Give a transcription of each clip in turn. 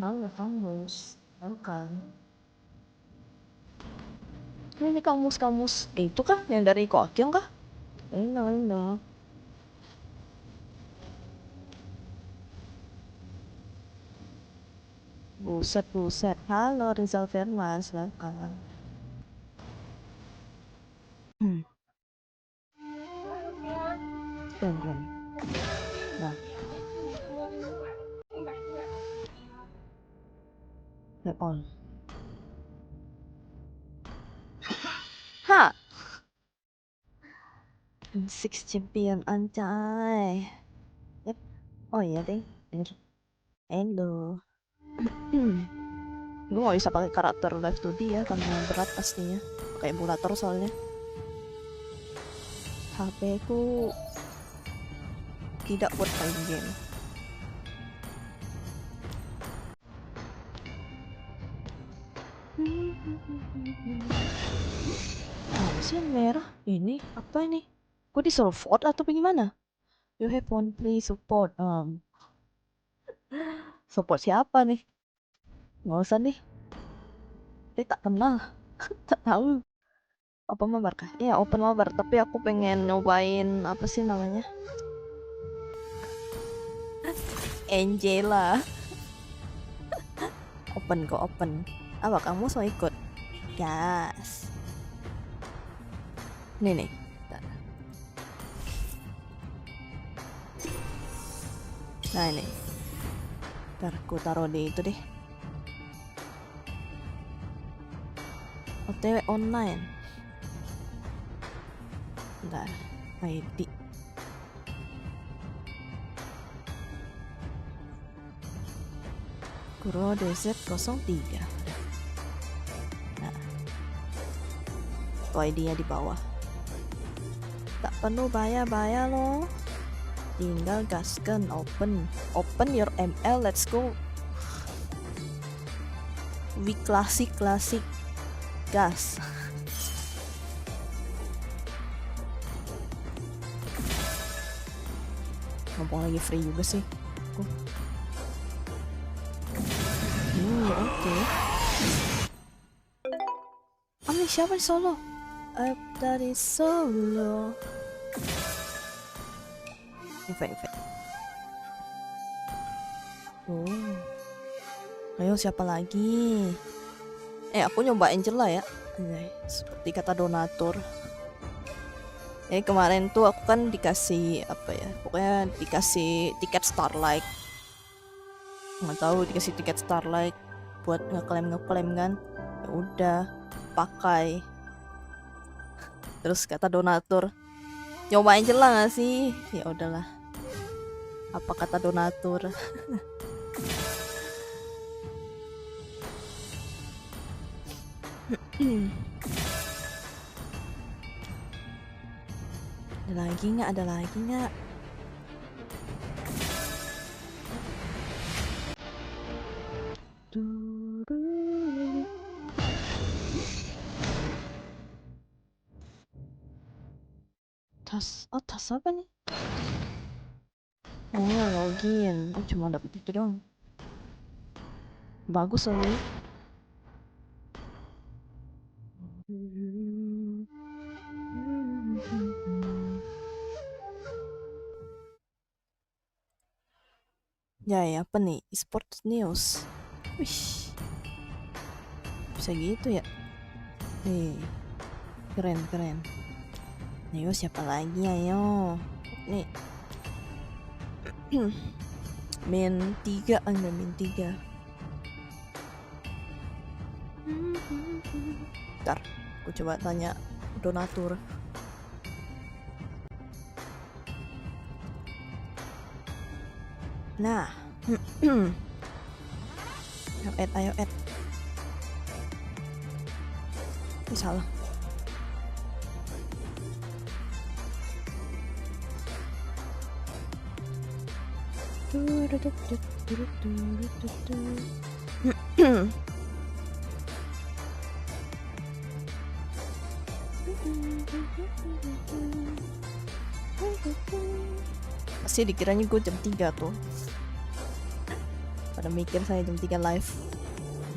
Halo, kamus. Tahu kan? Ini kamus-kamus itu kah? Yang dari Kokyong kah? Enggak, enggak. Buset, buset. Halo, Rizal Firman. Silakan. Hmm. Keren. Nah, let on. Ha! Six champion anjay. Yep. Oh iya deh. Hello. Gue gak bisa pakai karakter live 2D ya karena berat pastinya. Pakai emulator soalnya. HP ku tidak buat main game. Apa sih yang merah? Ini apa ini? Gue di vote atau bagaimana? You have one please support. Support siapa nih? Nggak usah nih. Dia tak kenal. Tak tahu. Open mabar kah? Iya open mabar. Tapi aku pengen nyobain apa sih namanya? Angela. Open kok open. Apa kamu mau ikut? Gas. Nih nih. Nah ini. Ntar aku taruh di itu deh. OTW online. Bentar. ID. Kuro DZ03. Nah. ID-nya di bawah. Tak perlu bayar loh. Tinggal gaskan open your ML, let's go. We klasik gas. Ngomong lagi free juga sih. Oke. Ini siapa di solo? Dari solo. Invite. Oh. Ayo siapa lagi? Aku nyoba Angela ya. Seperti kata donatur. Kemarin tuh aku kan dikasih apa ya? Pokoknya dikasih tiket Starlight. Nggak tahu dikasih tiket Starlight buat ngeklaim kan. Ya udah, pakai. Terus kata donatur, nyoba Angela nggak sih? Ya udahlah. Apa kata donatur? Ada lagi nggak? Tas apa nih? Login. Cuma dapet itu doang. Bagus loh. Ya apa nih? Sports news. Wih. Bisa gitu ya? Nih. Keren. Ayo siapa lagi ayo? Nih. Min 3 anda min 3. Ntar, aku coba tanya donatur. Nah, ayo add. Ini salah. Pasti dikiranya gue jam 3 tuh. Pada mikir saya jam 3 live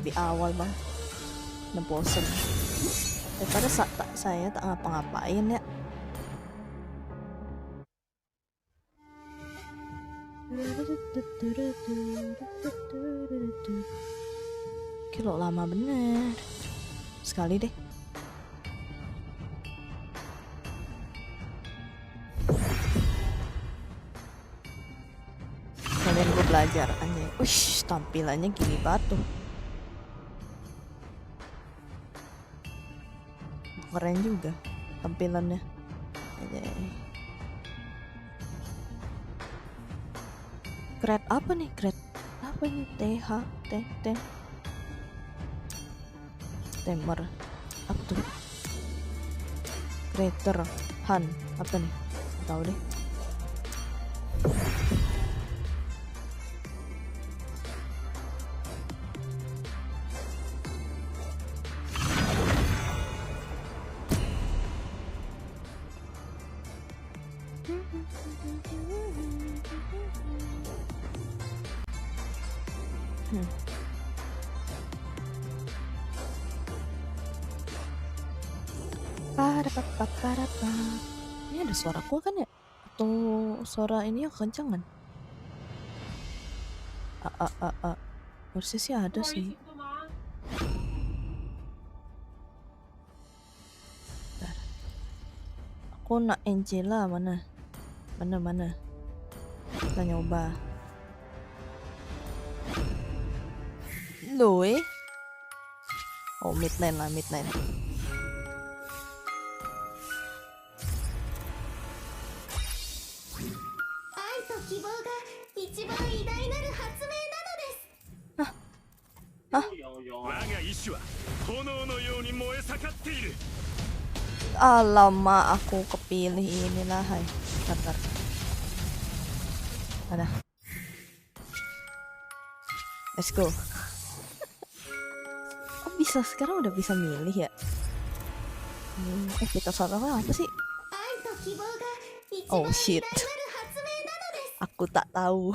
lebih awal bang. Udah bosen. Daripada saya tak ngapa-ngapain ya. Kilo lama bener. Sekali deh. Kalian gue belajar aja. Wih, tampilannya gini batu. Keren juga tampilannya. Grade apa nih? Grade apa ini? TH, Temer. Apa tuh? Creator, Han, apa nih? Tahu deh. Ini ada suara gua kan ya? Atau suara ini ya kencangan? Harusnya sih ada sih. Bentar. Aku nak Angela mana? Mana? Kita nyoba. Loh Oh midlane lah, midlane. Alamak, aku kepilih inilah, hai. Bentar. Mana? Let's go. Oh bisa, sekarang udah bisa milih ya? Kita salah apa sih? Oh shit. Aku tak tahu.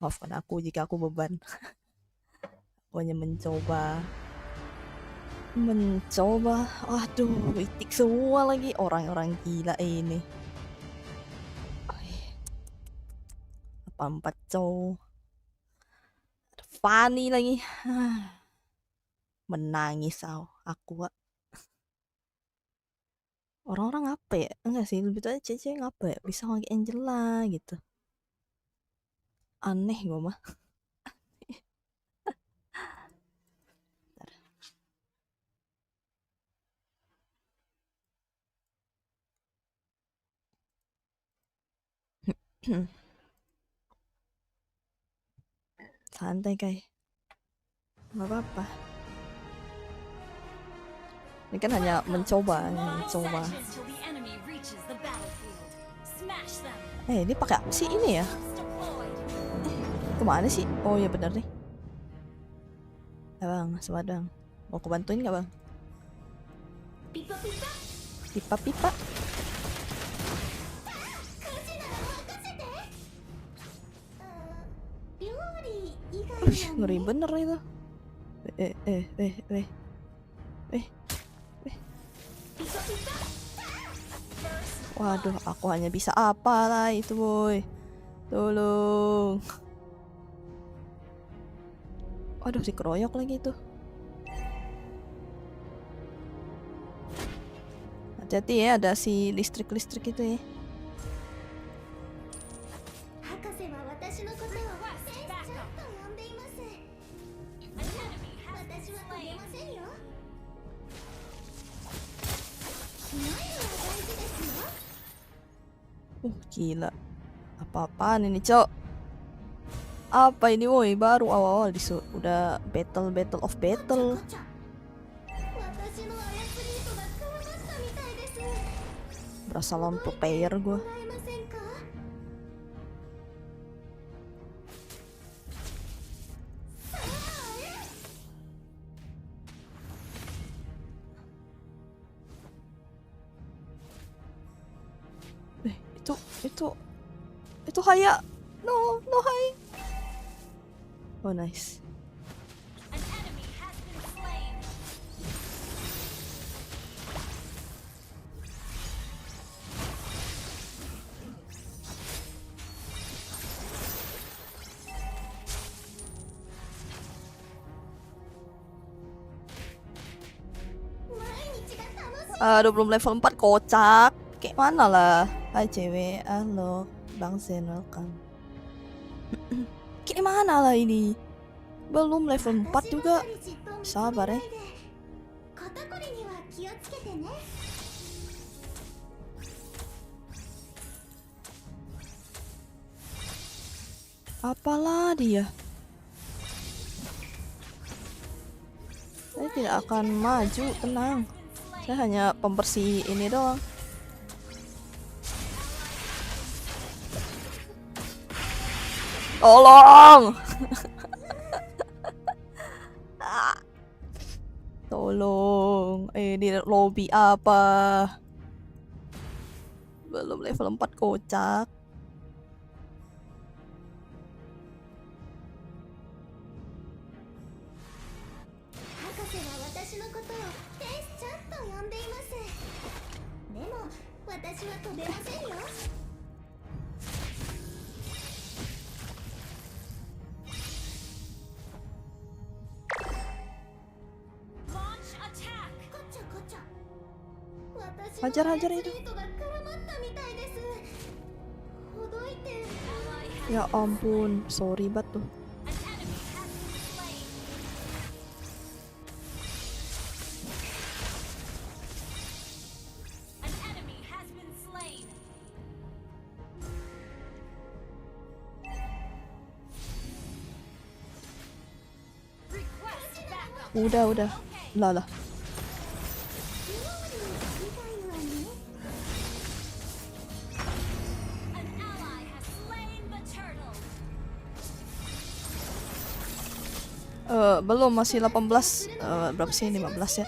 Maafkan aku jika aku beban. Aku hanya mencoba. Aduh, itik semua lagi. Orang-orang gila ini. 84 cow. Funny lagi. Menangis aku. Orang-orang apa ya? Enggak sih, lebih tanya cewek ngapa ya? Bisa pakai Angela gitu. Aneh gue mah. Santai guys. Gak apa-apa. Ini kan hanya mencoba. Ini pakai apa sih ini ya? Kemana sih? Oh ya bener nih. Bang, sebat bang. Mau aku bantuin gak bang? Pipa. Ngeri bener itu. Waduh, aku hanya bisa apa lah itu boy. Tolong. Waduh, si keroyok lagi itu. Hati-hati ya, ada si listrik itu ya. Gila. Apa-apaan ini, Cok? Apa ini, woi? Baru awal-awal udah battle of battle. Berasa lampu player gue. Itu Haya. No Hai. Oh nice. Aduh, belum level 4 kocak. Kayak mana lah? Hai cewek, halo Bang Zen, welcome. Kayak mana lah ini? Belum level 4 juga. Sabar ya. Apalah dia? Saya tidak akan maju, tenang. Saya hanya pembersih ini doang. Tolong! Tolong. Di lobby apa? Belum level 4 kocak. Hajar itu. Ya ampun, sorry banget tuh. Udah. Lah. Belum, masih 18. Berapa sih? 15 ya.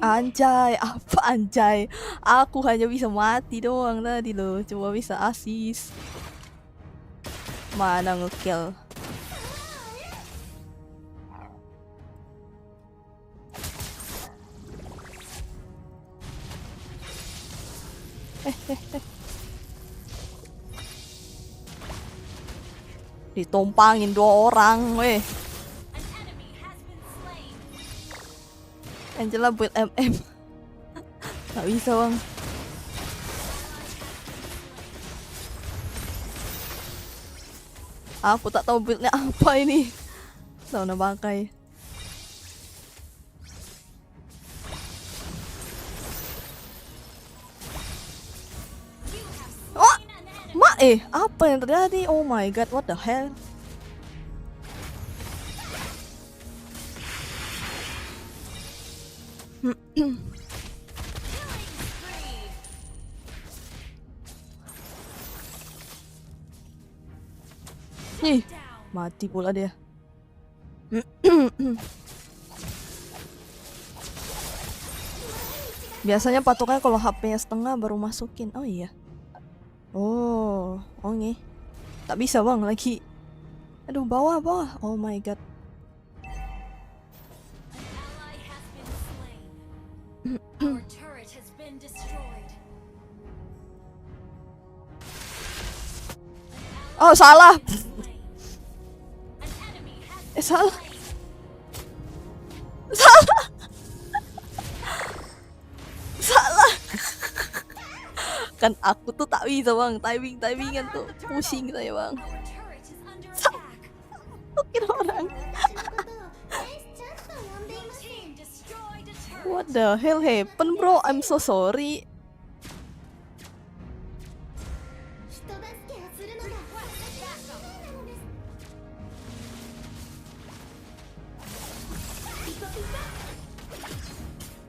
Anjay, apa anjay? Aku hanya bisa mati doang tadi loh. Coba bisa asis. Mana ngekill? Ditumpangin 2 orang, weh. Angela build MM. Gak bisa bang. Aku tak tahu buildnya apa ini. Sauna bangkai. Oh, apa yang terjadi? Oh my god, what the hell? Ih, mati pula dia. Biasanya patokannya kalau HP-nya setengah baru masukin. Oh iya. Oh nih. Tak bisa bang lagi. Aduh, bawah. Oh my god. Oh salah. Salah. Kan aku tuh tak bisa bang, timingan tuh pusing saya bang. Mungkin orang. What the hell happened bro? I'm so sorry.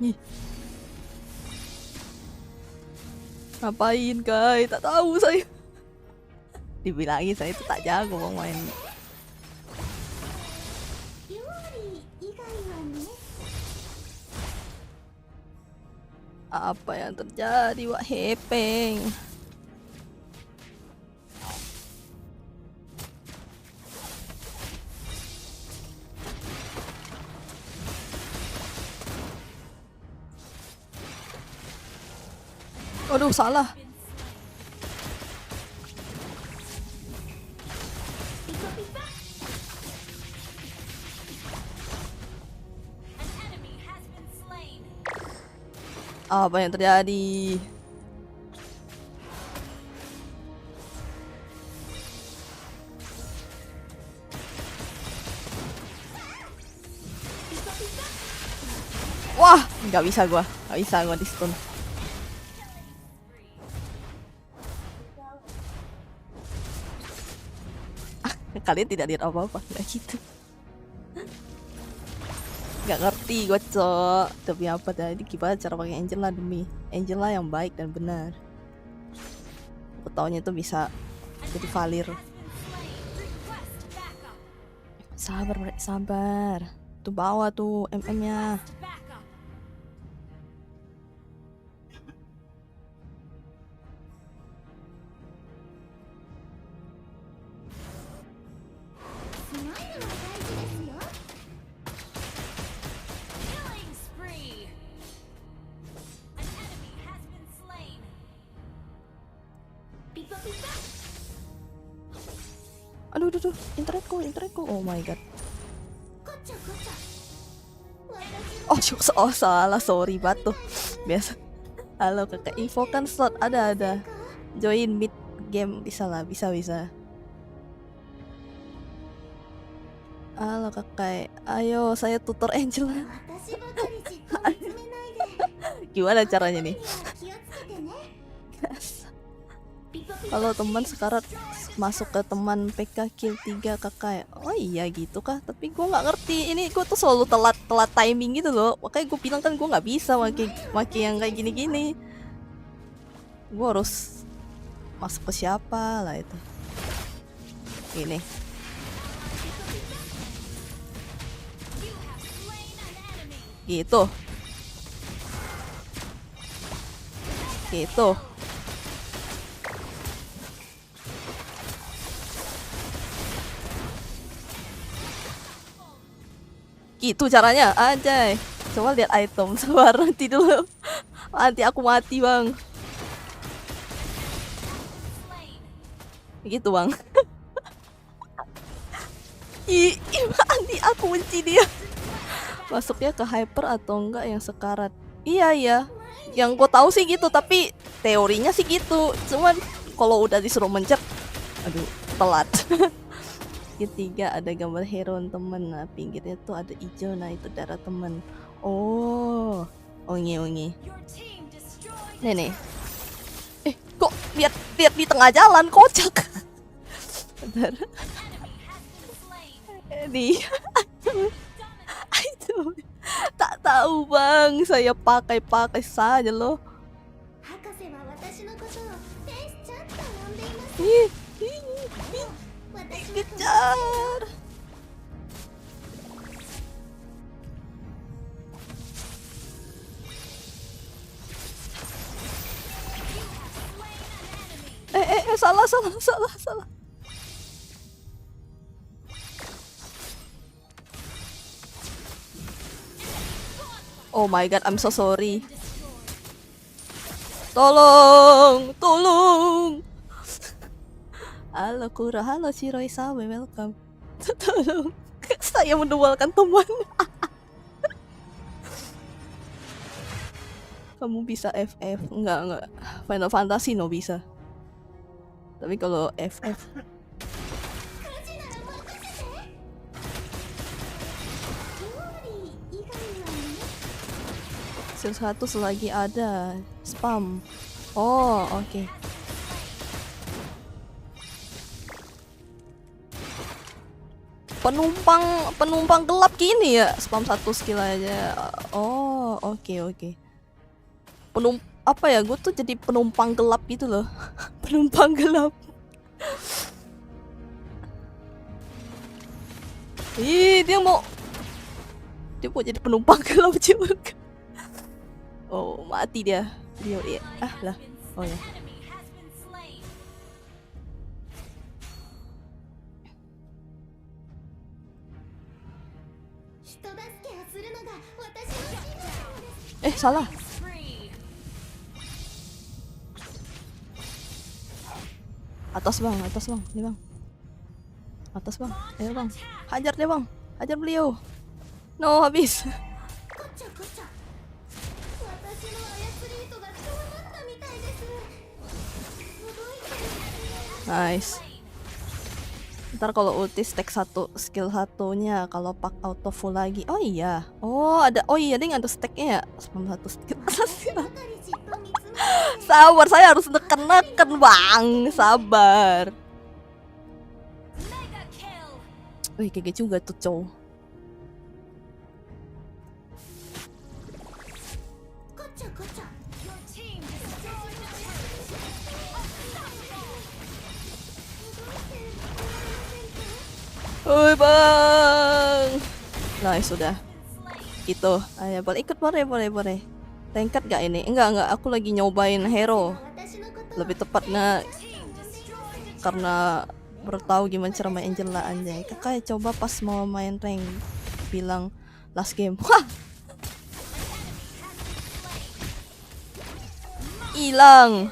Ih. Ngapain guys? Tak tahu saya. Dibilangin saya itu tak jago mau main. Apa yang terjadi, Wak Hepeng? Aduh, salah. Apa yang terjadi? Wah, nggak bisa gua di stun. Kalian tidak lihat apa-apa, nggak gitu. Nggak ngerti gue, cok. Demi apa tadi? Gimana cara pakai Angela? Demi Angela yang baik dan benar. Aku taunya itu bisa jadi valir. Sabar, Brek, sabar. Tuh bawah tuh MM-nya. Aduh, internetku. Oh my god. Oh, salah, sorry batu. Biasa. Halo kakak, infokan slot ada. Join mid game bisa lah, bisa. Halo kakak, ayo saya tutor Angela. Gimana caranya nih? Kalau teman sekarang masuk ke teman PK kill 3 kakak. Oh iya gitu kah? Tapi gue nggak ngerti. Ini gue tuh selalu telat timing gitu loh. Makanya gue bilang kan gue nggak bisa maki yang kayak gini. Gue harus masuk ke siapa lah itu. Ini. Gitu. Gitu caranya, anjay. Coba lihat item, sabar nanti dulu. Nanti aku mati, Bang. Gitu, Bang. Nanti aku benci dia. Masuknya ke hyper atau enggak yang sekarat? Iya. Yang gue tahu sih gitu, tapi teorinya sih gitu. Cuman kalau udah disuruh mencet, aduh, telat. Ketiga ada gambar heron temen, nah pinggirnya tuh ada hijau, nah itu darah temen. Oh, ongi. Nih. Kok lihat di tengah jalan, kocak. Bentar. Nih. Itu tak tahu Bang, saya pakai saja loh. Kejar. Salah. Oh my god, I'm so sorry. Tolong. Halo Kura, halo Shiroi Sawe, welcome. Tolong, saya mendualkan teman. Kamu bisa FF? Enggak. Final Fantasy no bisa. Tapi kalau FF Sil 1 selagi ada spam. Oh, oke. Penumpang gelap gini ya, spam 1 skill aja. Oh, oke. Apa ya, gue tuh jadi penumpang gelap gitu loh. Penumpang gelap. Ih, dia mau jadi penumpang gelap juga. Oh, mati dia. Dia ah lah. Oh ya. Salah. Atas bang. Ini bang. Atas bang. Ayo bang. Hajar dia bang. Hajar beliau. No, habis. Nice. Ntar kalau ulti stack satu skill satunya, kalau pak auto full lagi. Oh iya. Oh iya dia nggak ada stacknya ya. Satu skill. Sabar, saya harus neken bang. Sabar. Wih, kayak juga tuh cowok. Woi bang. Nice, sudah. Gitu. Ayo boleh ikut, boleh. Tingkat gak ini? Enggak. Aku lagi nyobain hero. Lebih tepatnya karena baru tahu gimana cara main Angela anjay. Kakak coba pas mau main rank bilang last game. Wah. Hilang.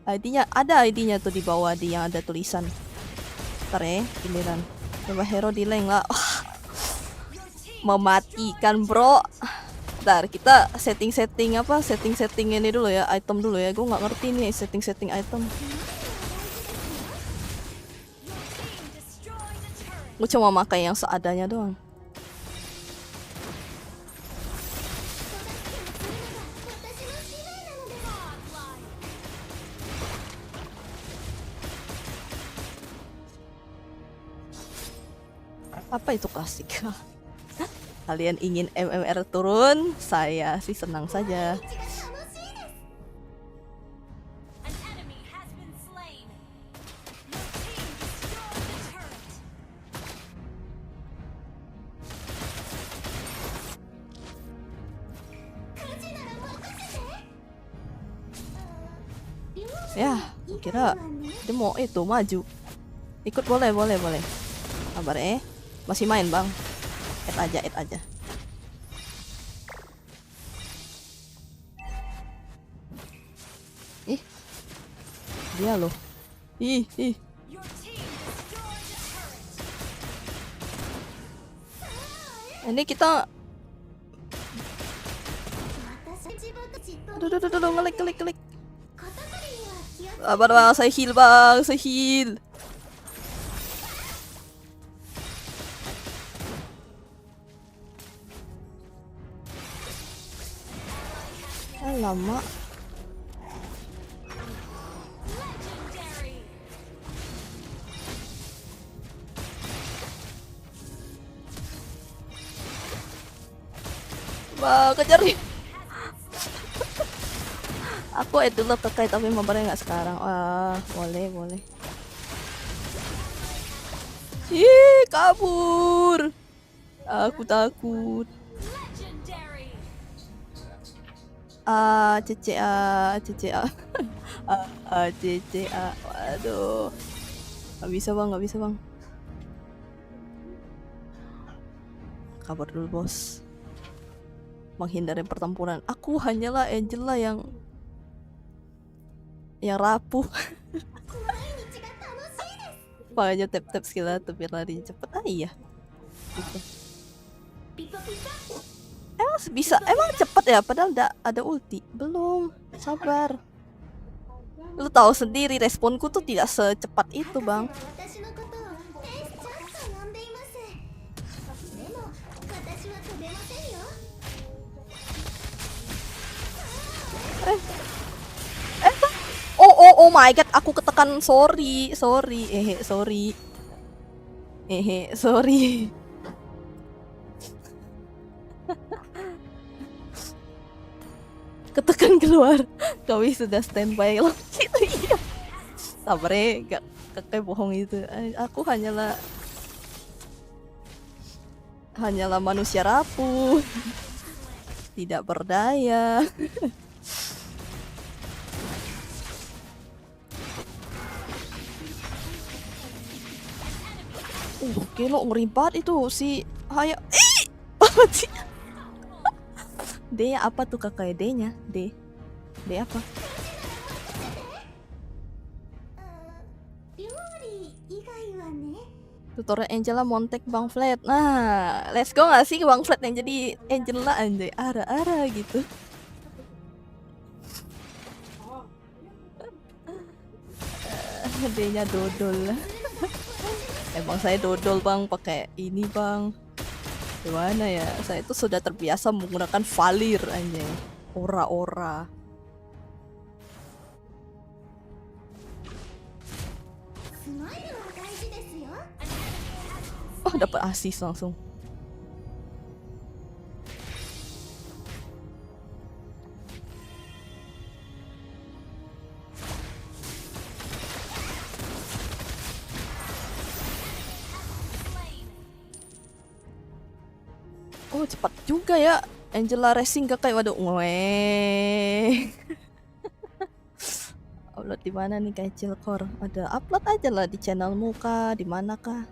ID-nya tuh di bawah yang ada tulisan. Ntar ya, giliran. Coba hero di lane lah. Mematikan bro. Ntar kita setting ini dulu ya, item dulu ya. Gue nggak ngerti nih setting item. Gue cuma pakai yang seadanya doang. Apa itu klasik? Kalian ingin MMR turun? Saya sih senang saja. Ya, kira dia mau itu maju. Ikut boleh. Kabar masih main bang. Add aja. Ih, dia loh. Ih. Ini kita. Aduh, ngelik. Sabar bang, saya heal. Lama. Wah, kejar nih. Aku dulu terkait tapi mabarnya nggak sekarang. Wah, boleh. Ih, kabur. Aku takut. CCA. CCA. Waduh. Nggak bisa bang. Kabar dulu bos. Menghindari pertempuran. Aku hanyalah Angela yang rapuh. Makanya tap skill tuh biar lari cepet. Iya. Gitu. Emang cepet ya, padahal ada ulti. Belum, sabar. Lu tahu sendiri responku tuh tidak secepat itu bang. Oh my god, aku ketekan. Sorry. Ketekan keluar. Kami sudah standby loh. Iya. Sabar gak kakek bohong itu. Aku hanyalah hanyalah manusia rapuh, tidak berdaya. Gelo ngeri banget itu si Haya. Apa sih? D apa tuh kakak D-nya? D apa? Tutorial Angela montek Bang Flat. Nah, let's go gak sih Bang Flat yang jadi Angela anjay. Ara-ara gitu. D-nya dodol. Emang saya dodol bang, pakai ini bang. Gimana ya? Saya itu sudah terbiasa menggunakan Valir anjay. Ora-ora. Oh, dapat asis langsung. Oh, cepat juga ya. Angela Racing gak kayak waduh. Weh. Upload di mana nih kayak Cilkor? Ada upload aja lah di channelmu kah? Di mana kah?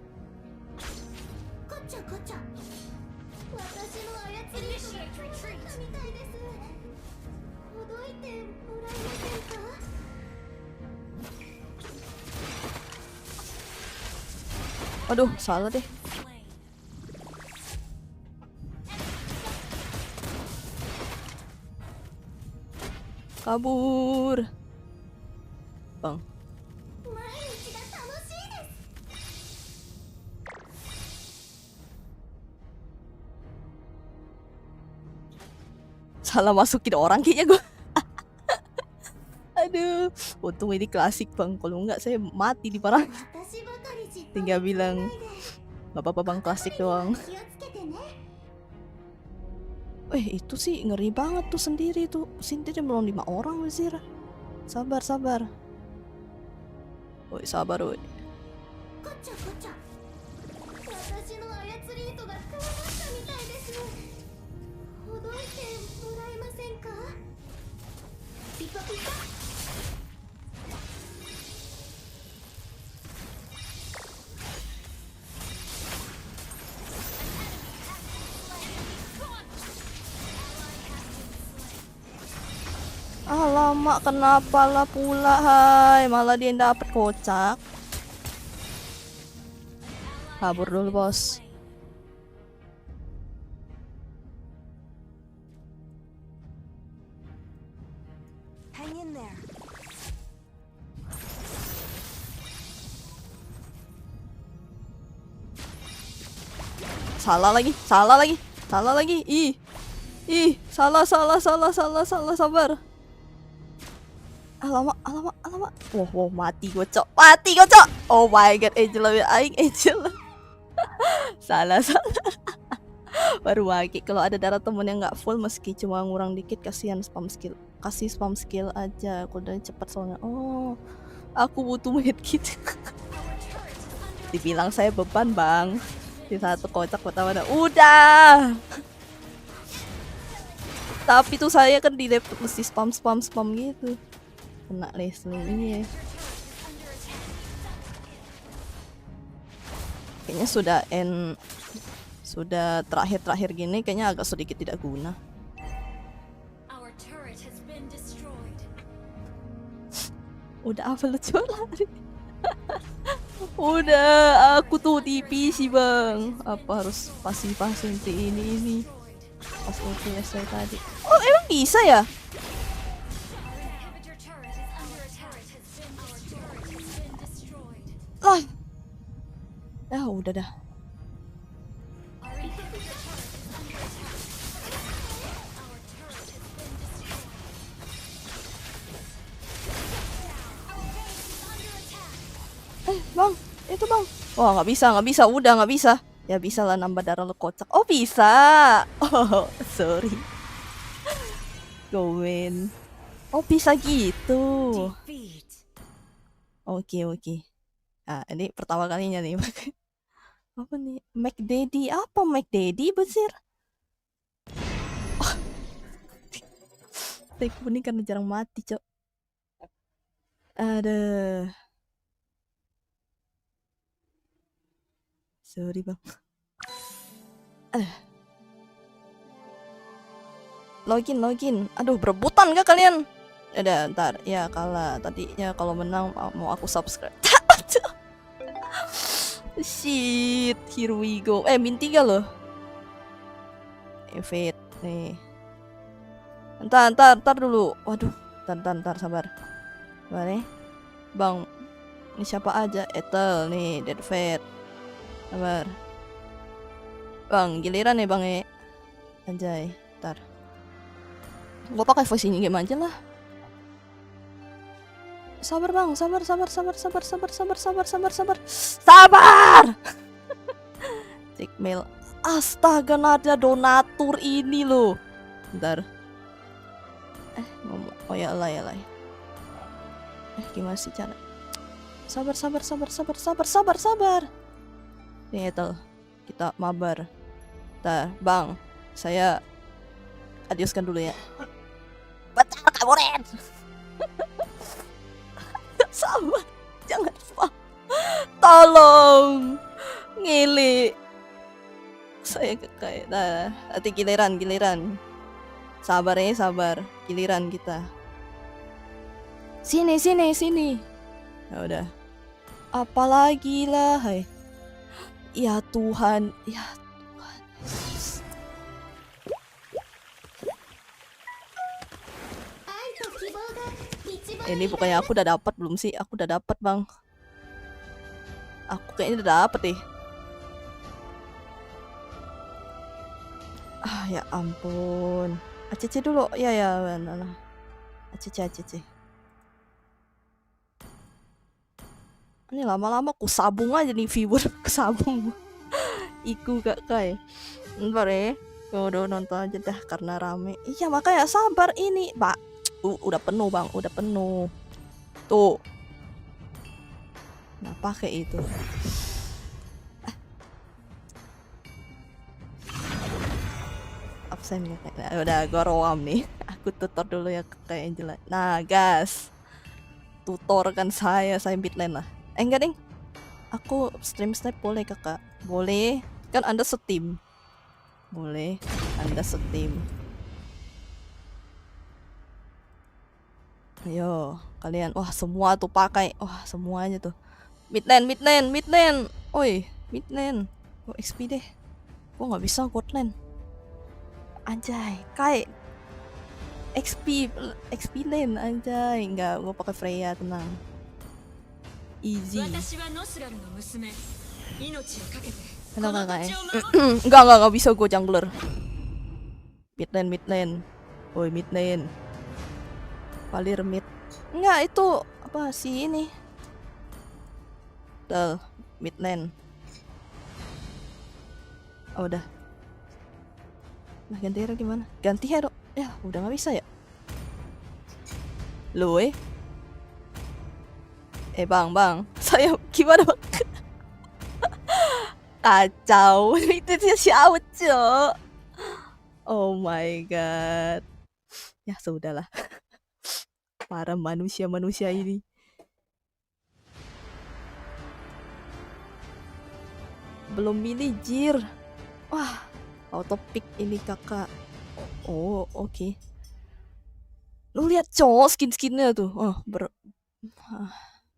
Aduh, salah deh. Kabur. Bang. Salah masukin orang kayaknya gue. Aduh, untung ini klasik bang. Kalau enggak saya mati di parah. Tinggal bilang gak apa-apa bang, klasik doang. Itu sih ngeri banget tuh sendiri tuh. Sendiri belum 5 orang Wazir. Sabar, sabar. Woi, sabar woi. Alamak, kenapa lah pula hai, malah dia dapet kocak. Kabur dulu bos. Salah lagi, salah lagi, salah lagi. Ih, salah, sabar. Alamak. Wow, mati gocok. Oh my god, Angela aing Angela. Salah. Baru lagi kalau ada darah temen yang nggak full meski cuma ngurang dikit, kasihan spam skill. Kasih spam skill aja, aku udah cepet soalnya. Oh, aku butuh medkit. Dibilang saya beban bang. Di satu kocak pertama udah. Tapi tuh saya kan di laptop mesti spam gitu. Kena Leslie ini ya. Kayaknya sudah terakhir gini kayaknya agak sedikit tidak guna. Udah apa lucu lari. Udah, aku tuh di PC bang. Apa harus pasif ini pas selesai tadi. Oh emang bisa ya? Lah, udah dah. Bang, itu bang. Wah nggak bisa, udah nggak bisa. Ya bisa lah nambah darah lo kocak. Oh bisa. Oh sorry. Gowen. Oh bisa gitu. Oke. Ah ini pertama kalinya nih. Apa nih? McDaddy. Apa McDaddy besir? Saya kuning karena jarang mati, Cok. Aduh. Sorry, Bang. Login. Aduh, berebutan gak kalian? Udah, ntar. Ya, kalah. Tadinya kalau menang mau aku subscribe. Shit, here we go. Min 3 loh. Evade nih. Ntar dulu. Waduh, ntar sabar. Mana? Bang, ini siapa aja? Ethel nih, Dead Fate. Sabar. Bang, giliran nih Bang Anjay, ntar. Gua pakai voice ini game aja lah. Sabar Bang, sabar. Cek mail. Astaga, nada donatur ini loh. Bentar. Ngomong. Oh ya lah. Gimana sih cara? Sabar. Nih Ethel, kita mabar. Bentar, Bang. Saya adioskan dulu ya. Betul kamu Ren. Sabar, jangan Bang. Tolong. Ngili. Saya kayak nanti giliran. Sabar. Giliran kita. Sini. Ya udah. Apalagi lah, hai. Ya Tuhan. Ini pokoknya aku udah dapat belum sih? Aku udah dapat, Bang. Aku kayaknya udah dapet deh. Ya ampun. ACC dulu. Ya benar. ACC. Ini lama-lama ku sabung aja nih viewer. Kesabung. Iku gak kayak. Ntar ya. Udah nonton aja dah karena rame. Iya makanya sabar ini, Pak. Udah penuh Bang, udah penuh. Tuh. Nah pakai itu. Absen ya kayak. Udah gua roam nih. Aku tutor dulu ya kayak Angela. Nah gas. Tutorkan saya midline lah. Enggak ding. Aku stream snipe boleh kakak? Boleh. Kan Anda setim. Boleh. Anda setim. Ayo, kalian. Wah, semua tuh pakai. Wah, semuanya tuh. Midlane. Oi, midlane. XP deh. Gua nggak bisa god lane. Anjay, kayak XP lane anjay. Enggak, gua pakai Freya, tenang. Easy. Enggak bisa gua jungler. Midlane. Oi, midlane. Valir mid. Enggak, itu apa sih ini? Mid lane. Oh, udah. Nah, ganti hero gimana? Ganti hero. Ya, udah nggak bisa ya. Loh, Bang. Saya gimana, Bang? Kacau. Itu siapa, Cok? Oh my god. Ya, sudahlah. Para manusia ini. Belum milih Jir. Wah, auto pick ini kakak. Oh, oke. Lu lihat cowok skin-skinnya tuh.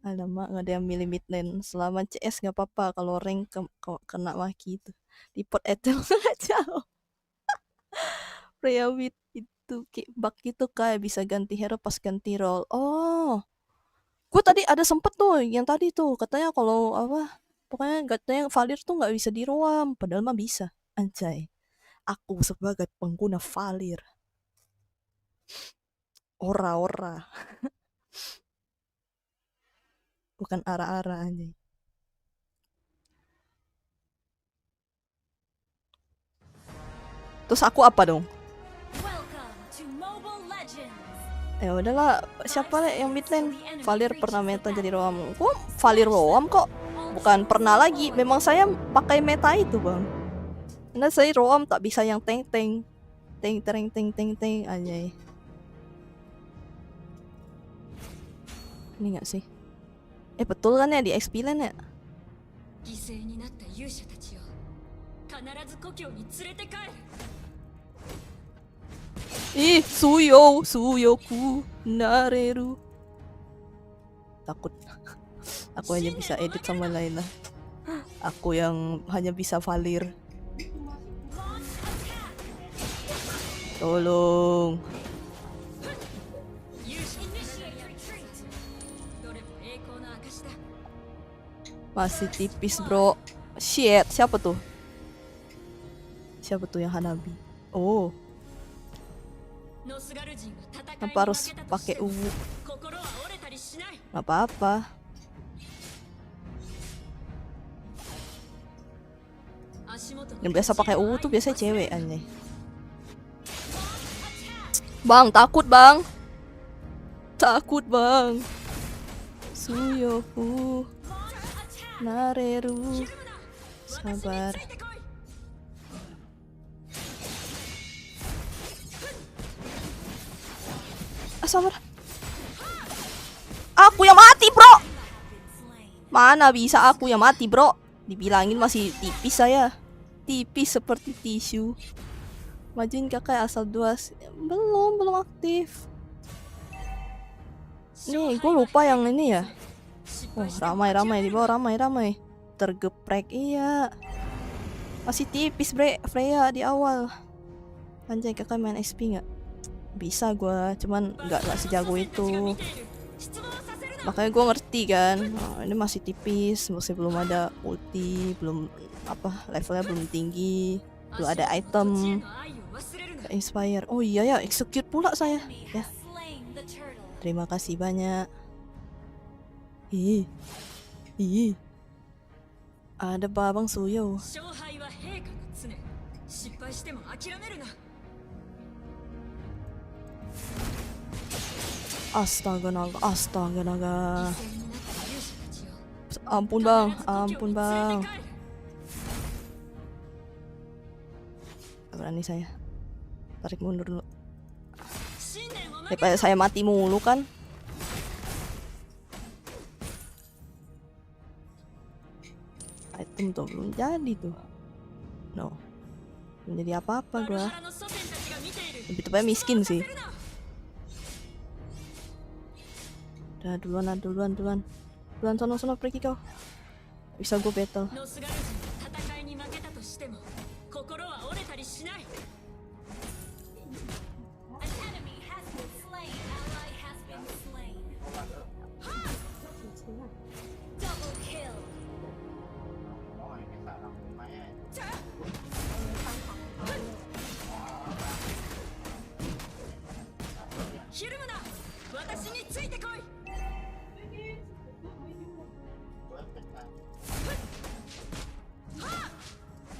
Alamak, nggak ada yang milih mid lane. Selama CS nggak apa-apa, kalau rank kena maki itu. Di pot Ethel nggak jauh. Freya mid itu kayak bug gitu kayak bisa ganti hero pas ganti role. Oh, gue tadi ada sempet tuh yang tadi tuh katanya kalau apa, pokoknya katanya Valir tuh nggak bisa diroam, padahal mah bisa. Anjay, aku sebagai pengguna Valir, ora bukan ara-ara anjay. Terus aku apa dong? Ya udahlah, siapa yang mid lane? Valir pernah meta jadi roam. Gua Valir roam kok. bukan pernah lagi, memang saya pakai meta itu bang. Karena saya roam tak bisa yang teng teng teng teng teng teng teng anjay. Ini nggak sih? Betul kan ya di XP Land ya? Ih, Suyoku nareru. Takut. Aku hanya bisa edit sama Laila. Aku yang hanya bisa Valir. Tolong. Masih tipis bro. Shit, siapa tuh? Siapa tuh yang Hanabi? Oh, kenapa harus pakai uwu? Gak apa-apa. Yang biasa pakai uwu tuh biasanya cewek anjay. Bang, takut bang. Takut bang. Suyoku nareru. Sabar. Sabar. Aku yang mati bro. Mana bisa aku yang mati bro. Dibilangin masih tipis saya. Tipis seperti tisu. Majuin kakak asal 2. Belum aktif. Nih gue lupa yang ini ya. Oh ramai di bawah ramai. Tergeprek iya. Masih tipis bre Freya di awal. Anjay kakak main XP nggak? Bisa gue, cuman nggak sejago itu. Makanya gue ngerti kan, ini masih tipis, masih belum ada ulti, belum apa levelnya belum tinggi, belum ada item inspire. Oh iya ya, execute pula saya ya. Terima kasih banyak. Ih. Ada babang Suyo. Astaga naga. Ampun bang. Berani saya. Tarik mundur dulu. Daripada saya mati mulu kan. Item tuh belum jadi tuh. No. Belum jadi apa-apa gua. Lebih tepatnya miskin sih. Udah duluan sono pergi kau. Bisa gue battle.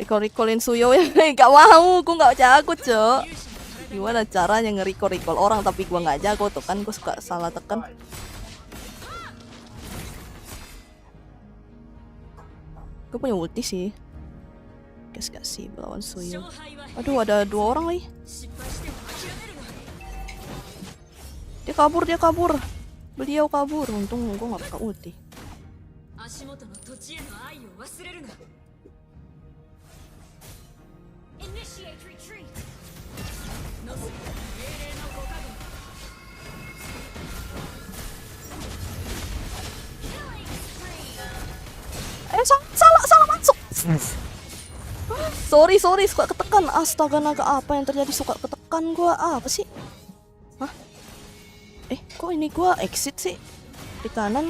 Recall-recallin Suyo ya. Gak mau, gue gak jago cok. Gimana caranya nge-recall orang tapi gue gak jago tuh kan. Gue suka salah tekan. Gue punya ulti sih. Gak sih melawan Suyo. Aduh ada 2 orang lagi. Dia kabur. Beliau kabur. Untung gue gak pakai ulti. Salah masuk. Sorry suka ketekan. Astaga naga, apa yang terjadi, suka ketekan gua. Apa sih? Hah? Kok ini gua exit sih di kanan?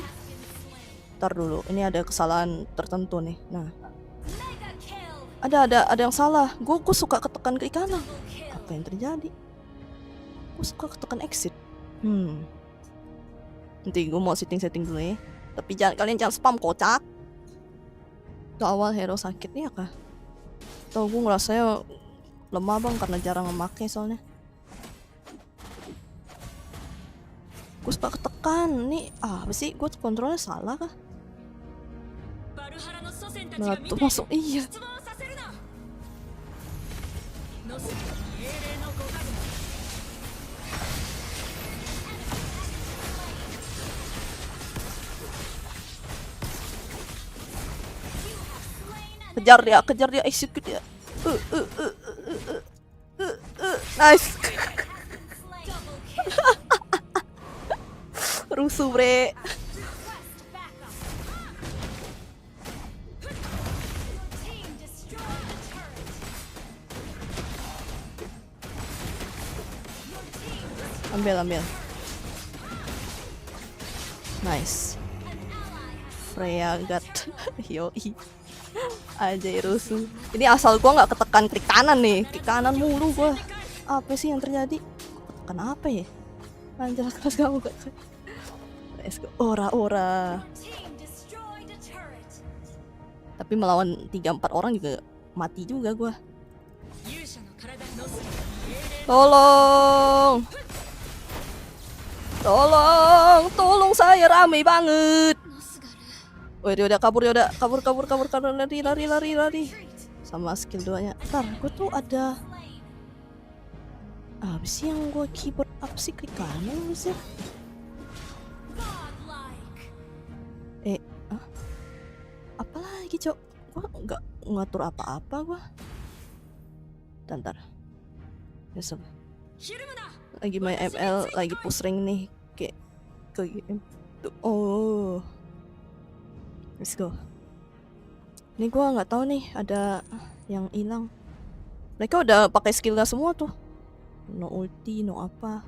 Ntar dulu, ini ada kesalahan tertentu nih. Nah, ada yang salah. Gua suka ketekan ke kanan. Apa yang terjadi? Gua suka ketekan exit. Nanti gua mau setting dulu ya. Tapi kalian jangan spam kocak. Awal hero sakit nih ya kah? Tau gue ngerasanya lemah bang karena jarang memakai soalnya. Gue suka ketekan nih. Apa sih? Gue kontrolnya salah kah? Naruto masuk, iya. Kejar dia, execute dia. Nice. Rusuh, bre. Ambil. Nice. Freya got yoi. Aja rusuh. Ini asal gua nggak ketekan klik kanan nih, klik kanan mulu gua. Apa sih yang terjadi? Ketekan apa ya? Anjir, keras kamu gak? Let's go. Ora. Tapi melawan 3-4 orang juga mati juga gua. Tolong saya, rame banget. Oh, dia udah kabur, lari. Sama skill 2-nya. Ntar, gue tuh ada apa sih yang gue keyboard up sih, klik kanan sih. Apa lagi, Cok? Gue nggak ngatur apa-apa gue. Ntar. Besok. Lagi main ML, lagi push rank nih. Kayak game tuh. Oh. Let's go. Ini gua nggak tahu nih, ada yang hilang. Mereka udah pakai skillnya semua tuh. No ulti, no apa.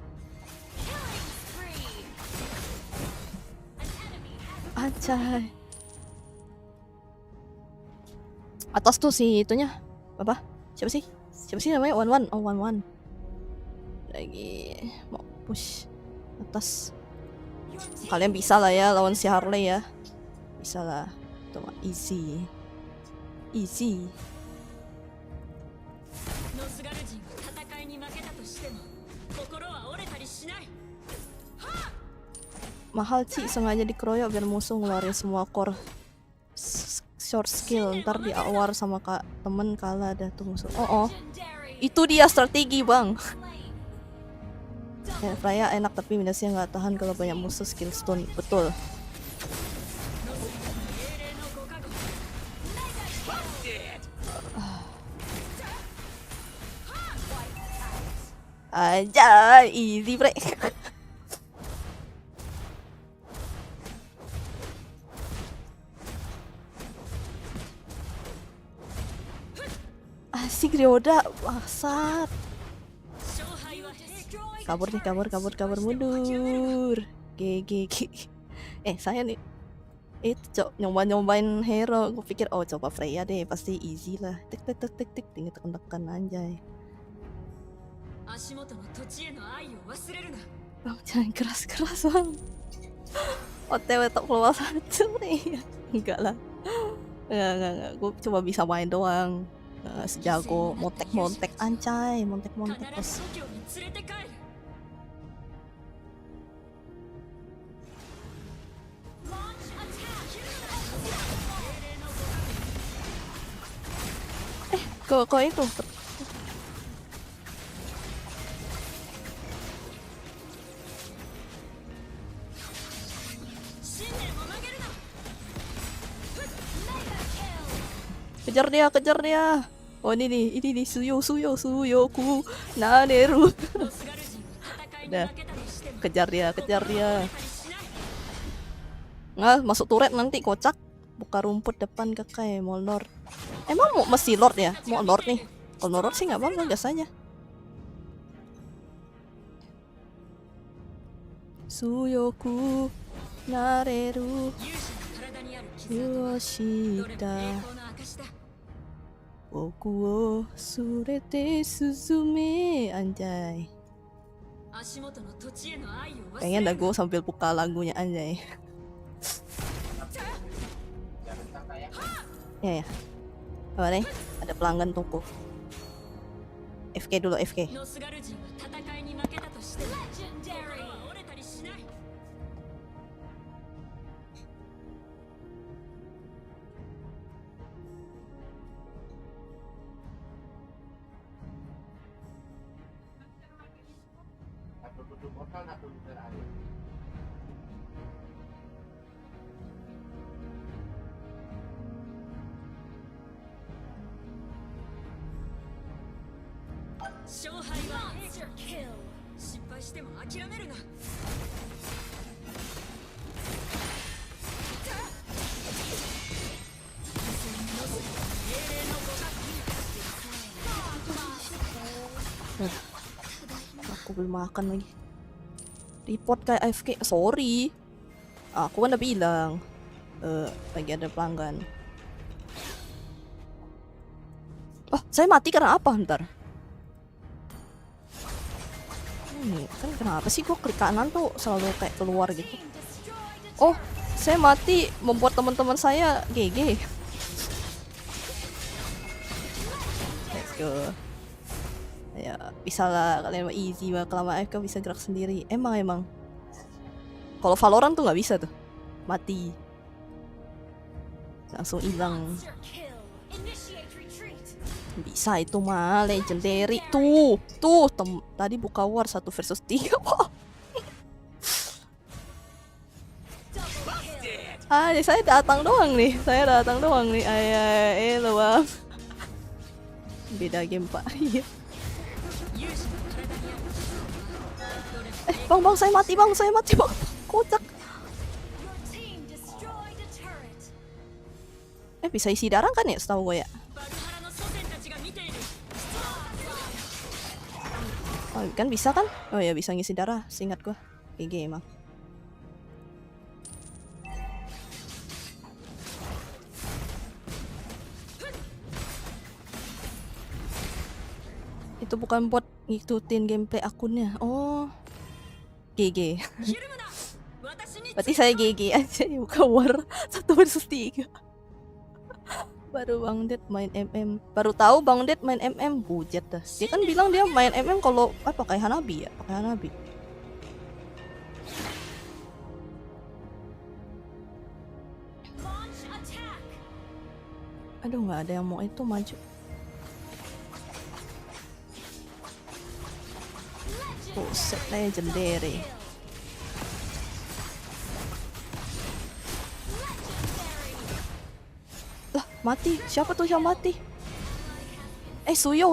Anjay. Atas tuh si itunya. Apa? Siapa sih namanya? One. Oh, One. Lagi mau push atas. Kalian bisa lah ya lawan si Harley ya. Bisa lah. Tuh, easy. Mahal sih, sengaja dikeroyok biar musuh ngeluarin semua core short skill. Ntar diawar sama temen kalah dah tuh musuh. Oh. Itu dia strategi, bang. Ya, Freya enak tapi minusnya nggak tahan kalau banyak musuh skill stone. Betul. Aja, easy, bre. Asik Ryoda, bangsat. Kabur mundur. GG. Saya nih itu nyobain hero. Gue pikir coba Freya deh, pasti easy lah. Tik tinggal tekan anjay. Bang, jangan keras bang. OTW tak keluar 1 nih. Enggak lah. Enggak. Gue cuma bisa main doang. Sejago montek anjay. Montek terus. Kok itu kejar dia. Oh, ini Suyoku Naneru. Udah, kejar dia. Nggak masuk turret nanti, kocak. Buka rumput depan kakak mau lord. Emang mau mesti lord ya? Mau lord nih. Kalau lord sih nggak apa-apa, gas aja. Suyoku Nareru Yoshita Boku wo surete suzume. Anjay. Pengen dah gue sambil buka lagunya anjay. Ya. Apa nih? Ada pelanggan toko. FK dulu, FK. Aku belum makan lagi. Report kayak AFK. Sorry. Aku kan udah bilang. Lagi ada pelanggan. Oh, saya mati karena apa ntar? Ini kan kenapa sih gua klik kanan tuh selalu kayak keluar gitu. Oh, saya mati membuat teman-teman saya GG. Let's go. Ya, bisa lah kalian mah easy mah, kelama AFK bisa gerak sendiri. Emang. Kalau Valorant tuh nggak bisa tuh. Mati. Langsung hilang. Bisa itu mah legendary tuh. Tadi buka war 1 versus 3. Saya datang doang nih. Lo bang. Beda game pak. Iya. Bang, saya mati bang. Kocak. Bisa isi darah kan ya setahu gue ya. Oh, kan bisa kan? Oh ya bisa ngisi darah, seingat gua. GG emang. Itu bukan buat ngikutin gameplay akunnya. Oh. GG. Berarti saya GG aja buka war 1 versus 3. Baru Bang Ded main MM. Baru tahu Bang Ded main MM, bujet dah. Dia kan bilang dia main MM kalau pakai Hanabi ya, pakai Hanabi. Aduh, nggak ada yang mau itu maju. Buset, legendary. Lah, mati. Siapa tuh yang mati? Suyo.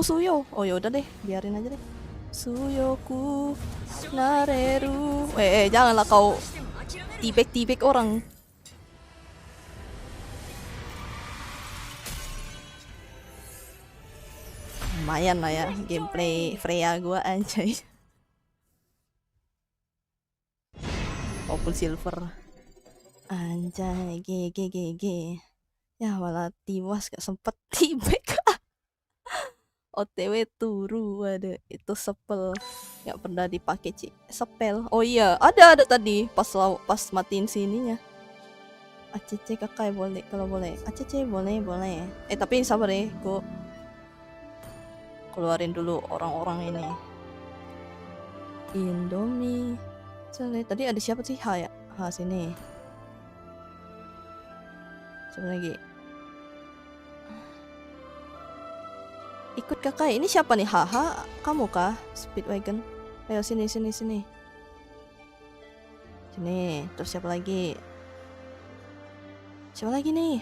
Oh ya udah deh, biarin aja deh. Suyoku nareru. Janganlah kau tibek orang. Lumayan lah ya gameplay Freya gua anjay. Walaupun silver. Anjay, GG. Ya malah tiwas gak sempet tibek. OTW turu, ada itu sepel nggak pernah dipakai sepel. Oh iya, ada tadi pas matiin sininya. ACC kakak boleh kalau boleh. ACC boleh. Tapi sabar ya, gua keluarin dulu orang-orang ini. Indomie. Tadi ada siapa sih? Ha ya? Ha sini. Siapa lagi? Ikut kakak. Ini siapa nih? Haha, kamu kah? Speedwagon. Ayo sini. Sini. Terus siapa lagi? Siapa lagi nih?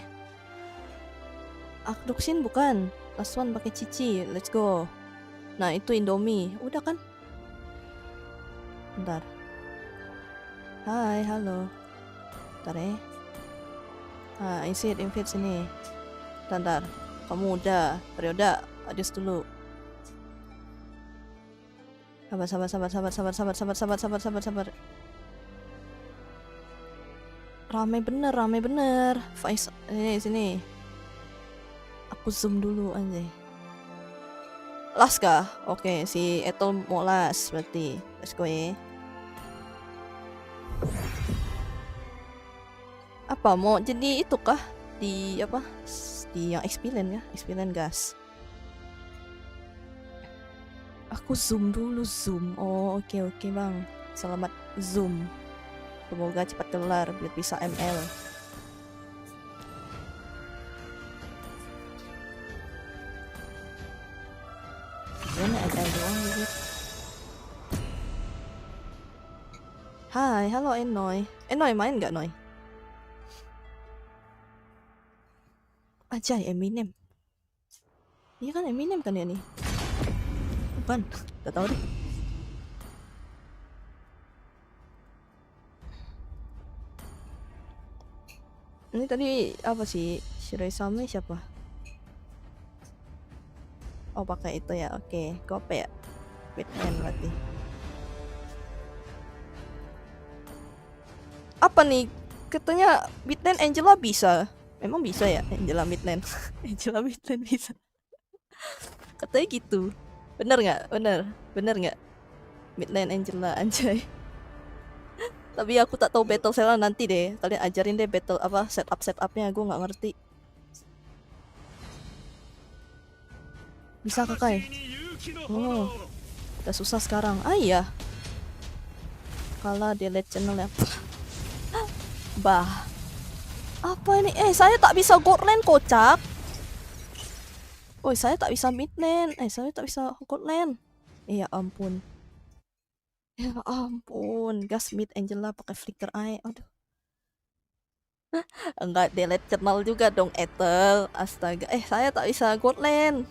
Akduksin bukan? Last one pakai Cici. Let's go. Nah, itu Indomie. Udah kan? Bentar. Hai, halo. Bentar ya. Invite sini. Bentar. Kamu udah. Periode. Adjust dulu. Sabar. Rame bener. Faiz, sini. Aku zoom dulu anjay. Las kah? Oke, si Etol mau las berarti. Let's go ya. Apa mau jadi itu kah? Di apa? Di yang XP-Land ya? XP-Land gas. Aku zoom dulu. Oh, oke bang. Selamat zoom. Semoga cepat kelar biar bisa ML. Ini ada doang gitu. Hai, halo Enoy. Enoy main nggak Noy? Ajay, Eminem. Iya kan Eminem kan ya nih? Bukan, gak tau deh. Ini tadi apa sih? Shirai-sama siapa? Oh pakai itu ya, oke. Gue apa ya? Batman berarti. Apa nih? Katanya Midland Angela bisa. Memang bisa ya Angela Midland? Angela Midland bisa. Katanya gitu. Bener nggak? Bener nggak? Midland Angela anjay. Tapi aku tak tahu battle cell nanti deh. Kalian ajarin deh battle apa setupnya. Gue nggak ngerti. Bisa kakak? Oh, udah susah sekarang. Ah iya. Kalah delete channel ya. Bah. Apa ini? Saya tak bisa gold lane kocak. Oh, saya tak bisa mid lane. Saya tak bisa gold lane. Ya ampun. Ya ampun. Gas mid Angela pakai flicker eye. Aduh. Enggak delete channel juga dong, Ethel. Astaga. Saya tak bisa gold lane.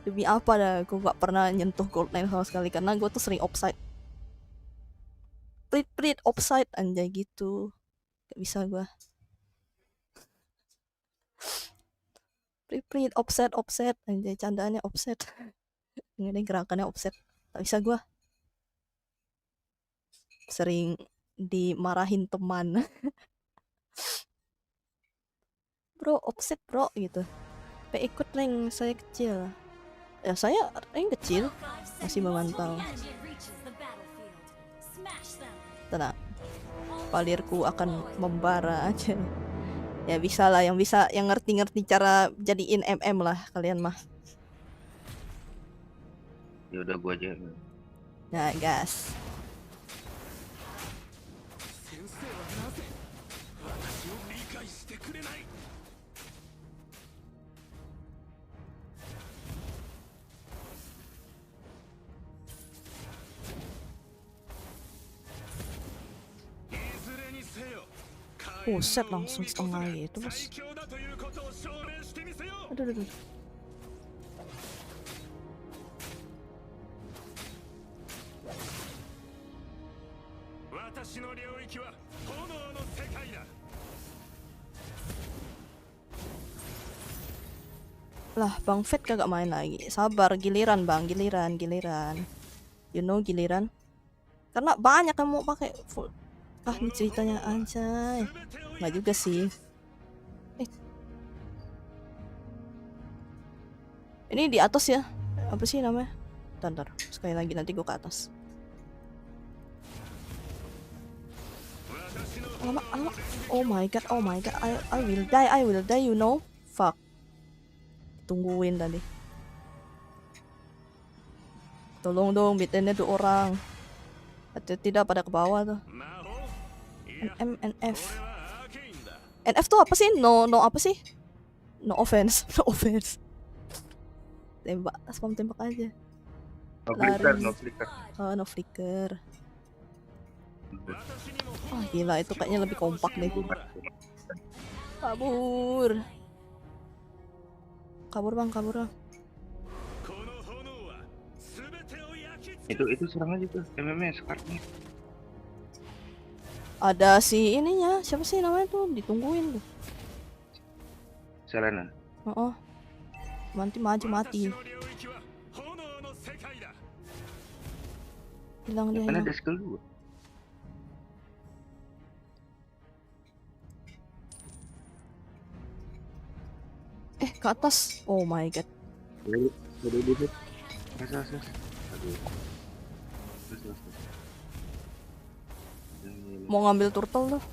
Demi apa dah? Gue gak pernah nyentuh gold lane sama sekali karena gue tuh sering offside. Prit offside anjay gitu. Gak bisa gue. Prit offset anjay candaannya offset. Ini gerakannya offset. Tak bisa gue. Sering dimarahin teman. Bro offset bro gitu. Sampai ikut rank saya kecil. Ya saya rank kecil masih memantau. Tenang, palirku akan membara aja. Ya bisa lah, yang ngerti-ngerti cara jadiin MM lah kalian mah. Ya udah gua aja. Nah gas. Set langsung setengah gitu bos. Aduh. Lah Bang Fed kagak main lagi. Sabar, giliran bang, giliran. You know giliran. Karena banyak yang mau pakai full. Ah ini ceritanya anjay. Nggak juga sih. Ini di atas ya. Apa sih namanya? Bentar. Sekali lagi nanti gue ke atas. Alamak. Oh my god. I will die, you know. Fuck. Tungguin tadi. Tolong dong, bitnya 2 orang. Atau tidak pada ke bawah tuh. NF. NF tuh apa sih? No apa sih? No offense. Tembak, spam tembak aja. No flicker. Oh gila, itu kayaknya lebih kompak deh. Kabur bang. Itu serang aja tuh MMS kartunya. Ada si ininya, siapa sih namanya tuh, ditungguin tuh. Selena. Nanti mati. Hilang dia. Karena ada skill 2. Ke atas. Oh my god. Mau ngambil turtle tuh.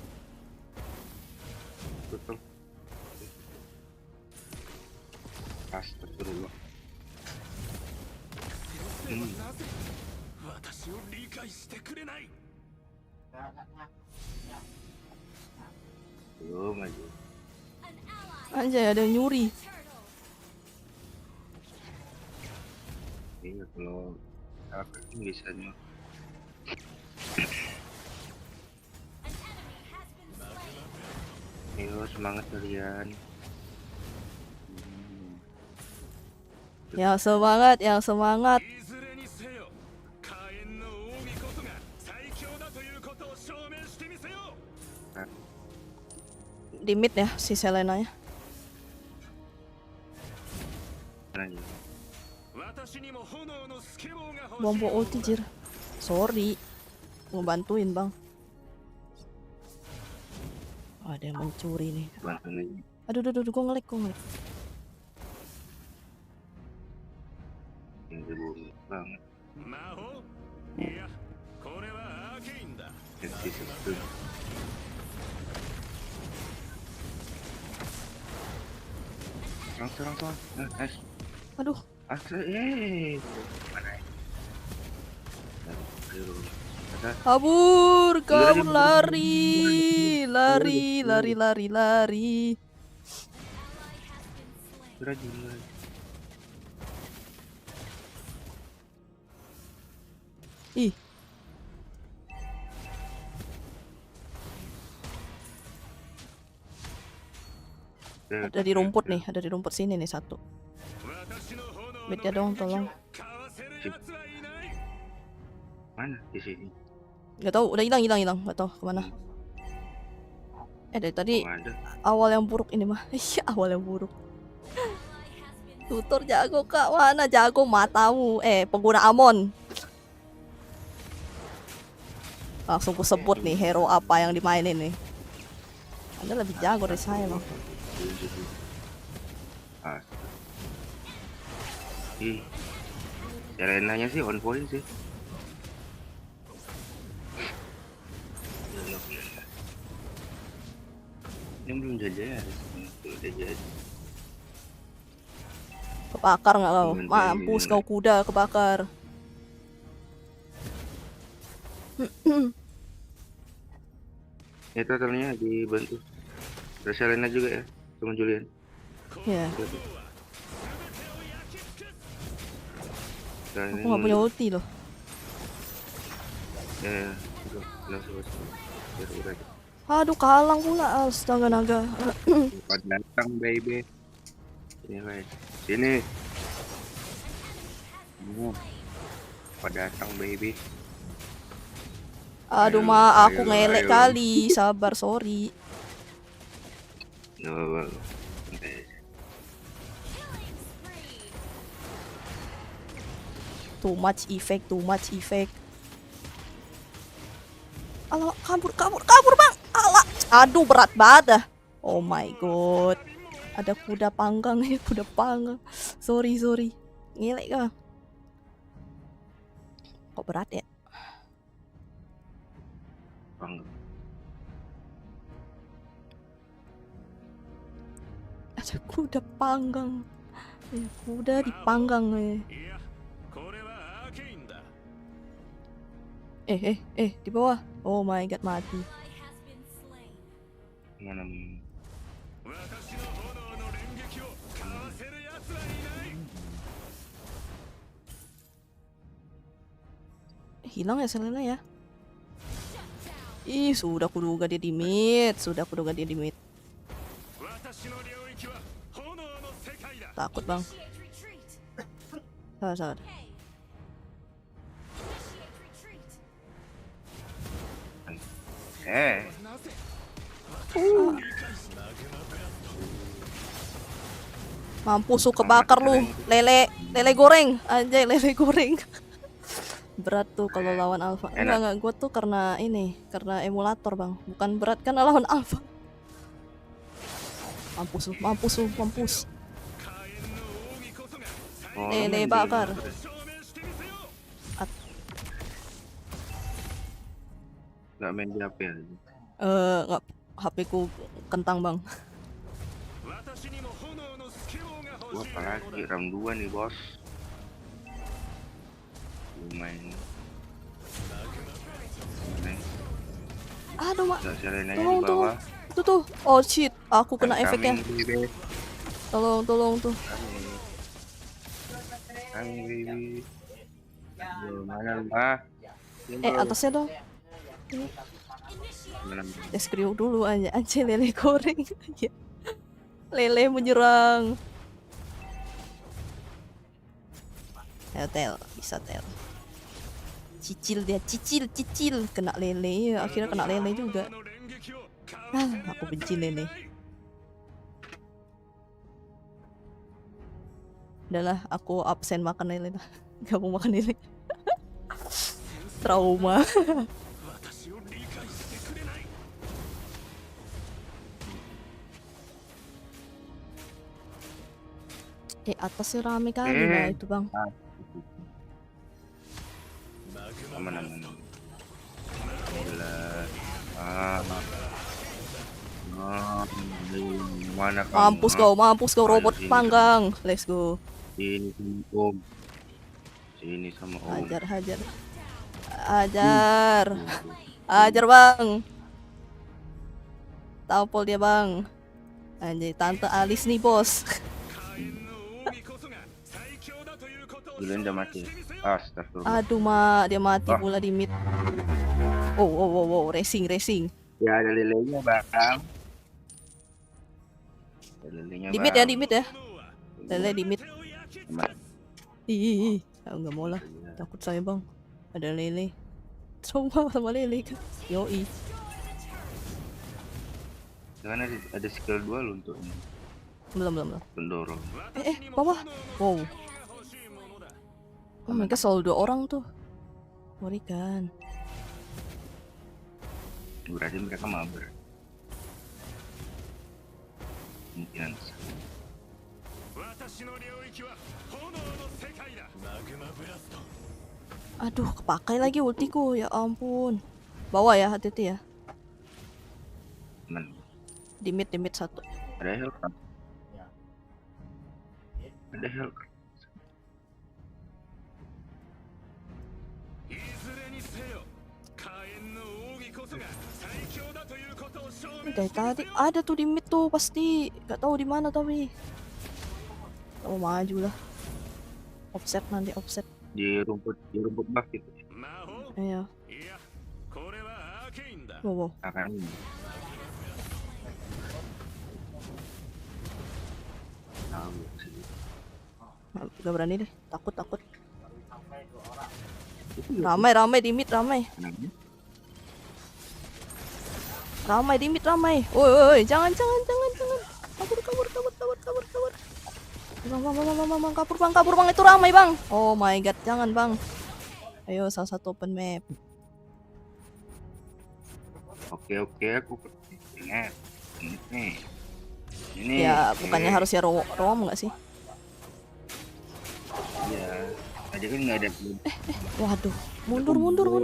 Astagfirullah. Belum aja. Anjay, ada yang nyuri. Iya, kalau aku bisa nih. Ayo semangat kalian. Yang semangat, yang semangat. いずれにせよ火炎の奥義こそが最強だということを証明してみせよう。 Di mid ya si Selena-nya. Lanjut. 私にも炎のスケボーが欲しい。 Bombo ulti jir. Sorry. Ngebantuin bang. Ada yang mencuri nih. Bantuin Aduh, gue ngelag. yang di bumi banget. 魔法いやこれはアーケインだ。 Jadi satu. Langsung. Nice. Aduh, Asli, mana ya? Ayo, ada. kabur, Lari. lari. Rajin. Ih, ada di rumput nih, ada di rumput sini nih satu. 私の炎の Bednya dong, tolong. かわせる奴はいない。 Mana di sini? Gak tahu, udah hilang, gak tahu kemana. Dari tadi Oh, ada. awal yang buruk ini mah. Iya, awal yang buruk. Tutor jago kak, mana jago matamu? Pengguna Amon. Langsung ku sebut nih hero apa yang dimainin nih. Anda lebih jago dari saya bang. Ah. Ih. Selenanya sih on point sih. Ini belum jajan. Udah jadi. Kebakar nggak kau? Mampus kau kuda kebakar. Ya totalnya dibantu. Ada Selena juga ya, teman Julian. Ya, Selena aku nggak punya ulti loh. Ya, langsung. Biar udah. Aduh kalang pula, astaga naga. Pada datang baby. Sini guys, sini. Pada datang baby. Aduh ma, aku Ayo, ngelek ayo. kali. Sabar, sorry. Nggak apa-apa. Santai. Too much effect. Alah, kabur bang. Alah, aduh berat banget dah. Oh my god. Ada kuda panggang ya, kuda panggang. Sorry. Ngelek kan? Kok berat ya? Bang. Ada kuda panggang. Kuda dipanggang ya. いやこれはアーケインだ。 Di bawah. Oh my god, mati. Mana? 私の炎の連撃をかわせる奴はいない。 Hilang ya Selena ya? Ih, sudah kuduga dia di mid. 私の領域は炎の世界だ。 Takut bang. Sabar. Mampus lu kebakar lu. Lele goreng. Anjay, lele goreng. Berat tuh kalau lawan alpha. Enggak, gue tuh karena emulator bang. Bukan berat kan lawan alpha. Mampus. 火炎の奥義こそが最 Lele bakar. 強を証明してみせよう。 Nggak main di HP ya? Nggak, HP ku kentang bang. 私にも炎のスケボーが Gua 欲しい。 apalagi round 2 nih bos. Main. Aduh mak. Nggak Selena di Tolong. bawah. Tuh. Oh shit, aku kena efeknya. Coming, baby. Tolong tuh. Coming, baby. Aduh, mana lu, ah? Atasnya dong. Gimana? Deskriu dulu aja. Anjir lele goreng. Iya. Lele menyerang. Ayo tel, bisa tel. Cicil dia, cicil. Kena lele, akhirnya kena lele juga. Aku benci lele. Udahlah, aku absen makan lele lah. Gak mau makan lele. Trauma. Atasnya rame kali lah itu bang. Aman. Gila. Mana kamu? Mampus kau robot panggang. Let's go. Sini Om. Sini sama Om. Ajar bang. Tampol dia bang. Anjay, Tante Alice nih bos. Julian udah mati. Astagfirullah. Aduh mak, dia mati pula di mid. Oh, racing. Ya ada lelenya bang. Di mid ya. Lele di mid. Ih, aku nggak mau lah. Takut saya bang. Ada lele. Trauma sama lele kan. Yoi. Jangan ada skill 2 lo untuk ini. Belum. Pendorong. Bawah. Wow. Oh my god, selalu 2 orang tuh. Mengerikan. Berarti mereka mabar. Kemungkinan besar. Aduh, kepakai lagi ultiku. Ya ampun. Bawah ya, hati-hati ya. Teman. Di mid 1. Ada heal kan? Ada heal kan? Dari tadi ada tuh di mid tuh pasti. Gak tahu di mana tapi. Gak mau maju lah. Offset. Di rumput buff gitu. Iya. Wow. Akan ini. Gak berani deh, takut. Ramai di mid, ramai di mid. Woi, jangan. Kabur bang, itu ramai bang. Oh my god, jangan bang. Ayo salah satu open map. Oke, aku ingat. Ini. Ya, bukannya harusnya rom nggak sih? Iya. Aja kan nggak ada. Waduh, mundur bro.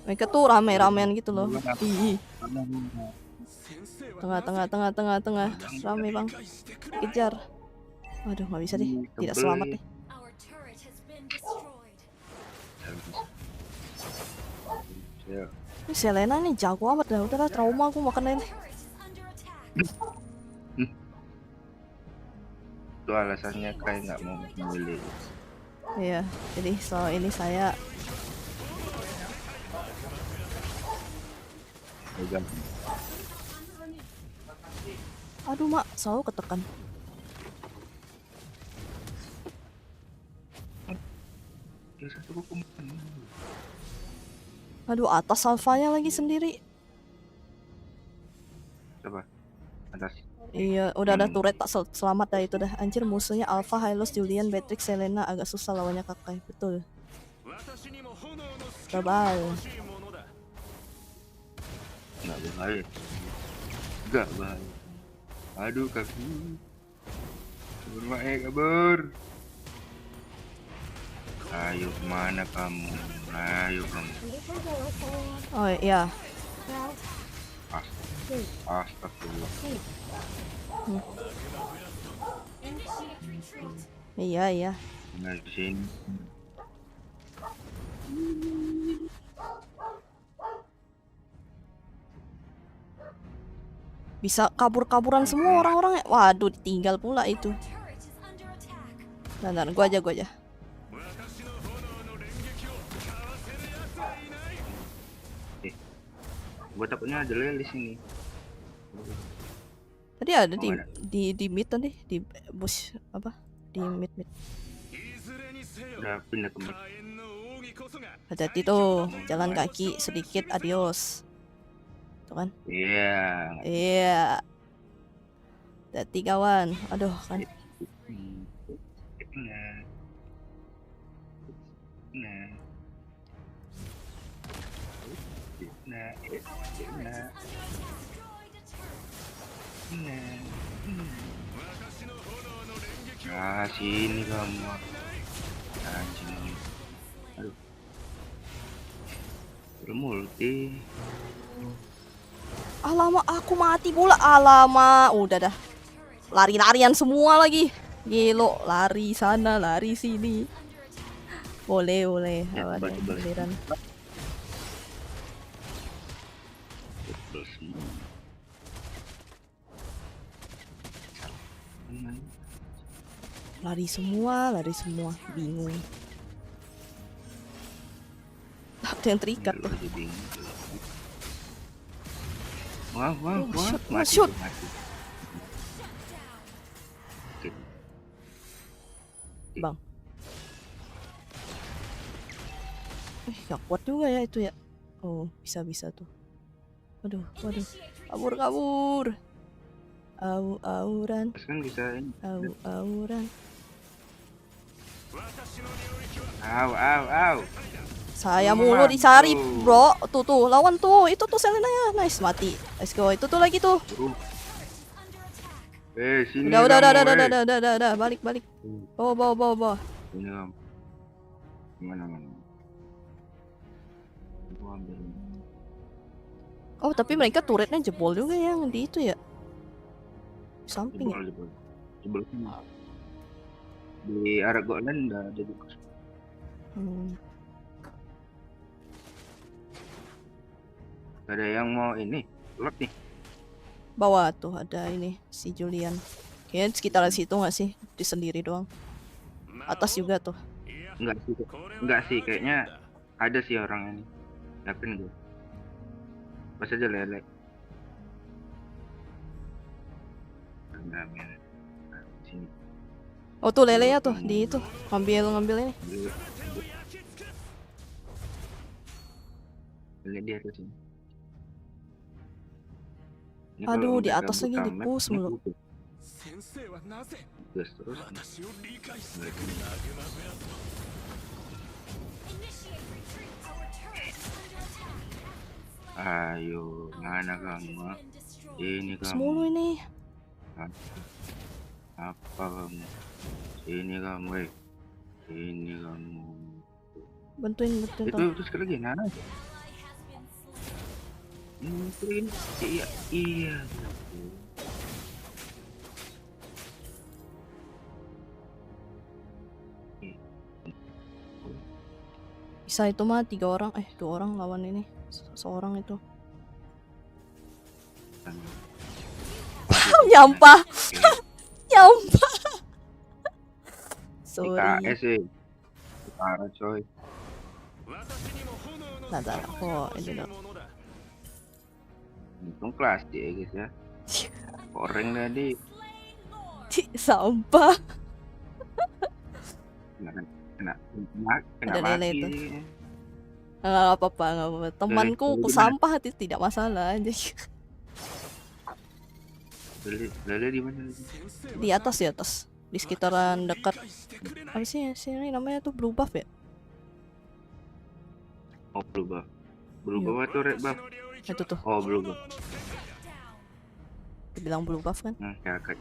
Mereka tuh rame-ramean gitu loh. Ih. Tengah. Rame bang. Kejar. Waduh, nggak bisa deh. Tidak selamat deh. Ya. Ini Selena nih jago amat dah. Udahlah, trauma aku makan lele. Itu alasannya kayak nggak mau membeli. Iya, jadi soal ini saya Pegang. aduh mak, selalu ketekan. Ya satu hukum. Aduh, atas alfanya lagi sendiri. Coba atas. Iya, udah ada turret tak selamat dah itu dah. Anjir, musuhnya Alpha, Hylos, Julian, Beatrix, Selena. Agak susah lawannya Kakai, betul. Bye-bye. Nggak bahaya. Aduh kaki. Kabur. Ayo kemana kamu? Oh iya. Astagfirullah. Iya. Nah, di sini. Bisa kabur-kaburan semua orang-orang. Waduh, ditinggal pula itu. Bentar, gua aja. Gua takutnya ada Lelis ini. Tadi ada Oh, di ada. di mid tadi di bush apa di mid mid. いずれにせよ Udah pindah ke 火 mid. 炎の奥義こそが Hati-hati tuh, jalan kaki sedikit adios. Tuh kan? Iya. Iya. Hati kawan. Aduh kan. Nah. Nah. Nah. Nah. Nah. 私の炎の連撃を Ah, sini kamu. Anjing. Aduh. Multi. Alamak, aku mati pula. Alamak, udah dah. Lari-larian semua lagi. Gelo, lari sana, lari sini. Boleh, boleh. Ya, Apa ada tebal-tebal. giliran. Betul semua. Lari semua. Bingung. Ada yang terikat tuh. Jadi bingung. Wah, wah, Oh, wah. shoot, oh, Mati, shoot. mati. Oke. Bang. Gak kuat juga ya itu ya. Oh, bisa tuh. Waduh. Kabur. Auran. Terus kan bisa ini. Auran. 私の領域は Au. Saya mulu dicari, bro. Tuh, lawan tuh. Itu tuh Selena ya. Nice, mati. Let's go. Itu tuh lagi tuh. Sini. Udah. kamu, Balik. Bawa. Ini kamu. Mana? Gua ambil. Oh, tapi mereka turretnya jebol juga yang di itu ya. Di samping ya. Jebol sini. Di arah Goklan udah ada juga. Ada yang mau ini lot nih. Bawah tuh ada ini si Julian. Kayaknya sekitaran situ nggak sih? Di sendiri doang. Atas juga tuh. Enggak sih kayaknya ada sih orang ini. Yakin gue. Pas aja lele. Nah, sini. Oh tuh lele ya tuh di itu. Ngambil ini. Lele dia ke sini. Ini Aduh, kalau di mereka atas lagi buka di-push map, mulu. ini putus. 先生はなぜ Terus. 私を理解してくれなぐまぐやと Ayo, mana kamu? Ini kamu. Semulu ini. Apa kamu? Ini kamu, Ini kamu. Bantuin Itu tuh. sekali lagi, Nana. Ini, iya. Bisa itu mah 3 orang, 2 orang lawan ini. Seorang itu. Nyampah. Sorry. IKS sih. Parah coy. 私にも炎の Ntar, oh ini dong. Untung kelas dia guys ya. Koreng tadi. Sampah. Kena Ada lele maki. itu. Nggak apa-apa. Temanku Lele pesampah tidak masalah. Lele di mana? Di atas. Di sekitaran dekat. Apa sih sini namanya tuh blue buff ya? Oh, berubah atau red buff? Itu tuh. Oh, berubah. Dibilang blue buff kan? Kakak.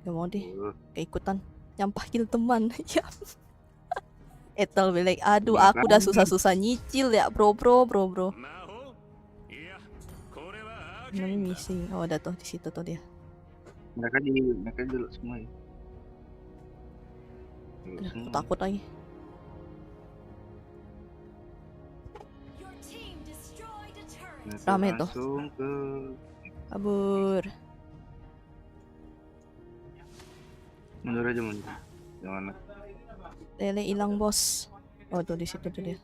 Gak mau deh. Keikutan. Nyampah kill teman. Ya. Etel bilang, aduh aku udah susah-susah nyicil ya bro. 魔法いやこれはアーケ Ini インだ missing. Oh ada tuh di situ tuh dia. Mereka dulu semua ya. Dulu Aduh, aku semua. takut lagi. Mereka Rame tuh. langsung ke Kabur. mundur aja. Jangan. Lele hilang bos. Oh tuh di situ tuh dia.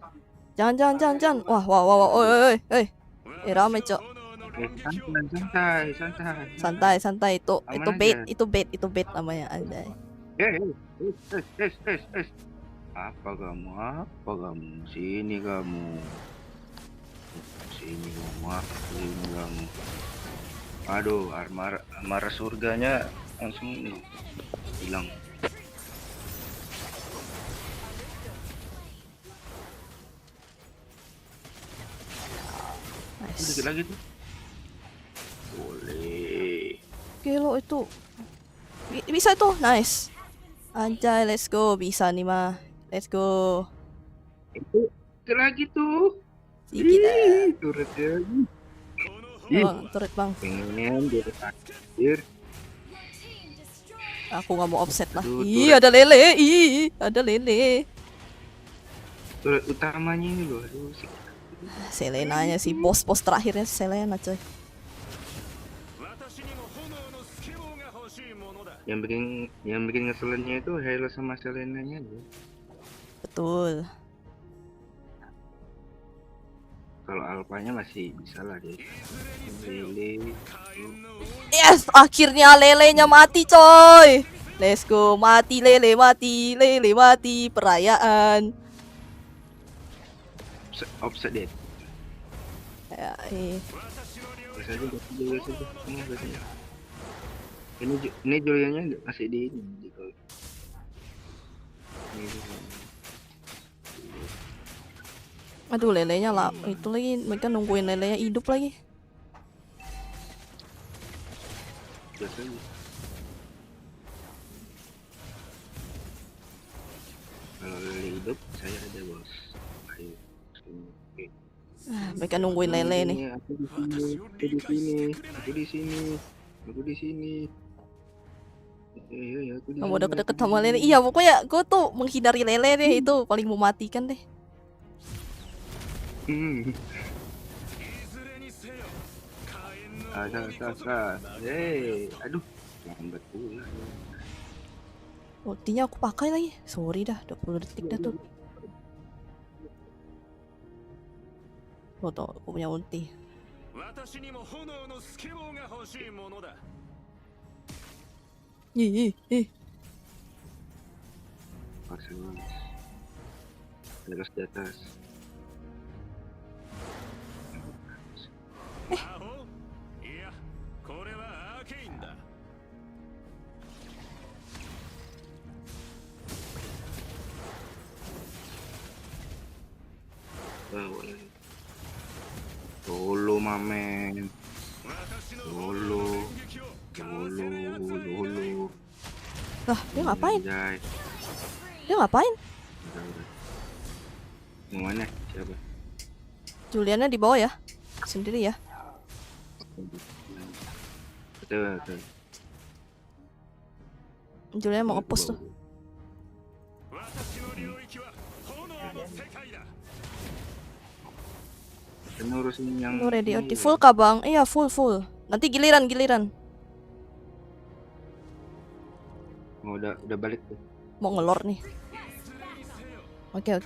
Jangan. Wah. Oi. rame cok. Santai. Itu Aman bait, aja. itu bait namanya anjay. Apa kamu? Sini kamu. Sini kamu. Aduh, armor surganya langsung hilang. Nice. Dikit lagi tuh. Boleh. Gelo itu. Bisa itu, nice. Anjay, let's go. Bisa nih mah. Let's go. Itu dikit lagi tuh. Sedikit Ih, turretnya lagi. Ih, bang, turret bang. pengen di akhir. Aku nggak mau offset lah. Aduh, Ih, turret. ada lele. Ih, ada lele. Turret utamanya ini loh. Aduh, sih. Selenanya sih, bos terakhirnya Selena coy. Yang bikin ngeselinnya itu Halo sama Selenanya aja. Betul. Kalau alpanya masih bisa lah deh. Lele. Yes, akhirnya lelenya mati coy. Let's go, mati lele mati, perayaan. Offset deh. Ya, Gas aja. Ini Juliannya masih di ini. Aduh lelenya lah, itu lagi mereka nungguin lelenya hidup lagi. Gas aja. Kalau lele hidup, saya ada bos. Ayo. Mereka nungguin lele nih. Aku di sini. Kamu udah deket sama lele. Iya pokoknya gue tuh menghindari lele deh, itu paling mematikan deh. Aduh, lambat pula. Ultinya aku pakai lagi. Sorry dah, 20 detik dah tuh. Oh tuh, aku punya ulti. Ih. Di atas. Solo mamen. Solo. Lah, dia ngapain? Anjay. Dia ngapain? Udah. Yang mana? Siapa? Juliannya di bawah ya? Sendiri ya? Betul. Julian mau nge-push tuh. Ngurusin yang Lu ready ini ulti full kah bang? Iya full. Nanti giliran. Oh, udah balik tuh. Mau ngelor nih. Oke.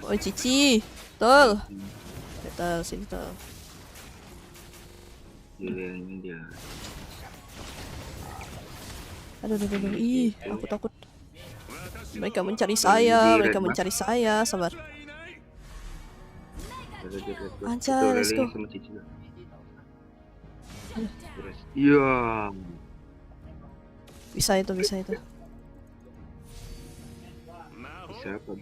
Oh Cici. Betul sini tuh. Julian dia. Aduh. Ih, aku takut. Mereka mencari saya. Sabar. Anjay, let's go. Iya. Bisa itu. Bisa apa?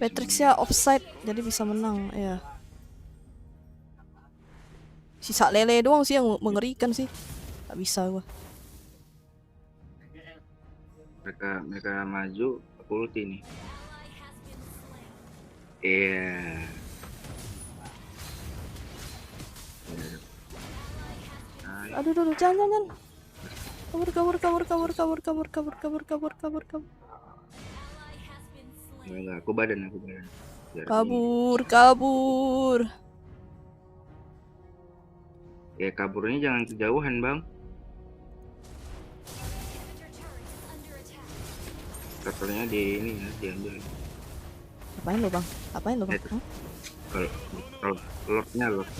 Patricknya offside, jadi bisa menang. Ya. Sisa lele doang sih yang mengerikan sih. Tak bisa gua. Mereka maju ulti nih. Iya. Aduh, jangan. Kabur. Enggak, aku badan. Biar Kabur. Ya kaburnya jangan kejauhan, Bang. Turtle-nya di ini ya, diambil. Apain lu bang? Apain lu bang? Itu. Lordnya Lord.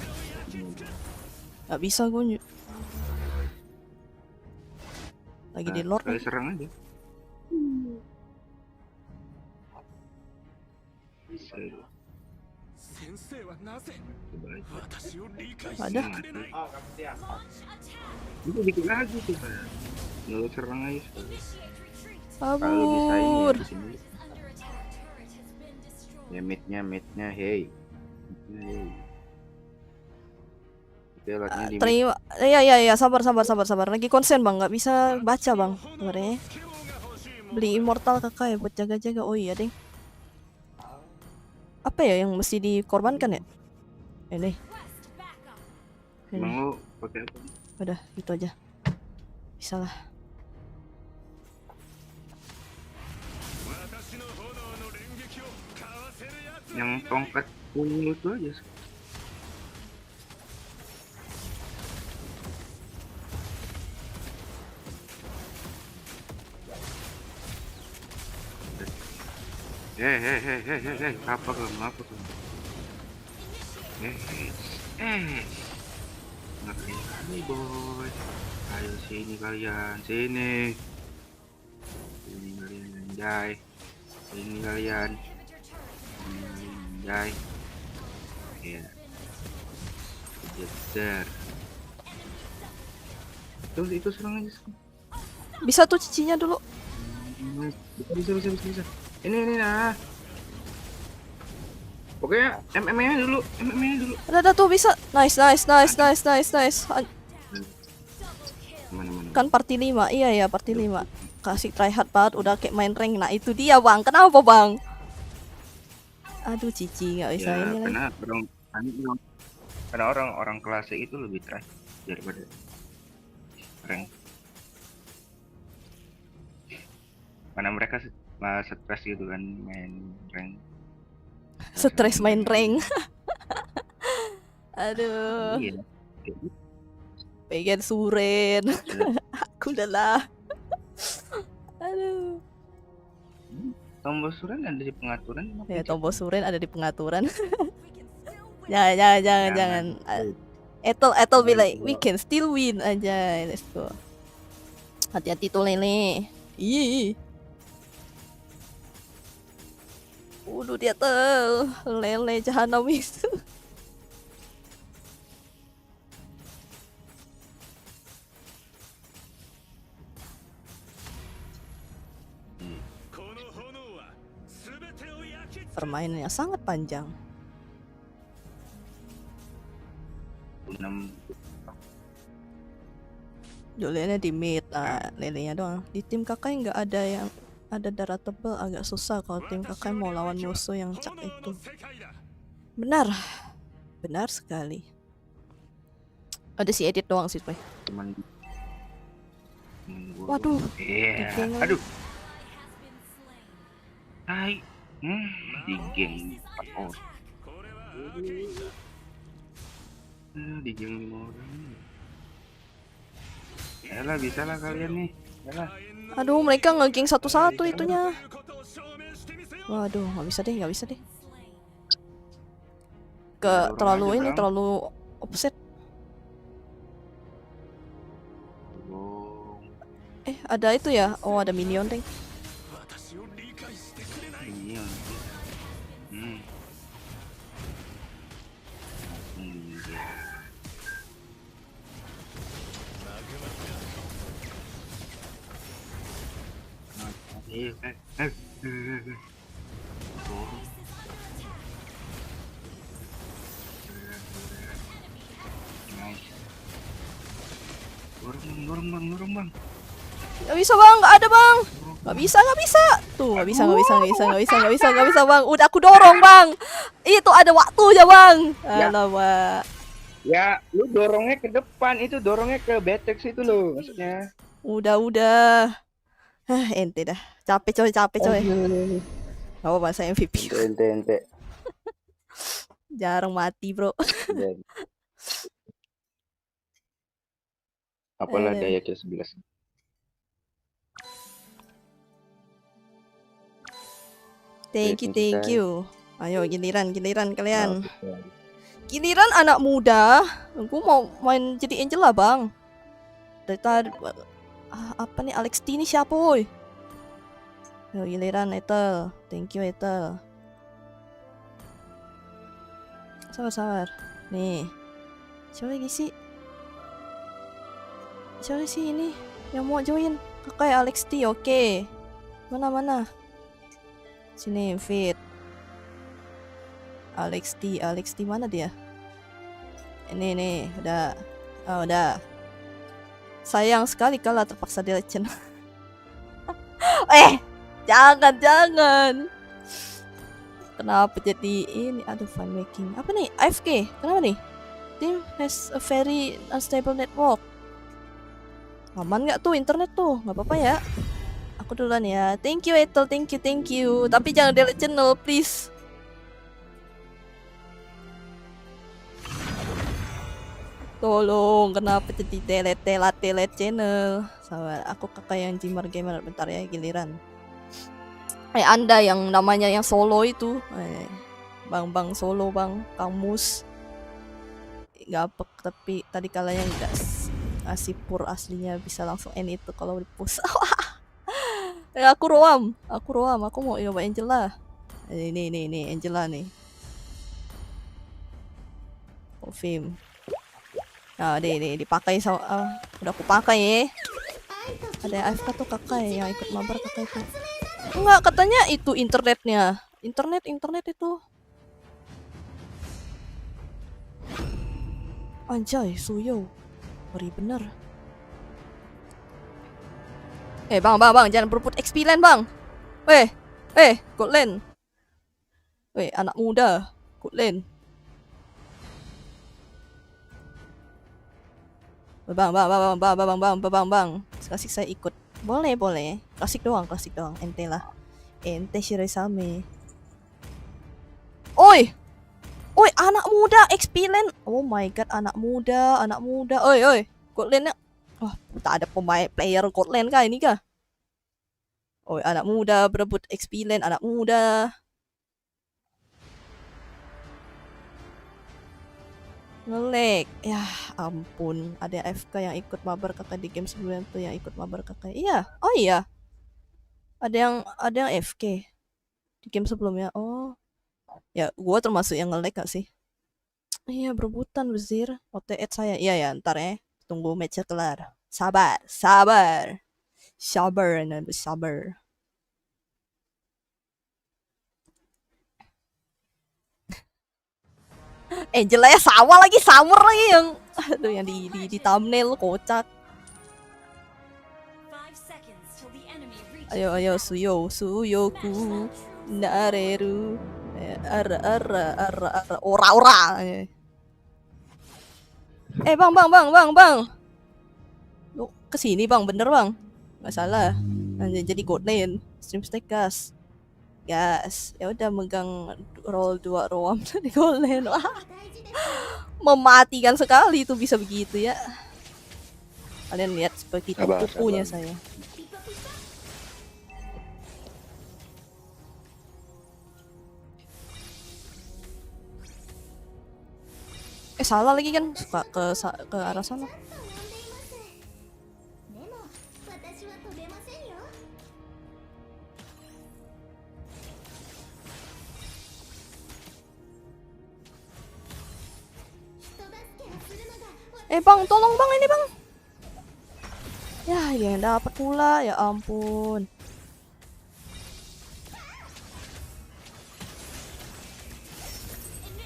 Gak bisa gue lagi di Lord Kali nih. serang aja. Bisa. 先生はなぜ Coba aja. 私を理解し Ada. てくれない Itu dikit lagi tuh kan. Lu serang aja. Kalau bisa ini Kabur. ya di sini. Ya midnya, hey. Midnya, hey. Oke, lotnya di mid. Terima. Ya, sabar. Lagi konsen bang, nggak bisa baca bang. Sebenarnya beli immortal kakak ya buat jaga-jaga. Oh iya ding. Apa ya yang mesti dikorbankan ya? Ini. Emang lu pakai apa? Udah, gitu aja. Bisa lah. 私の炎の連撃をかわせるやつ Yang tongkat kuning itu aja. Hei, apa kamu? Ngapain kali boy? Ayo sini kalian, sini kalian anjay, sini kalian, anjay, ya, jeter. Itu serang aja. Bisa tuh cicinya dulu. Bisa. Ini nah. Pokoknya MM-nya dulu. Ada tuh bisa. Nice. Mana. Kan party 5. Iya ya, party 5. Kasih tryhard banget udah kayak main rank. Nah, itu dia, Bang. Kenapa, Bang? Aduh, cici nggak bisa Ya, ini lagi. karena orang klasik itu lebih try daripada rank. Karena mereka stres gitu kan main rank. Stres main rank. Aduh, Iya. Kayak gitu. pengen suren. Aku lelah. Aduh. Tombol suran ada di pengaturan. Ya, tombol suren ada di pengaturan. Jangan. Ethel be like, we can still win aja. Let's go. Hati-hati tuh lele. Ih. Udah dia tuh lele jahanam itu. Permainannya sangat panjang. 6 Lelenya di mid, lelenya doang. Di tim kakak nggak ada yang ada darah tebal, agak susah kalau tim kakak mau lawan musuh yang cak itu. Benar sekali. Ada si edit doang sih, Pak. teman. Waduh. Iya. Aduh. Hai. Di geng 4 orang. Di geng 5 orang. Yalah, bisa lah kalian nih. Yalah. Aduh, mereka nge-geng satu-satu itunya. Waduh, nggak bisa deh. Terlalu offset. Ada itu ya? Oh, ada minion deh. Minion. Dorong bang. Gak bisa bang, gak ada bang. Gak bisa. Tuh, gak bisa bang. Udah aku dorong bang. Itu ada waktunya bang. Alamak. Ya, lu dorongnya ke depan, itu dorongnya ke Betex itu loh, maksudnya. Udah. Ente dah. Capek coy. Gak apa-apa, saya MVP. Ente. Jarang mati bro. Apalah daya ke 11. Thank you, thank you. Ayo giliran kalian. Nah, Giliran anak muda. Gue mau main jadi Angela bang. Dari tadi apa nih Alex T ini siapa woy? Ayo giliran Ethel. Thank you Ethel. Sabar. Nih. Siapa lagi sih? Siapa sih ini yang mau join? Kakak Alex T, oke. Mana? Sini fit. Alex T mana dia? Ini nih, udah. Oh, udah. Sayang sekali kalau terpaksa di legend. Jangan. Kenapa jadi ini? Aduh, fun making. Apa nih? AFK. Kenapa nih? Team has a very unstable network. Aman nggak tuh internet tuh? Nggak apa-apa ya. Aku duluan ya. Thank you Ethel, thank you. Tapi jangan delete channel, please. Tolong, kenapa jadi delete channel? Sabar, aku kakak yang Jimar Gamer. Bentar ya, giliran. Anda yang namanya yang solo itu. Bang solo bang, Kang Mus. Gapek, tapi tadi kalanya nggak ngasih pur aslinya bisa langsung end itu kalau di push. Aku roam, aku mau nyoba Angela. Ini Angela nih. Confirm. Nah, deh dipakai sama udah aku pakai ya. Ada AFK tuh kakak yang ikut mabar kakak itu. Enggak, katanya itu internetnya. Internet itu. Anjay, Suyo. Ngeri bener. Bang, jangan berebut XP land, bang. Good lane. Anak muda, good lane. Bang. Klasik saya ikut. Boleh. Klasik doang. Ente lah. Ente Shiresame. Oi, anak muda XP lane. Oh my god, anak muda. Oi. God lane-nya. Wah, tak ada pemain player God lane kah ini kah? Oi, anak muda berebut XP lane, anak muda. Nge-lag. Ya ampun, ada AFK yang ikut mabar kakak di game sebelumnya tuh yang ikut mabar kakak. Iya. Oh iya. Ada yang AFK di game sebelumnya. Oh. Ya, gua termasuk yang nge-lag gak sih? Iya, berebutan bezir. OTX saya. Iya ya, ntar ya. Tunggu match-nya kelar. Sabar. Angela ya sama lagi yang aduh yang di thumbnail kocak. Ayo Suyoku nareru ara ora. Bang. Lu kesini bang, bener bang. Nggak salah. Jadi god lane, stream stack gas. Ya udah megang roll 2 roam di god lane. Wah. Mematikan sekali itu bisa begitu ya. Kalian lihat seperti kukunya saya. Salah lagi kan, suka ke arah sana. Bang, tolong bang ini bang. Ya, yang dapat pula, ya ampun.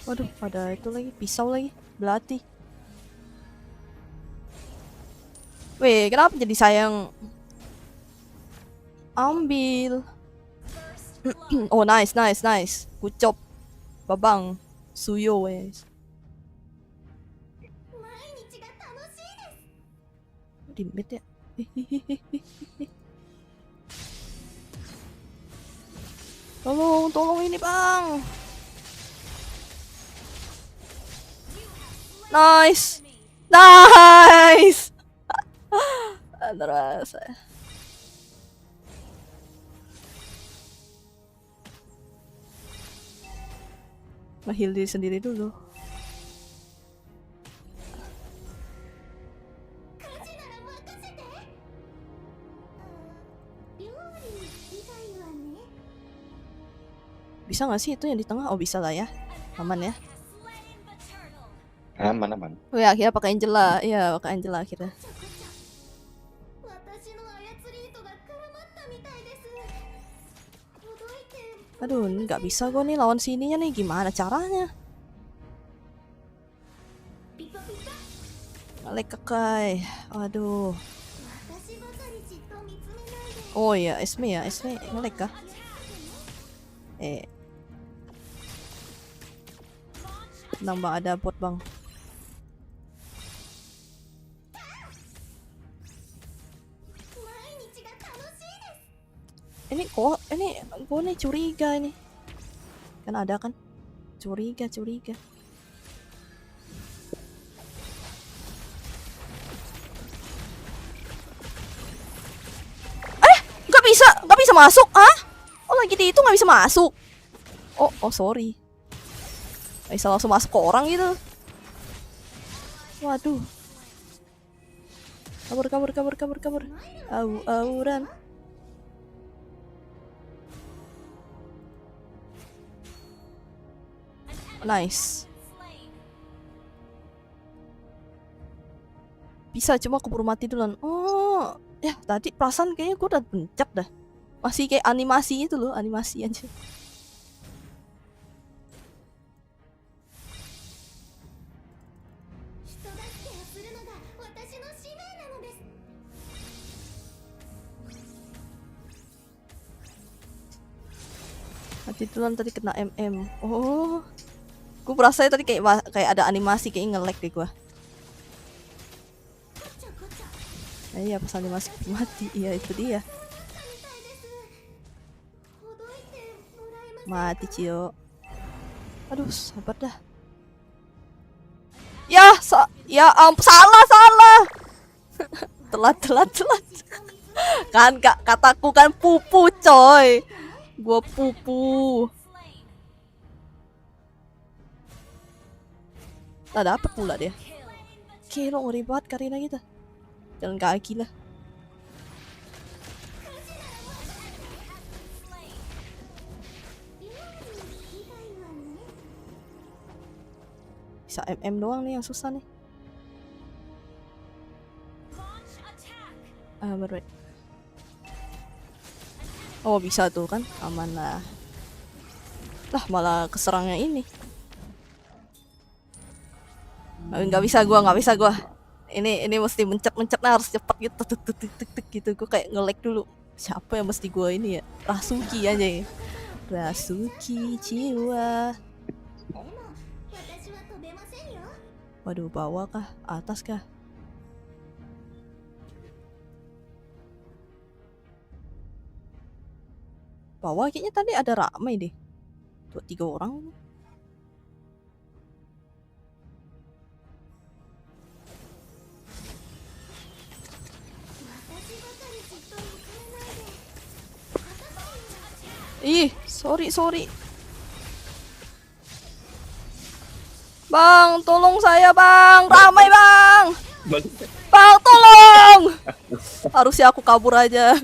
Waduh, ada itu lagi, pisau lagi, belati. Kenapa jadi sayang? Ambil. Oh, nice. Good job. Babang. Suyo, di mid ya. Tolong ini bang. Nice. Terus Nge-heal diri sendiri dulu. Bisa nggak sih itu yang di tengah? Oh bisa lah ya, aman ya. Aman aman. Oh ya akhirnya pakai Angela, iya pakai Angela akhirnya. Aduh, nggak bisa gue nih lawan sininya nih, gimana caranya? Ngelek kekai, aduh. Oh iya, Esme ya, Esme ngelek kah? Tenang bang, ada bot bang. Ini kok, ini gue nih curiga ini. Kan ada kan? Curiga. Nggak bisa masuk, ah? Oh lagi di itu nggak bisa masuk. Oh sorry. Nggak bisa langsung masuk ke orang gitu. Waduh. Kabur. Auran. Nice. Bisa, cuma keburu mati duluan. Oh, ya tadi perasaan kayaknya gue udah pencet dah. Masih kayak animasi itu loh, animasi aja. Mati duluan tadi kena MM. Oh, gue berasa tadi kayak ada animasi, kayak nge-lag deh gue. Iya pas animasi mati, iya itu dia. Mati Cio. Aduh sabar dah. Ya salah. telat. Kan kataku kan pupu coy. Gua pupu. Tak dapet pula dia. Kira ngeri banget Karina kita. Jalan kaki lah. Bisa MM doang nih yang susah nih. Baru. Oh bisa tuh kan, aman lah. Lah malah keserangnya ini. Nggak bisa gua. Ini mesti mencet-mencetnya harus cepet gitu, tuk gitu. Gue kayak nge-lag dulu. Siapa yang mesti gua ini ya? Rasuki aja ya. Rasuki jiwa. Waduh, bawah kah? Atas kah? Bawah kayaknya tadi ada ramai deh. 2-3 orang. Ih, sorry. Bang, tolong saya bang, ramai bang. Bang, tolong. Harusnya aku kabur aja.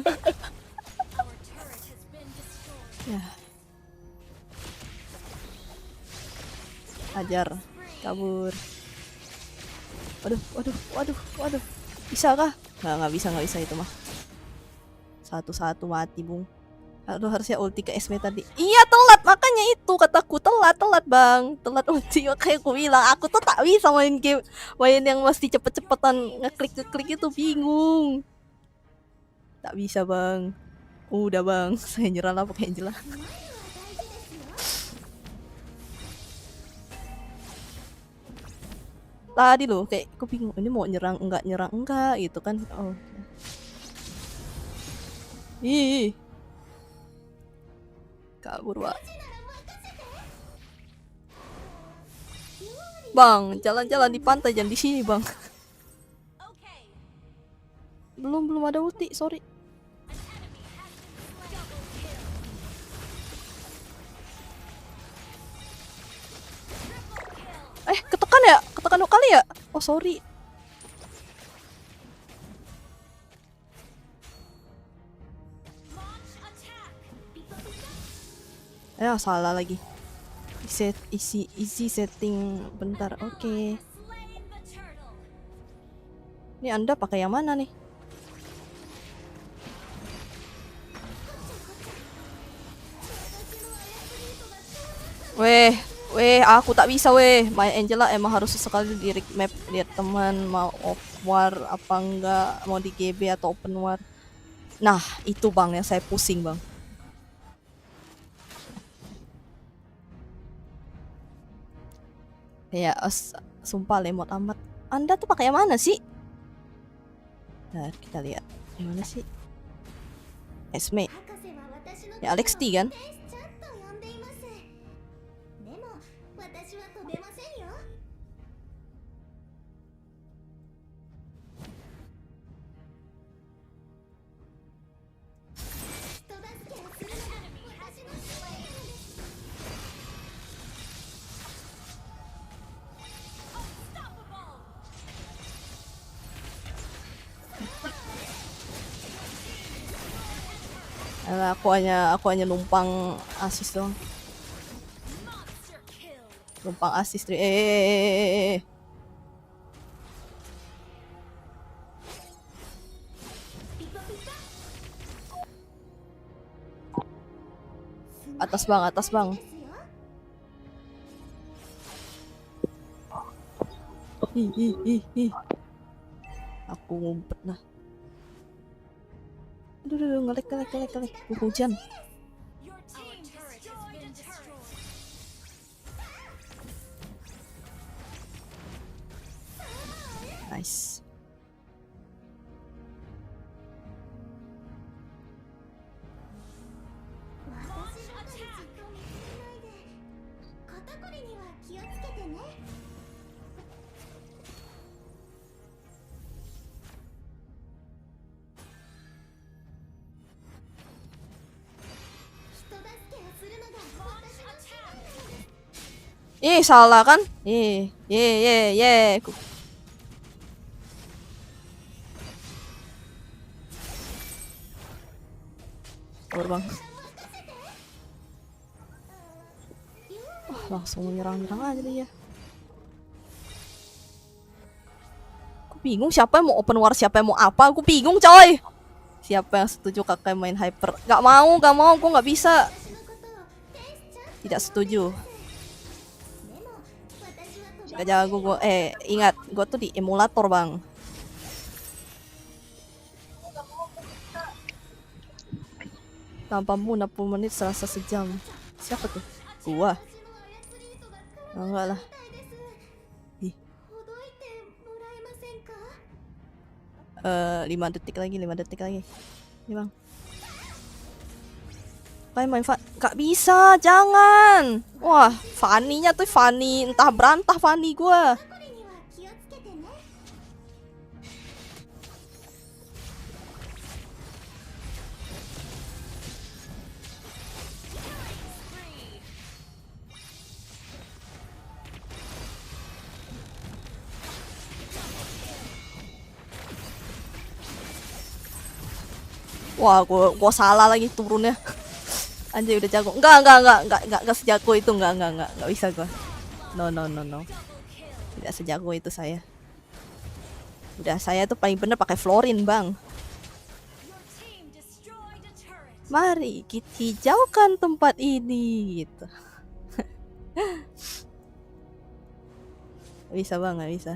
Ya. Ajar, kabur. Waduh. Bisa kah? Nggak bisa itu mah. Satu-satu mati, Bung. Aduh, harusnya ulti ke Esme tadi. Iya, telat. Makanya itu kataku telat bang. Telat ulti. Makanya aku bilang, aku tuh tak bisa main game. Main yang mesti cepet-cepetan ngeklik itu, bingung. Tak bisa bang. Udah bang, saya nyerah lah pakai Angela. Tadi loh, kayak aku bingung. Ini mau nyerang enggak gitu kan. Oh. Ih. Kabur, Wak. Bang, jalan-jalan di pantai, jangan di sini, Bang. Belum ada ulti, sorry. kano kali ya? Oh sorry. Ya salah lagi. Isi setting bentar. Oke. Ini Anda pakai yang mana nih? Weh, aku tak bisa weh. My Angela emang harus sekali di rig map lihat teman mau off war apa enggak, mau di GB atau open war. Nah, itu bang yang saya pusing bang. Ya, sumpah lemot amat. Anda tuh pakai yang mana sih? Nah, kita lihat. Yang mana sih? Esme. Ya, Alex T kan? Nah, aku hanya numpang asis doang. Numpang asis. Atas bang, atas bang. Ih. Aku ngumpet lah. Aduh, ngelek. Hujan. Nice. Salah kan? Keluar bang. Langsung menyerang aja dia. Aku bingung siapa yang mau open war, siapa yang mau apa. Aku bingung coy. Siapa yang setuju kakak main hyper? Gak mau, aku gak bisa. Tidak setuju. Gak jago gue. Ingat, gue tuh di emulator bang. Tanpamu 60 menit serasa sejam. Siapa tuh? Gua. Enggak lah. Ih. 5 detik lagi. Ini bang. Kayak main gak bisa, jangan. Wah, Fanny-nya tuh Fanny entah berantah Fanny gua. Wah, gua salah lagi turunnya. Anjay udah jago. Enggak sejago itu, enggak bisa gua. No. Tidak sejago itu saya. Udah, saya tuh paling bener pakai Florin, Bang. Mari kita hijaukan tempat ini gitu. Gak bisa bang, gak bisa.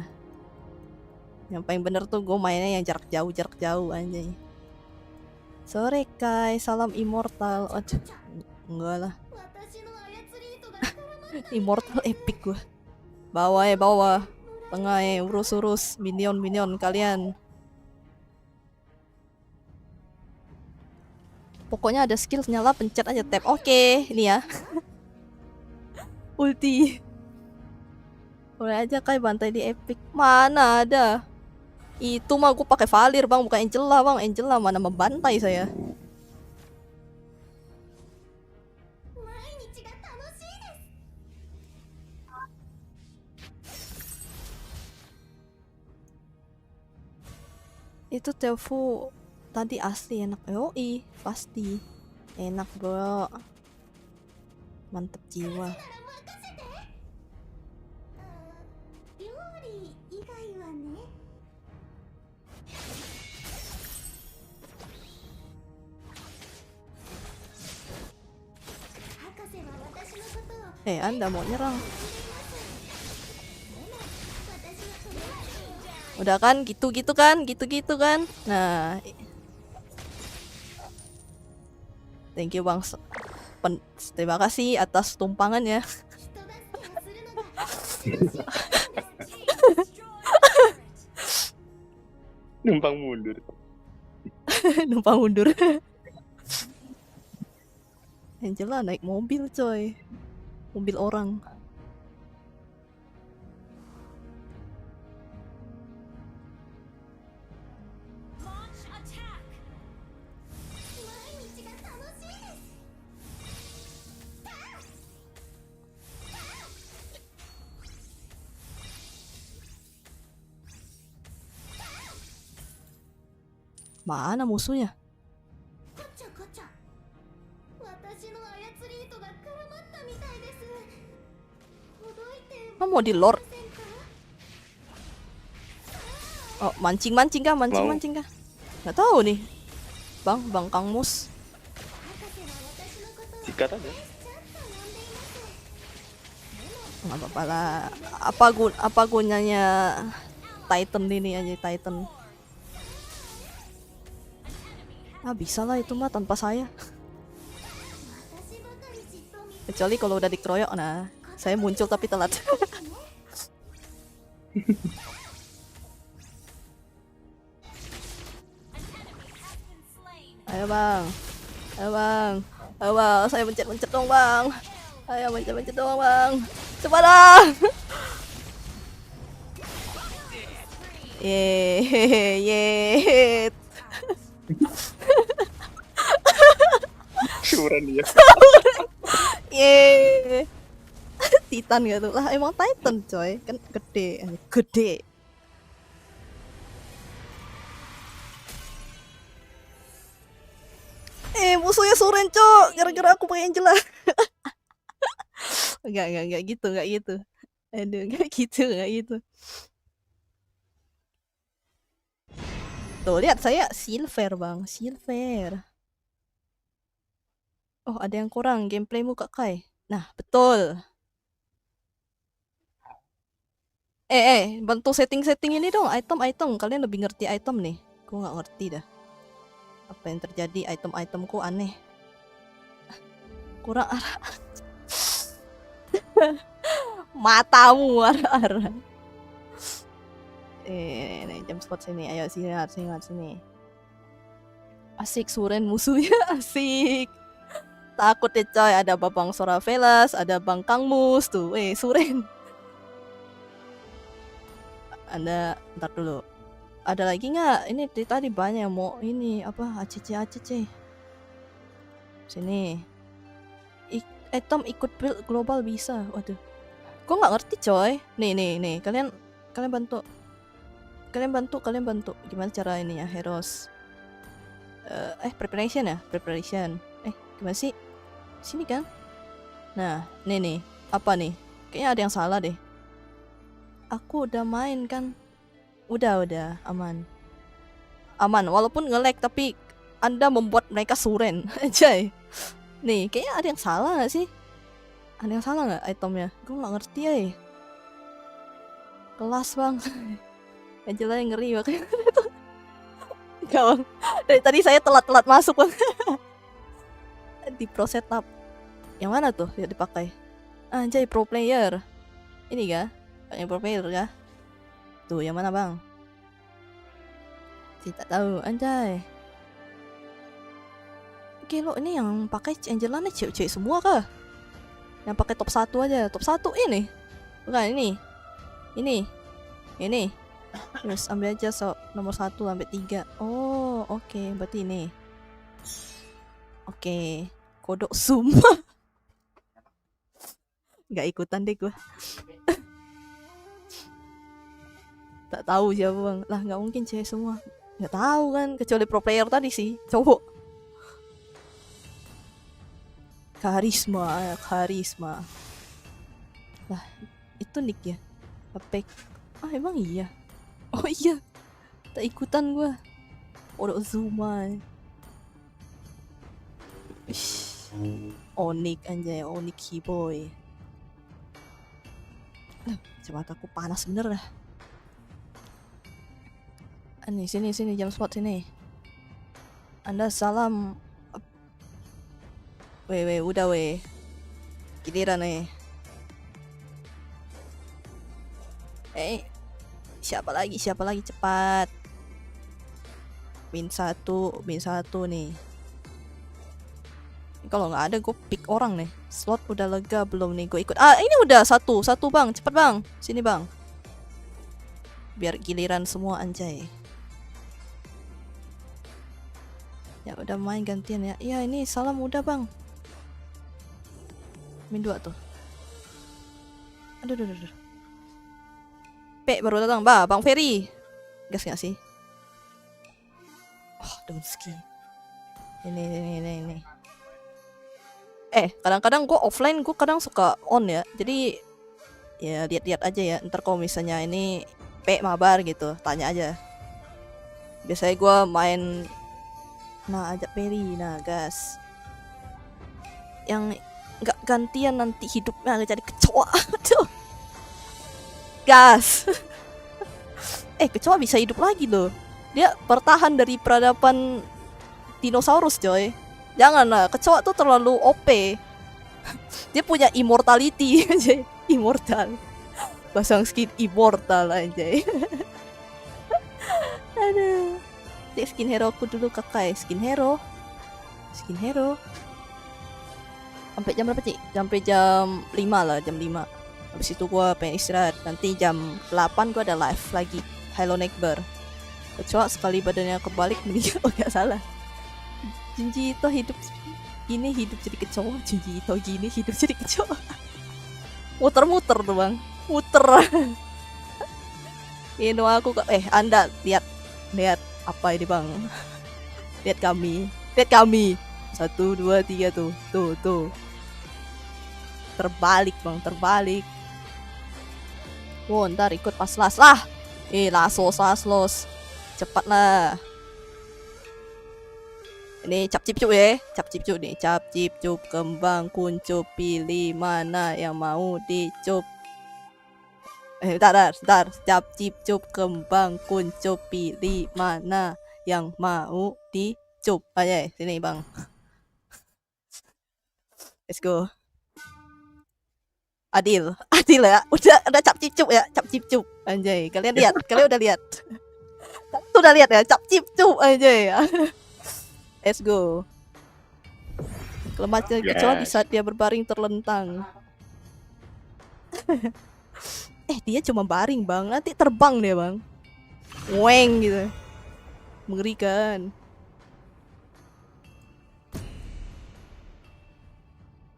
Yang paling bener tuh gue mainnya yang jarak jauh anjay. Sore Kai, salam immortal. Aduh, enggak lah. Immortal epic gue. Bawah. Tengah urus minion kalian. Pokoknya ada skill nyala, pencet aja tab. Oke, ini ya. Ulti. Boleh aja Kai bantai di epic. Mana ada? Itu mah gue pakai Valir bang, bukan Angela bang. Angela mana membantai saya. Itu tofu tadi asli enak. Yoi, pasti enak bro. Mantep jiwa. 料理以外はね。博士は私のことを Anda mau nyerang. 私の友達 Udah kan, gitu-gitu kan, gitu-gitu kan. Nah, thank you bang. Terima kasih atas tumpangannya. 人助けをするのが私の仕事なんです。 Numpang mundur. Numpang mundur. Angela naik mobil coy. Mobil orang. Launch attack. 毎日が楽しみです。 Mana musuhnya? ガチャガチャ。私の操り糸が絡まったみたいです。ほどいて Oh, mau di lord. ませんか？ Oh, mancing-mancing kah? Mancing-mancing kah? Nggak tahu nih. Bang Kang Mus. 博士は私のことを Sikat aja. ちゃんと呼んでいます。 Nggak apa-apa lah. Apa gunanya Titan ini aja Titan. Ah bisa lah itu mah tanpa saya. 私ばかりじっと見 Kecuali kalau udah dikeroyok, nah saya muncul tapi telat. てね。 Ayo bang, ayo bang, ayo bang, saya mencet dong bang. Ayo mencet dong bang. Coba dong. Yeay. Syuran dia. Yeay. Titan gitu lah, emang Titan coy, kan gede. Musuhnya Soren cok, gara-gara aku pakai Angela. Enggak gitu. Aduh, enggak gitu. Tuh, lihat saya silver, Bang. Silver. Oh, ada yang kurang gameplaymu Kak Kai. Nah, betul. Bantu setting-setting ini dong, item. Kalian lebih ngerti item nih. Gue nggak ngerti dah. Apa yang terjadi, itemku aneh. Kurang arah. Matamu arah. Nih jam spot sini. Ayo sini. Asik Suren musuhnya asik. Takut deh coy, ada Babang Soravelas, ada Bang Kangmus tuh. Suren. Ada, ntar dulu. Ada lagi nggak? Ini tadi banyak mau ini apa ACC. Sini. Item ikut build global bisa. Waduh. Gue nggak ngerti coy. Nih. Kalian bantu. Kalian bantu. Gimana cara ini ya heroes? Preparation ya? Preparation. Gimana sih? Sini kan? Nah, nih. Apa nih? Kayaknya ada yang salah deh. Aku udah main kan? Udah aman. Walaupun nge-lag tapi Anda membuat mereka Suren. Anjay. Nih, kayaknya ada yang salah gak sih? Ada yang salah gak itemnya? Gue gak ngerti ya. Kelas bang. Angela yang ngeri banget. Gak bang. Dari tadi saya telat masuk bang. Di pro setup. Yang mana tuh yang dipakai? Anjay, pro player. Ini kah? Yang pro player kah? Tuh, yang mana bang? Tidak tahu, anjay. Oke, lo ini yang pakai Angela nih cewek-cewek semua kah? Yang pakai top 1 aja, top 1 ini. Bukan ini. Terus ambil aja nomor 1 sampai 3. Oh, oke, berarti ini. Oke, kodok semua. Gak ikutan deh gua. Tak tahu siapa bang. Lah nggak mungkin cewek semua. Nggak tahu kan, kecuali pro player tadi sih, cowok. Karisma. Lah, itu nick ya? Apa? Ah, emang iya? Oh iya, tak ikutan gua. Orozuma. Ish. Onik anjay, Onik Hiboy. Mataku panas bener dah. Nih, sini jam spot sini. Anda salam. Weh, udah weh. Giliran nih. Siapa lagi cepat. Min satu nih. Kalau nggak ada gue pick orang nih. Slot udah lega belum nih, gue ikut. Ah, ini udah satu bang, cepet bang, sini bang. Biar giliran semua anjay. Ya udah main gantian ya. Iya ini salam udah bang. Min 2 tuh. Aduh. Baru datang, Bang Ferry. Gas nggak sih? Oh, Donski. Ini. Kadang-kadang gue offline, gue kadang suka on ya. Jadi ya lihat-lihat aja ya. Ntar kalau misalnya ini mabar gitu, tanya aja. Biasanya gue main, ajak Ferry, gas. Yang nggak gantian nanti hidupnya jadi kecoa. Tuh. Gas. Kecoa bisa hidup lagi loh. Dia bertahan dari peradaban dinosaurus coy. Jangan lah, kecoa tuh terlalu OP. Dia punya immortality aja. Immortal. Pasang skin immortal aja. Aduh. Cek skin hero aku dulu kakak. Skin hero. Sampai jam berapa Cik? Sampai jam 5 lah, jam 5. Habis itu gua pengen istirahat. Nanti jam 8 gua ada live lagi. Hello Nekbar. Kecoa sekali badannya kebalik meninggal. Oh gak salah. Junji Ito hidup gini, hidup jadi kecoa. Junji Ito gini, hidup jadi kecoa. Muter-muter tuh bang. Muter. Ini aku Anda lihat apa ini bang? Lihat kami. 1, 2, 3 tuh. Terbalik bang, terbalik. Wow, ntar ikut pas las lah. Lasos. Cepat lah. Ini cap cip ya. Cap cip cup kembang kuncup, pilih mana yang mau dicup. Bentar. Cap cip cup kembang kuncup, pilih mana yang mau dicup. Ayo, sini bang. Let's go. Adil ya. Udah cap cip cup ya, cap cip cup. Anjay, kalian udah lihat. Tuh udah lihat ya, cap cip cup anjay. Let's go. Kelemahan kecoa di saat dia berbaring terlentang. Dia cuma baring bang, nanti terbang dia bang. Weng gitu. Mengerikan.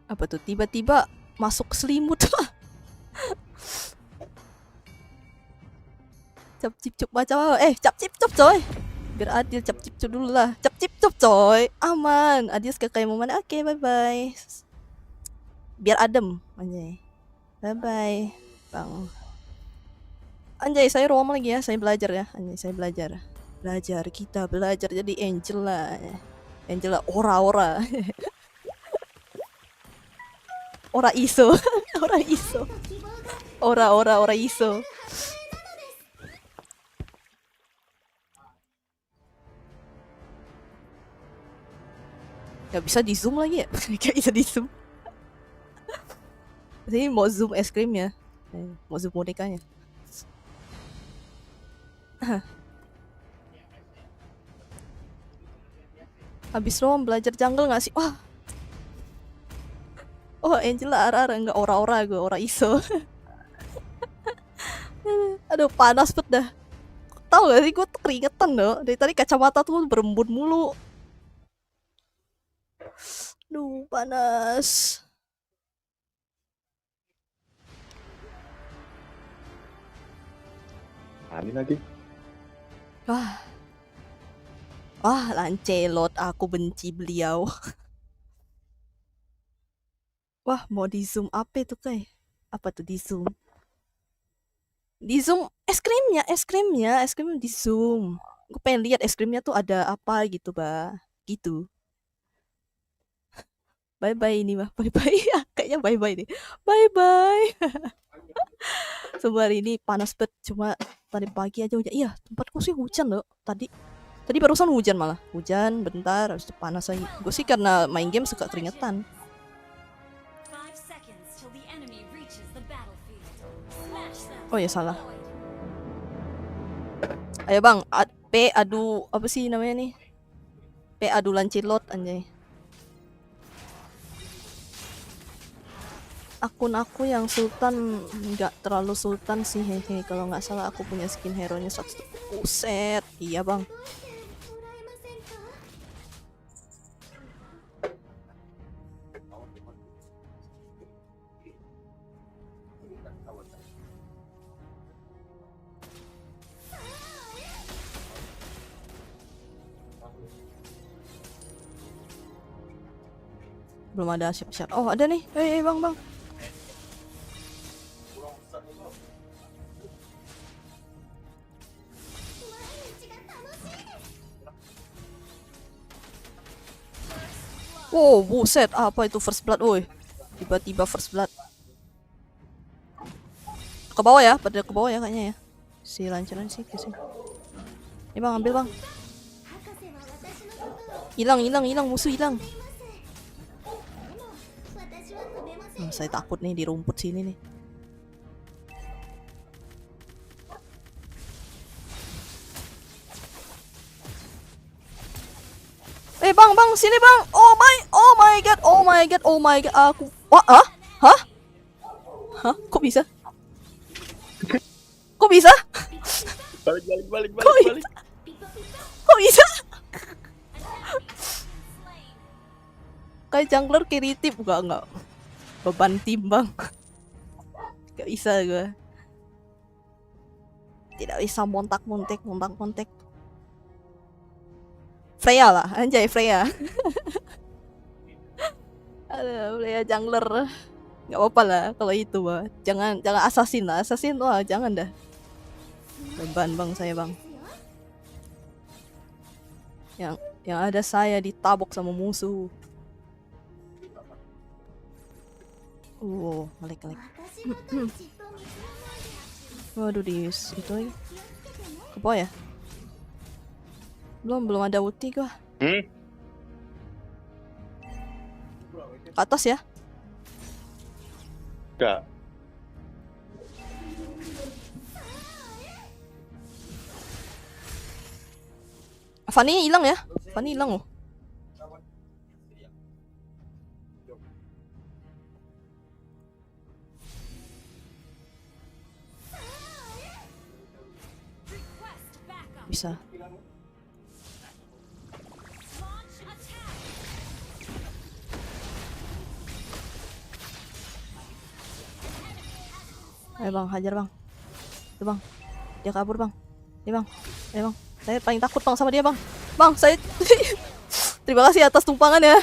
Apa tuh, tiba-tiba masuk selimut. Cap cip cup macam apa? Cap cip cup coy. Biar adil, cap cip cup dulu lah. Cap cip cup coy. Aman. Adios kakak yang mau mana? Oke, bye-bye. Biar adem. Anjay. Bye-bye. Bang. Anjay, saya roam lagi ya. Saya belajar ya. Anjay, saya belajar. Kita belajar jadi angel lah. Angel lah. Ora. Ora iso. Ora iso. Gak bisa di zoom lagi ya? Gak bisa di zoom. Ini mau zoom es krim ya? Mau zoom bonekanya. Habis roam belajar jungle gak sih? Wah. Oh Angela ara nggak ora gue, ora iso. Aduh panas banget dah. Tahu gak sih gue keringetan loh. Dari tadi kacamata tuh berembun mulu. Duh panas. Ani lagi. Wah. Wah, Lancelot, aku benci beliau. Wah, mau di zoom apa itu kayak? Apa tuh di zoom? Di zoom es krimnya, es krimnya di zoom. Gue pengen lihat es krimnya tuh ada apa gitu, bah. Gitu. Bye bye ini mah, bye bye. Kayaknya bye bye deh. Bye bye. Sumpah hari ini panas banget, cuma tadi pagi aja hujan. Iya, tempatku sih hujan loh tadi. Tadi barusan hujan malah. Hujan bentar, habis itu panas lagi. Gue sih karena main game suka keringetan. 5 seconds till the enemy reaches the battlefield. Smash them. Oh ya salah. Ayo bang, P adu apa sih namanya nih? P adu Lancelot anjay. Akun aku yang sultan nggak terlalu sultan sih hehe. Kalau nggak salah aku punya skin hero nya 100. Buset, iya bang. どうしてもらえませんか？ Belum ada siap-siap. Oh ada nih. Bang bang. 毎日が楽しいです。 Wow, buset, apa itu first blood, woi. Tiba-tiba first blood. Ke bawah ya, pada ke bawah ya kayaknya ya. Si lancaran sih ke sini. Ini bang, ambil bang. 博士は私のことを Hilang, musuh hilang. でも私は飛べません。 Saya takut nih di rumput sini nih. Bang, sini bang. Oh my god. Aku. Wah, Hah? Kok bisa? Kok bisa? Balik. Kok bisa? Kok bisa? Kayak jungler kiri tip enggak. Beban tim bang. Gak bisa gue. Tidak bisa montak-montek. Freya lah, anjay Freya. Aduh, Freya jungler. Gak apa-apa lah kalau itu bah. Jangan assassin lah, assassin wah jangan dah. Beban bang saya bang. Yang ada saya ditabok sama musuh. Ngelik. 私ごとにじっと見つめないで。 Waduh di itu lagi. 気をつけてね。 Ke bawah ya? Belum ada ulti gua. Ke atas ya? Enggak. Fanny hilang ya? Fanny hilang loh. Request backup. Bisa. Launch attack. Ayo bang, hajar bang. Tuh bang. Dia kabur bang. Nih bang. Ayo bang. Saya paling takut bang sama dia bang. Bang, saya terima kasih atas tumpangan ya.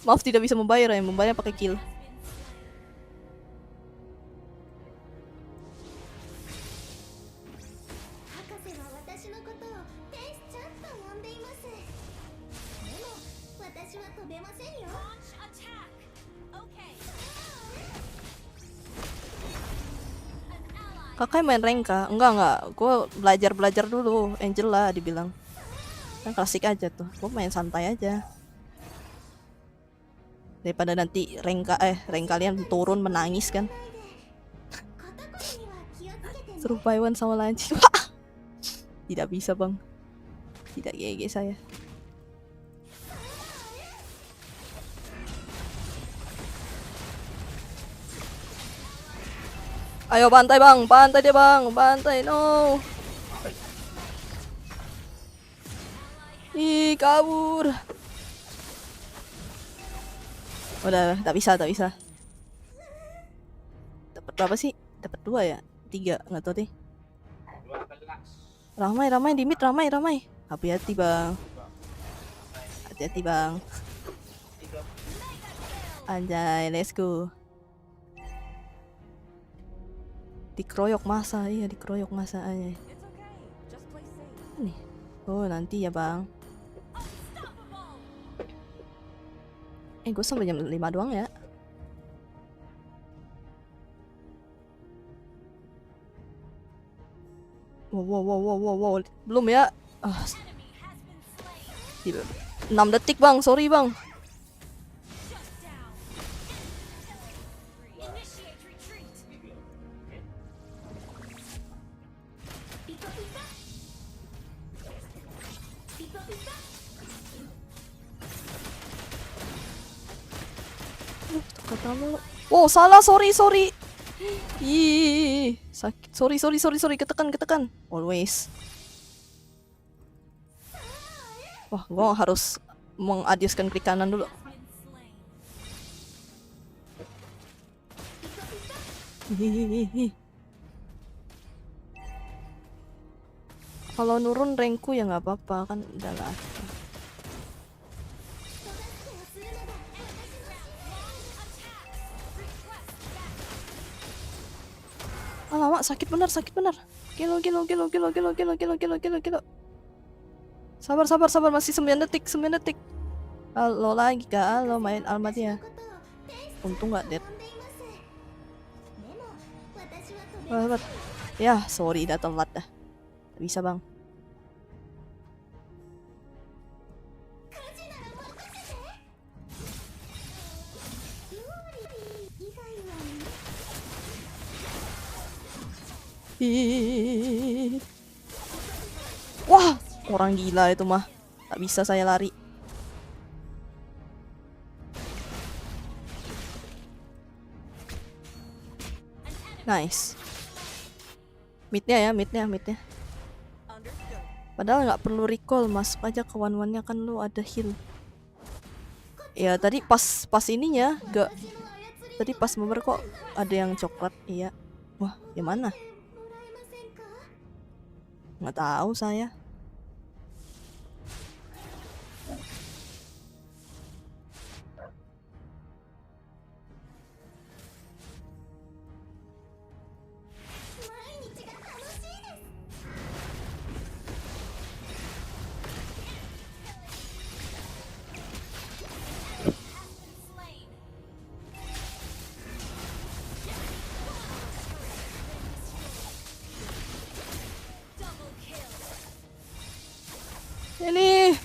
Maaf tidak bisa membayar ya, membayar pakai kill. 博士は私のことを天使ちゃんと呼んでいます。でも私は飛べませんよ。 Launch attack. Okay. An ally. Kakak main rank kah? Enggak. Gue belajar dulu. Angela dibilang. Kan klasik aja tuh. Gue main santai aja. Daripada nanti rank kalian turun menangis kan. 肩こりには気をつけてね。 Suruh Paiwan sama Lanci. Tidak bisa bang. Tidak GG saya. Ayo bantai bang, bantai dia bang, bantai no. Ih kabur. Udah, tak bisa. Dapat berapa sih? Dapat 2 ya? 3, nggak tahu deh. Ramai di mid, ramai. Hati-hati bang. Hati-hati bang. Anjay, let's go. Dikeroyok masa, iya dikeroyok masa aja. Nih. Oh nanti ya bang. Gue sampai jam 5 doang ya. Wow. Belum ya. 6 detik bang, sorry bang. Initiate retreat. Pipa pipa. Pipa pipa. Kata lu. Oh salah, sorry. Ih, sakit. Sorry. Ketekan. Always. Wah, gua harus mengadiuskan klik kanan dulu. Hihihi. Kalau nurun rankku ya nggak apa-apa kan, udah lah. Alamak, sakit benar. Gilo. Sabar, masih 9 detik. Halo lagi kak, halo main Almatia. Untung nggak dead. Wah, ya sorry udah telat dah. Gak bisa bang. Hihihi. Wah, orang gila itu mah. Tak bisa saya lari. Nice. Midnya. Padahal nggak perlu recall, masuk aja ke one-one-nya kan lu ada heal. Ya tadi pas ininya gak. Tadi pas mover kok ada yang coklat, iya. Wah, yang mana? Nggak tahu saya. Ini,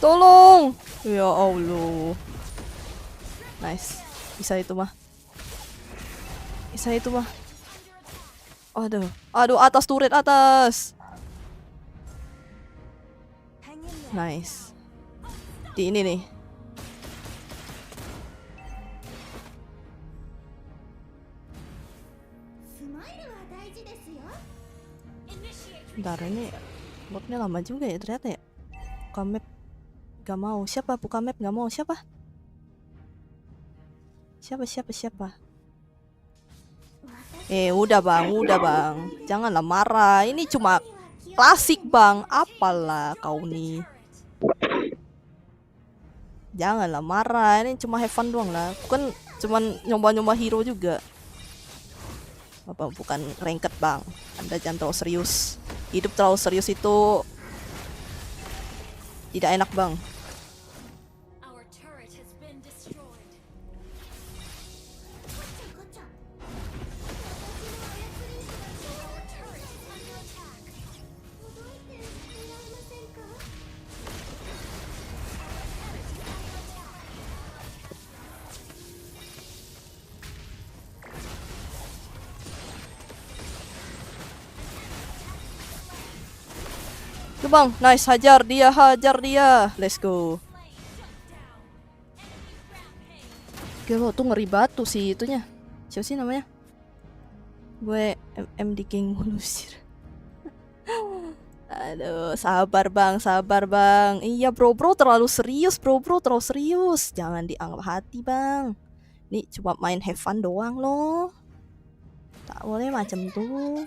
tolong. Ya Allah. Nice. Bisa itu mah. Aduh, atas turret atas. Nice. Di ini nih. Bentar, ini botnya lama juga ya ternyata ya. Bukamap gak mau. Siapa Bukamap gak mau? Siapa? Udah bang. Janganlah marah. Ini cuma klasik bang. Apalah kau nih. Janganlah marah. Ini cuma have fun doang lah. Bukan cuman nyoba-nyoba hero juga. Apa bukan ranked bang. Anda jangan terlalu serius. Hidup terlalu serius itu tidak enak bang. Our turret has been destroyed. Our turret is under attack. Tuh bang, nice, hajar dia. Let's go. Gila tuh ngeri batu sih itunya. Siapa sih namanya? Gue MD King Mulusir. Aduh, sabar bang. Iya bro terlalu serius Jangan dianggap hati bang. Ini cuma main have fun doang loh. Tak boleh macam tuh.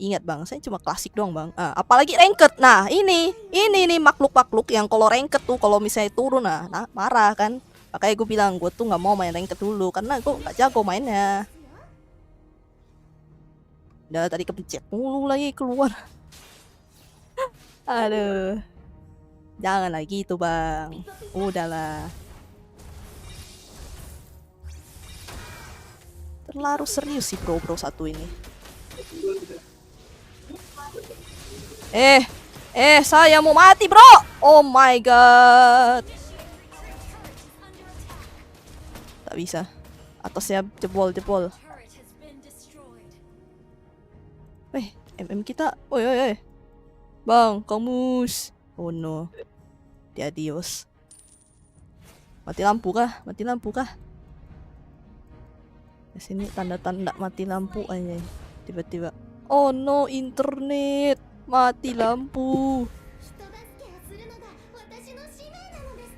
Ingat bang, saya cuma klasik doang bang. Apalagi ranked. Nah ini nih makhluk-makhluk yang kalau ranked tuh kalau misalnya turun nah marah kan. Makanya gue bilang gue tuh nggak mau main ranked dulu karena gue nggak jago mainnya. Udah tadi kepencet mulu lagi keluar. Aduh. Jangan lagi itu bang. Udahlah. Terlalu serius sih bro satu ini. Saya mau mati bro. Oh my god. Tak bisa. Atasnya jebol. Turret has been destroyed. MM kita. Oi. Bang, kamus. Oh no. Adios. Mati lampu kah? Di sini tanda-tanda mati lampu aja. Tiba-tiba. Oh no, internet. Mati lampu. 人助けをするのが私の使命なのです。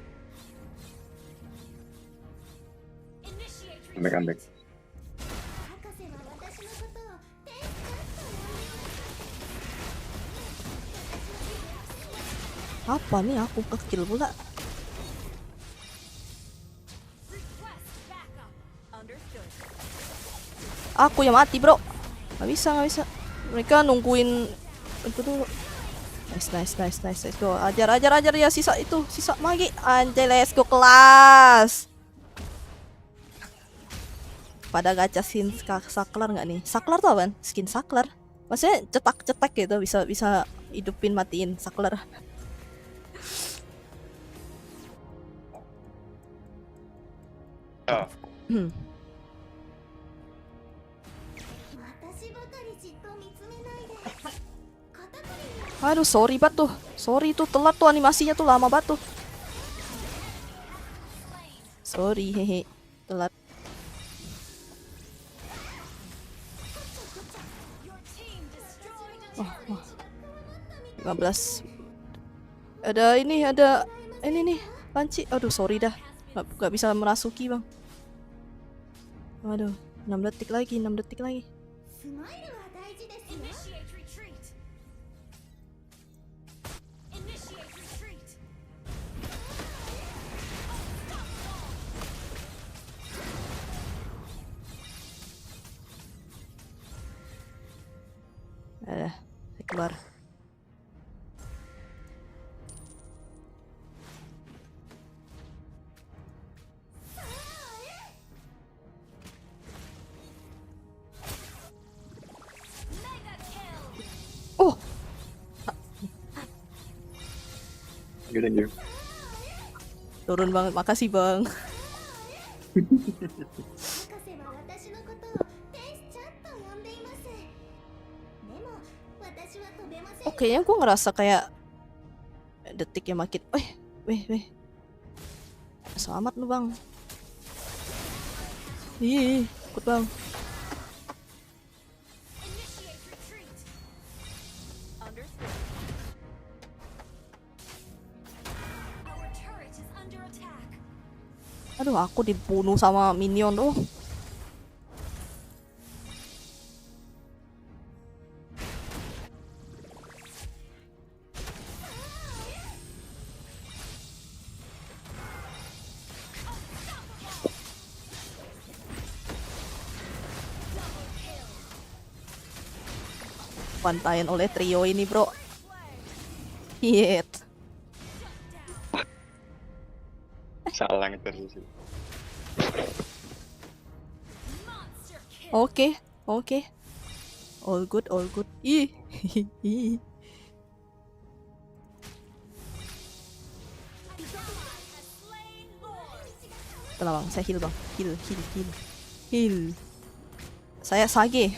Initiate Comeback. 博士は私のことを天使だと呼んでいます。 Apa nih aku kecil pula. request backup. Understood. Aku yang mati bro. Gak bisa. Mereka nungguin itu dulu. Nice. Let's go. Ajar ya sisa magi. Anjay, let's go kelas. Pada gacha skin saklar nggak nih? Saklar tuh apaan? Skin saklar. Maksudnya cetak gitu bisa hidupin matiin saklar. Oh, 私ばかりじっと見つめないで。肩こりに Aduh, sorry banget tuh. Sorry tuh telat tuh animasinya tuh lama banget tuh. Sorry, hehe. Telat. Your team destroyed a Oh. 15. Ada ini nih. Panci. Aduh, sorry dah. Gak bisa merasuki, Bang. Waduh, 6 detik lagi. スマイルは大事ですよ。 Initiate retreat. Initiate retreat. Saya keluar. Mega kill. Oh, you thank you. turun banget. Makasih, Bang. 博士は私のことを天使ちゃんと呼んでいます。でも私は飛べません。 Oh, kayaknya gue ngerasa kayak detiknya makin. Weh. Selamat lu, Bang. Ih, ikut, Bang. Initiate retreat. Understood. Our turret is under attack. Aduh, aku dibunuh sama minion tuh. Pantaian oleh trio ini, bro. Hit. Salah terus sih. Monster kill. Oke. All good. Ih. Has slain Lord. Tenang, Bang. Saya heal, Bang. Heal. Saya Sage.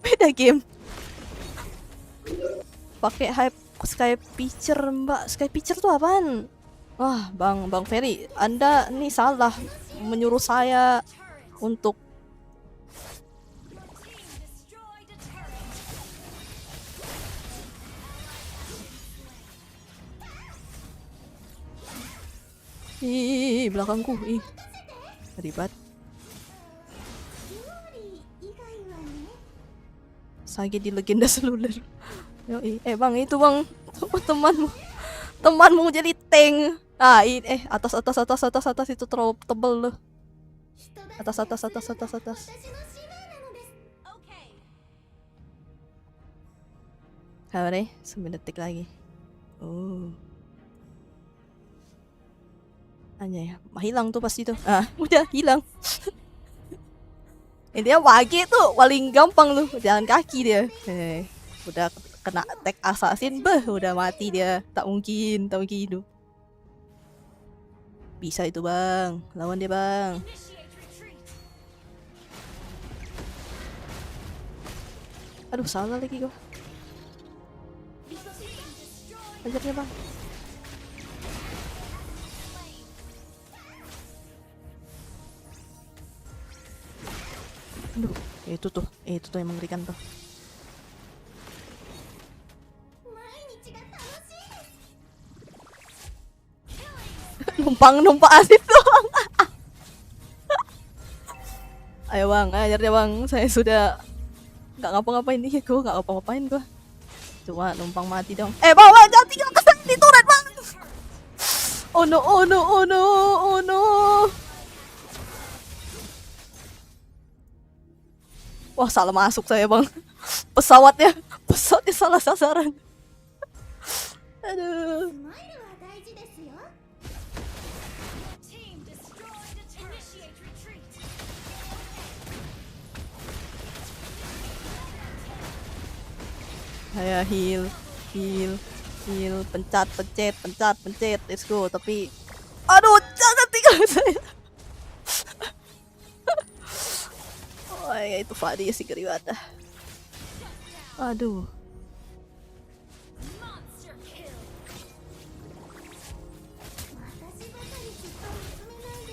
Beda game. Pakai hype Sky Pitcher, Mbak. Sky Pitcher tuh apaan? Wah, Bang Ferry, Anda nih salah menyuruh saya Turret. untuk Your team destroyed a turret. ih belakangku. Ih. Ribet. 料理以外はね。Sage di legenda seluler. Yoi. Bang, itu bang temanmu jadi tank. Atas itu terlalu tebel loh. 人助けアタサタサタサタサタ私の使命なのです。 Okay. Sabar deh, 9 detik lagi. Anjay, hilang tuh pasti tuh. Udah hilang. Intinya Wage tuh paling gampang tuh, jalan kaki dia. Udah kena attack assassin, udah mati dia. Tak mungkin hidup. Bisa itu bang, lawan dia bang. Initiate retreat. Aduh salah lagi gua. Your team destroyed. Ajar dia bang. Aduh, itu tuh yang mengerikan tuh. 毎日が楽しいです。 numpang asis doang. Ayo bang, ajar dia bang. Saya sudah nggak ngapa-ngapain nih, gue nggak ngapa-ngapain gue. Cuma numpang mati dong. Bawa jangan tinggal kesan di turret bang. Oh no. Wah salah masuk saya bang. Pesawatnya salah sasaran. Aduh. スマイルは大事ですよ。 Your team destroyed a turret. Initiate retreat. Saya heal, pencet, let's go. Tapi, aduh, jangan tinggal saya. Oh ya itu Fadi sih keribata. Aduh, Monster kill. 私ばかりずっと見つめないで。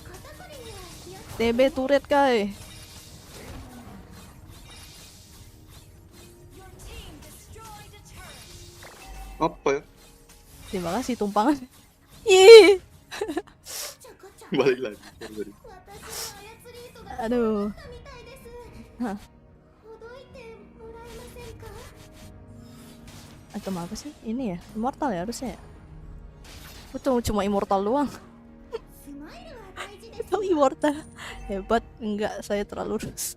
肩こりには気をつ TB turret kai. Your team destroyed a turret. Apa ya? Terima kasih tumpangan. Ih, ちゃこちゃ。 Balik lagi. Sorry. 私の操り糸が aduh. たみたいです。 Hah, ほどいてもらえませんか。 atau apa sih? Ini ya, immortal ya harusnya ya. Betul, cuma immortal doang. スマイルは大事です。 Itu immortal. Hebat, enggak saya terlalu lurus.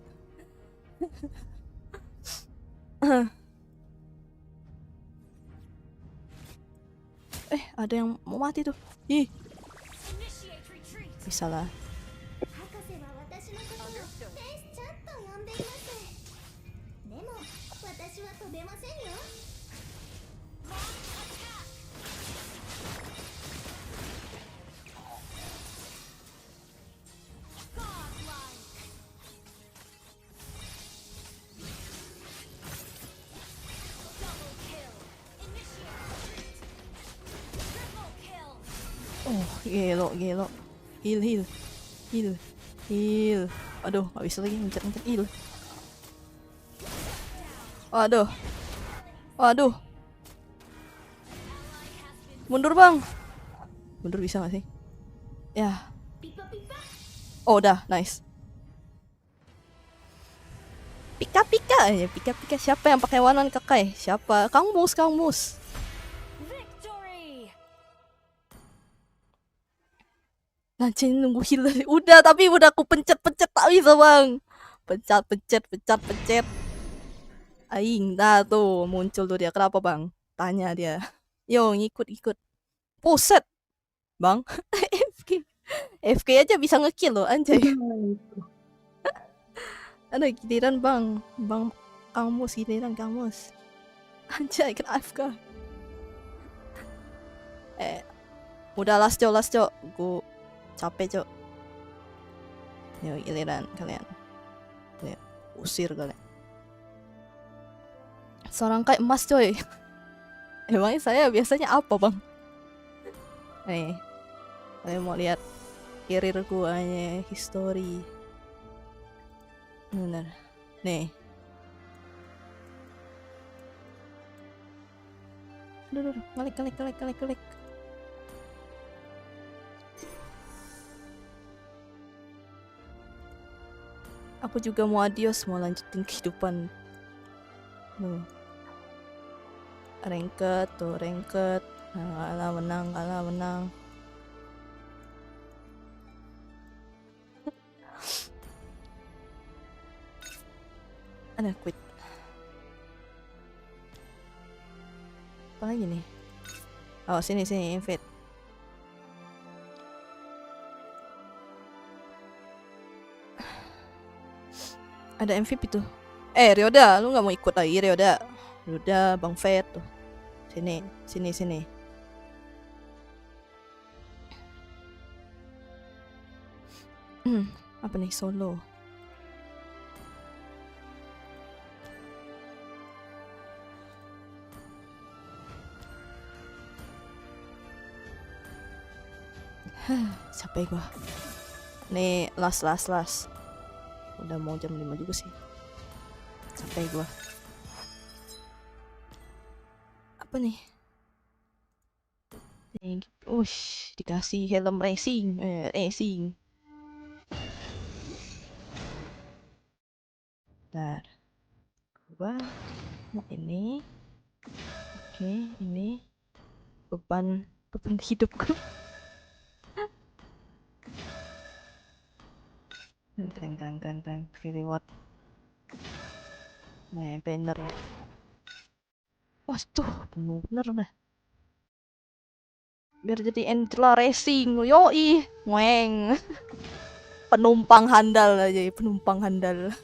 Ada yang mau mati tuh. Ih, Initiate retreat. bisa lah. 博士は私のことを天使ちゃんと呼んでいます。でも私は飛べませんよ。 Godlike. Double kill. Initiate retreat. Triple kill. Oh, gelo. Heal. Aduh, gak bisa lagi ngejar heal. Waduh. Mundur bang. Mundur bisa gak sih? Ya. ピパピパ。 Oh udah, nice. Pika ya, pika. Siapa yang pakai warna kakai? Siapa? Kang Mus. Victory. Nanti nunggu heal. Udah, tapi udah aku pencet tak bisa bang. Pencet. Aing, dah tuh muncul tuh dia. Kenapa bang? Tanya dia. Yo, ngikut. Buset, bang. FK aja bisa ngekill loh, anjay. Ada giliran bang Kang Mus. Anjay, kena AFK. Udah last cok. Gue capek cok. Yuk giliran kalian. Ya, usir kalian. Seorang kayak emas coy. Emangnya saya biasanya apa bang? Nih, kalian mau lihat career guanya, history. Bener. Nih. Aduh, klik. Aku juga mau adios, mau lanjutin kehidupan Tuh. Ranked tuh, ranked. Nah, kalah menang, kalah menang. Ada quit. Apa lagi nih? Oh, sini invite. Ada MVP tuh. Ryoda, lu nggak mau ikut lagi Ryoda? Ryoda, Bang Fed tuh. Sini. Apa nih solo? Capek gua. Nih last. Udah mau jam 5 juga sih. Capek gua. Apa nih? Dikasih helm racing. Racing. Bentar. Gua ini. Oke, ini beban hidupku. Keren. Reward. Nah, banner. Wah, tuh bener dah. Biar jadi Angela Racing. Yoi, ngweng. Penumpang handal aja, penumpang handal.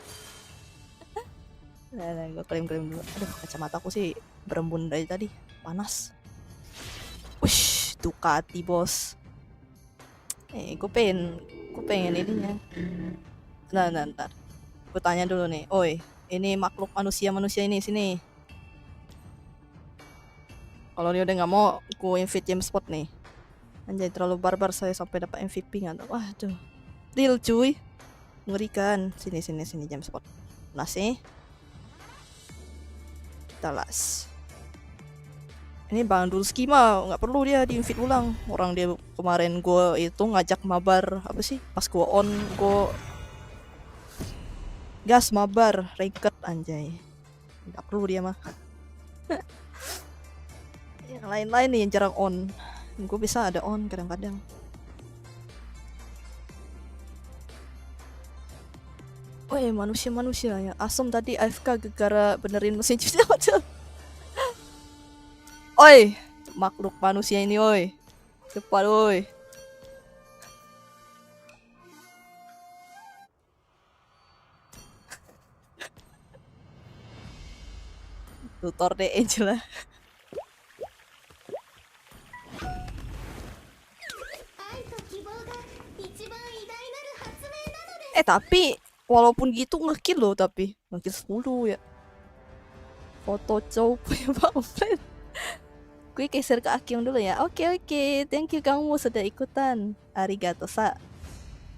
Nah, gue klaim dulu. Aduh, kacamataku sih berembun dari tadi. Panas. Wush, Ducati bos. Gue pengen ininya. Nah, ntar. Gue tanya dulu nih. Oi, ini makhluk manusia ini, sini. Kalau dia udah nggak mau, gue invite James Spot nih. Anjay, terlalu barbar saya sampai dapat MVP nggak? Wah, tuh. Real cuy. Ngerikan. Sini James Spot. Las nih. Kita las. Ini Bang Dulski mah nggak perlu dia di invite ulang. Orang dia kemarin gue itu ngajak mabar apa sih? Pas gue on, gue gas mabar ranked anjay. Nggak perlu dia mah. Yang lain-lain nih yang jarang on. Gue bisa ada on kadang-kadang. Oh ya, manusia ya. Asem tadi AFK gara benerin mesin cuci motor. Oi, makhluk manusia ini oi. Cepat oi. Tutor deh Angela. Tapi walaupun gitu ngekill loh, tapi ngekill 10 ya. Foto cowok punya Bang Fred. Gue geser ke Akyong dulu ya. Oke. Thank you kamu sudah ikutan. Arigato sa.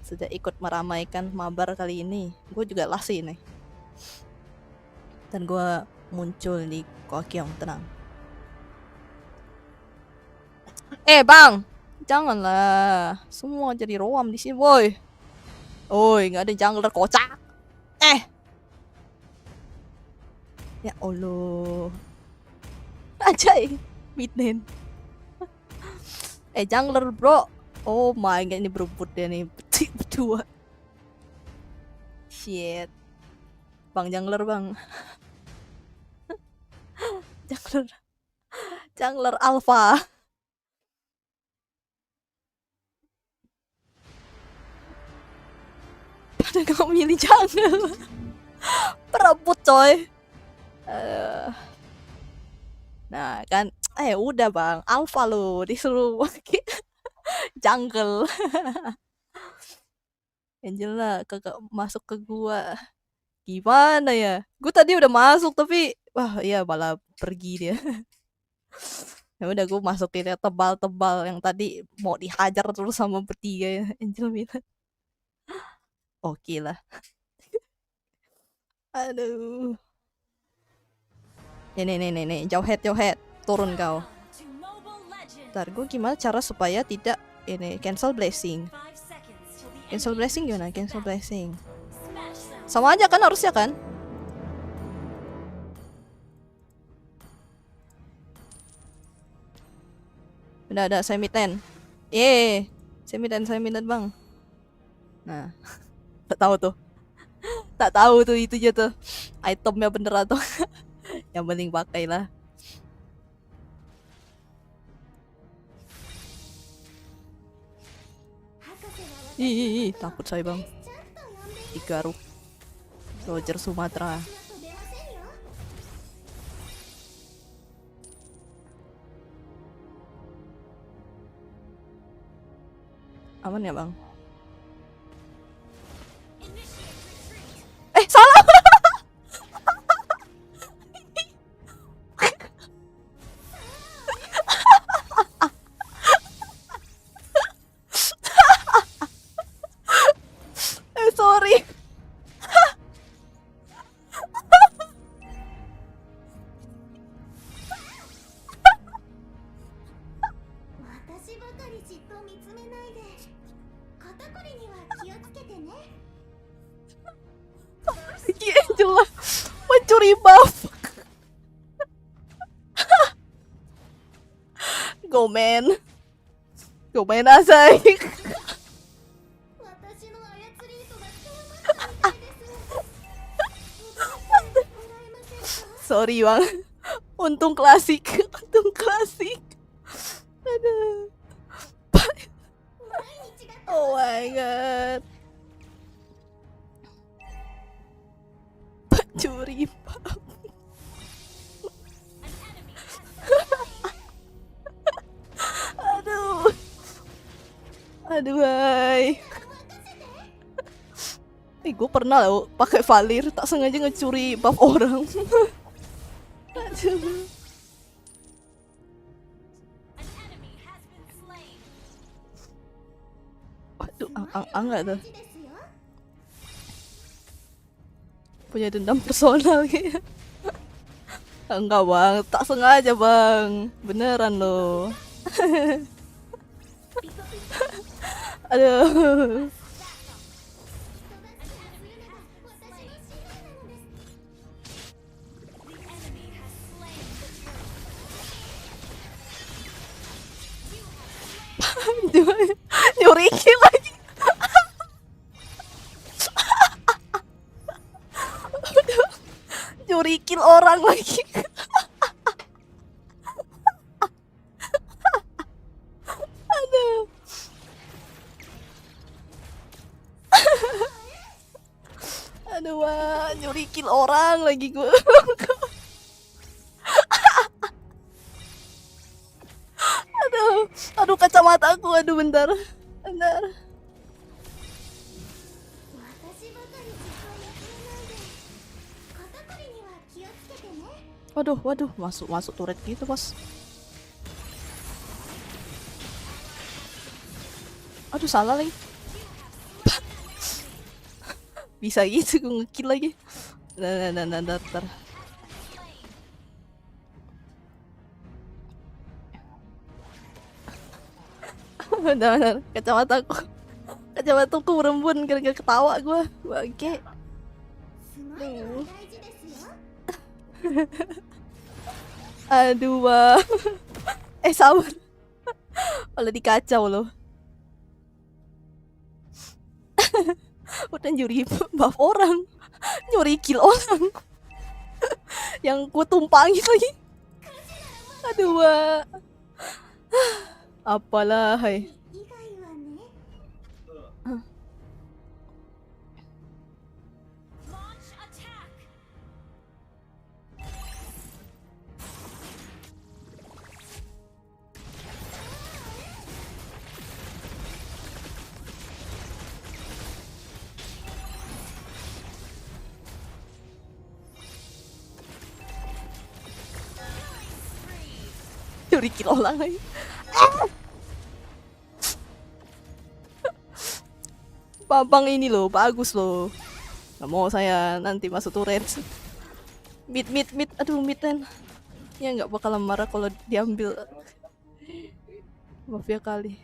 Sudah ikut meramaikan mabar kali ini. Gue juga lasi nih. Dan gue muncul di Akyong, tenang. Bang, janganlah. Semua jadi roam di sini, boy. Oi, nggak ada jungler kocak. Ya Allah. Anjay, mid lane. Jungler bro. Oh my god, ini berebut ya nih berdua. Shit. Bang jungler bang. Jungler alpha. Pada gak milih jungle. Berebut coy. Nah kan, udah bang, alpha lo disuruh jungle. Angela kagak masuk ke gua. Gimana ya? Gua tadi udah masuk tapi wah iya malah pergi dia. Ya udah gua masukin ya tebal-tebal yang tadi mau dihajar terus sama bertiga ya. Angel bilang. Oke lah. Aduh. Nih, jauh head, turun kau. Ntar gue gimana cara supaya tidak ini cancel blessing. Cancel blessing gimana? Cancel blessing. Sama aja kan harusnya kan? Ada semi ten. Semi ten bang. Nah, tak tahu tuh. Tak tahu tuh itu aja tuh. Itemnya bener atau yang penting pakai lah. Ih, takut saya bang. Digaruk. Roger Sumatera. Aman ya bang? Salah. Sorry. Angela mencuri buff. Go man asai. Sorry bang. Untung klasik. Aduh. Oh my god. Pencuri buff. Aduh, hai. Gue pernah loh pakai Valir, tak sengaja ngecuri buff orang. Aduh. Waduh, enggak tuh. Punya dendam personal kayaknya. Enggak bang, tak sengaja bang. Beneran loh. Aduh. Nyuri kill lagi. Nyuri kill orang lagi. Aduh. Aduh, wah, nyuri kill orang lagi gue. Aduh kacamata aku, aduh bentar. Waduh, masuk turret gitu bos. Aduh salah lagi. Bisa gitu gue ngekill lagi. Nah, daftar. Benar, kacamataku berembun gara-gara ketawa gue. Bangke. Aduh, wah. Sabar. Malah dikacau loh. Udah nyuri buff orang, nyuri kill orang. Yang gue tumpangin lagi. Aduh, wah. Apalah, hai. Nyuri kill orang lagi. Babang ini loh, bagus loh. Gak mau saya nanti masuk turret. Mid. Aduh, mid ten. Ya nggak bakalan marah kalau diambil. Maaf ya kali.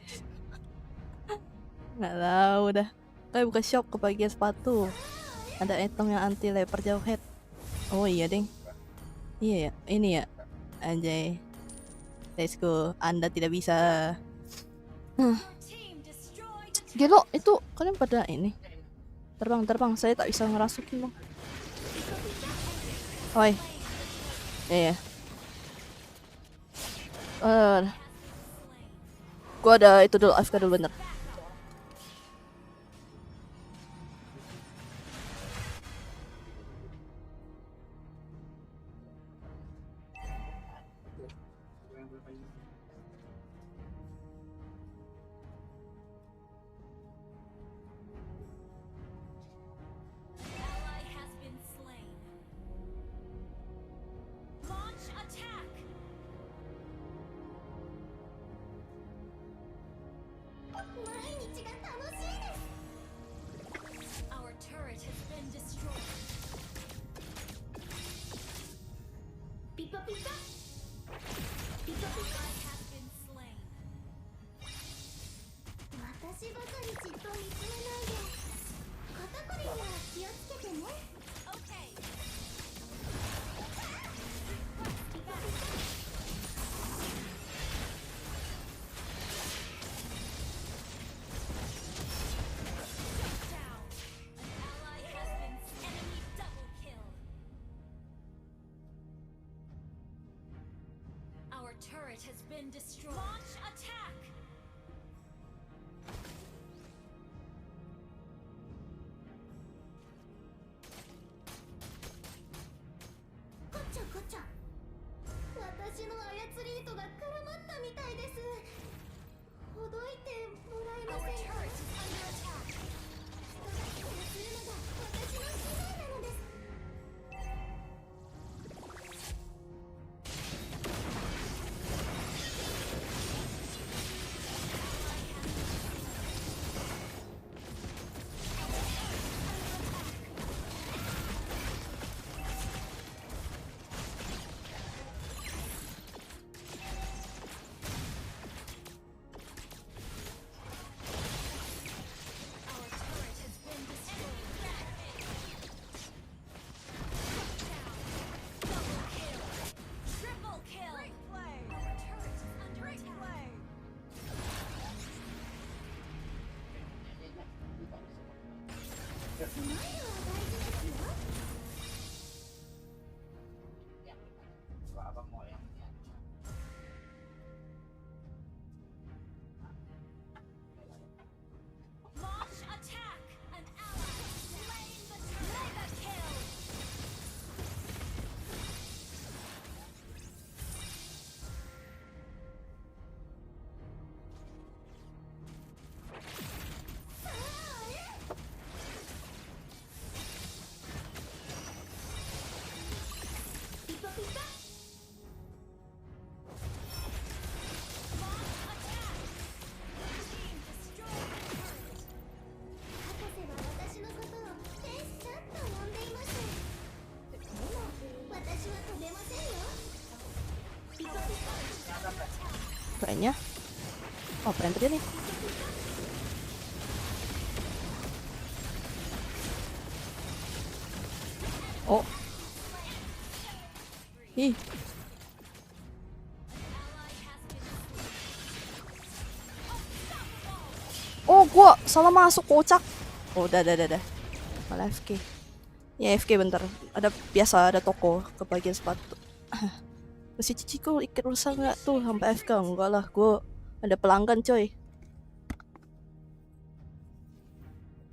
Nggak tahu dah. Kayak buka shop ke bagian sepatu. Ada item yang anti leper jauh head. Oh iya deng. Iya ya, ini ya. Anjay. Let's go. Anda tidak bisa. Your team destroyed a turret. Gelo, itu kalian pada ini. Terbang. Saya tak bisa ngerasukin dong. Oi. Iya. Gua ada itu dulu, AFK dulu bener. Ally has been slain. Launch attack. Our turret has been destroyed. Ally has been slain. 私ばかりじっと見つめないで肩こりには気をつけてね Okay. Down. An ally has been enemy double kill. Our turret has been destroyed. Launch attack. Gotcha. 私の操り糸が絡まったみたいですほどいてもらえま Our せんか turret is under attack. こうするのが私の使命なのです Our turret has been destroyed. Down. Double kill. Triple kill. Our turret is under attack. Launch attack. An ally slain the mega kill. Launch attack. Your team destroyed the turret. 博士は私のことを天使ちゃんと呼んでいますでも私は飛べませんよ Kayaknya. Oh, keren tadi nih. Oh. Ih. Oh, gua salah masuk kocak. Oh, udah. Malah FK. Ya FK bentar. Ada toko ke bagian sepatu. Masih ciciku ikut urusan nggak tuh sampai FK? Enggak lah, gua ada pelanggan coy.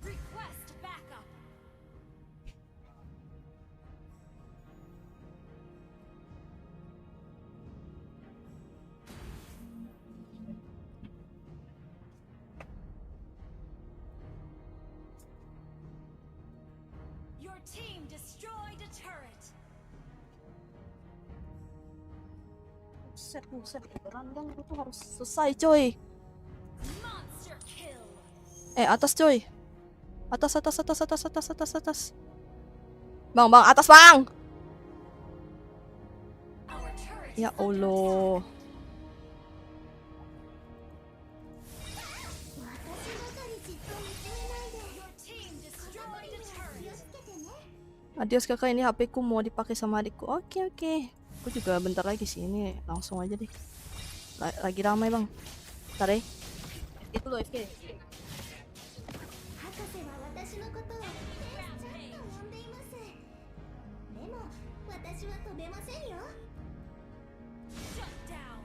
Request backup. Your team destroyed a turret. Buset, berandang gua tuh harus selesai coy. Monster kill. Atas coy. Atas. Bang, atas bang. Our turret Ya is under Allah. attack. 私ばかりじっと見つめないで Your team destroyed a 気 turret. をつけてね Adios kakak, ini HP ku mau dipakai sama adikku. Oke. Aku juga bentar lagi sih, ini langsung aja deh. Lagi ramai bang. Bentar ya. Itu loh FK. 博士は私のことを天使ちゃんと呼んでいます。でも私は飛べませんよ。 Shut down!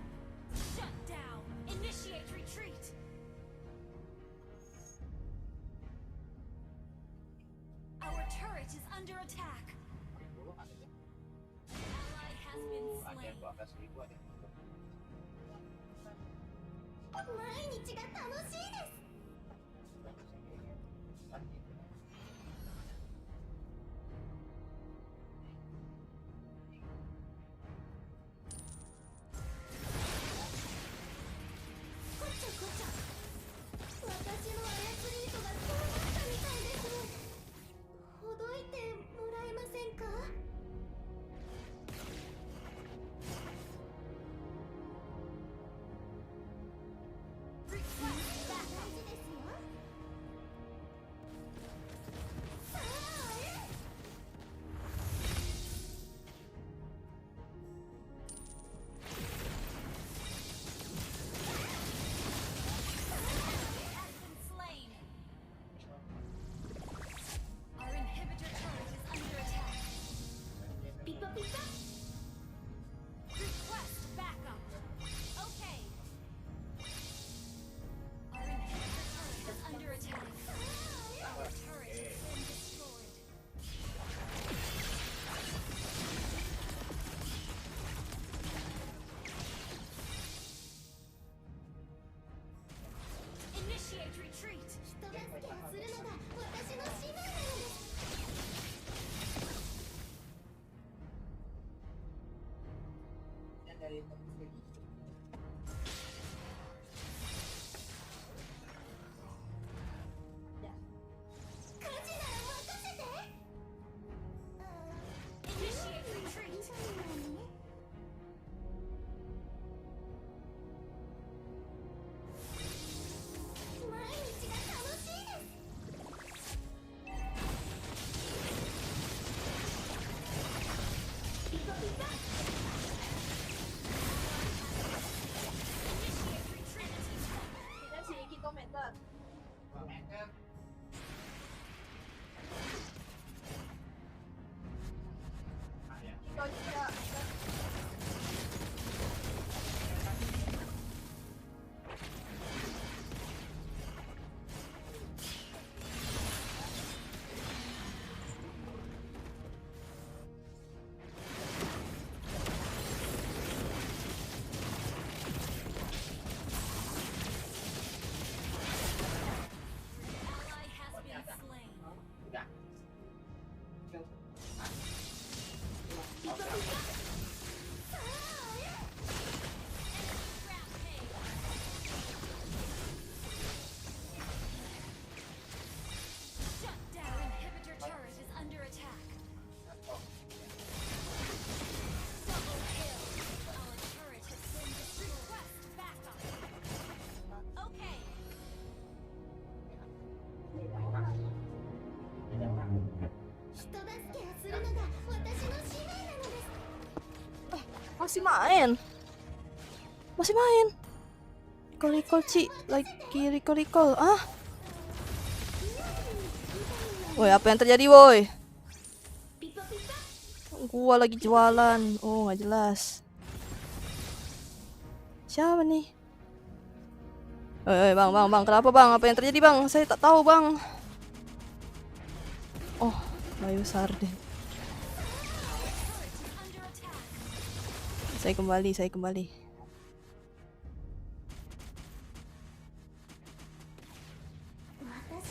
Shut down! Initiate retreat! Our turret is under attack. Ally has been slain. 毎日が楽しいです。 こちゃこちゃ。私の操り糸がそうなったみたいです。ほどいてもらえませんか？ Request 大 backup. 事ですよ。さあ、Has been slain. Our inhibitor turret is under attack. ピポピポ。 Request backup. Okay. Our inhibitor turret is under attack. Our turret has been destroyed. Initiate retreat. 人助けをするのが私の使命なのです。 火事なら任せて。 Initiate retreat. 毎日が楽しいです。 ピポピポ。 Initiate retreat. Ally has been slain. Rampage. Shut down. Inhibitor turret is under attack. Double kill. Our turret has been destroyed. Request backup. Okay. 人助けをするのが私の使命なのです。 Masih main. Masih main. Recall Ci, lagi recall. Ah. Woi, apa yang terjadi, woi? ピポピポ。 Gua lagi jualan. Oh, nggak jelas. Siapa nih? Bang, kenapa bang? Apa yang terjadi bang? Saya tak tahu bang. Oh, Bayu Sarden. Under attack. Saya kembali. 私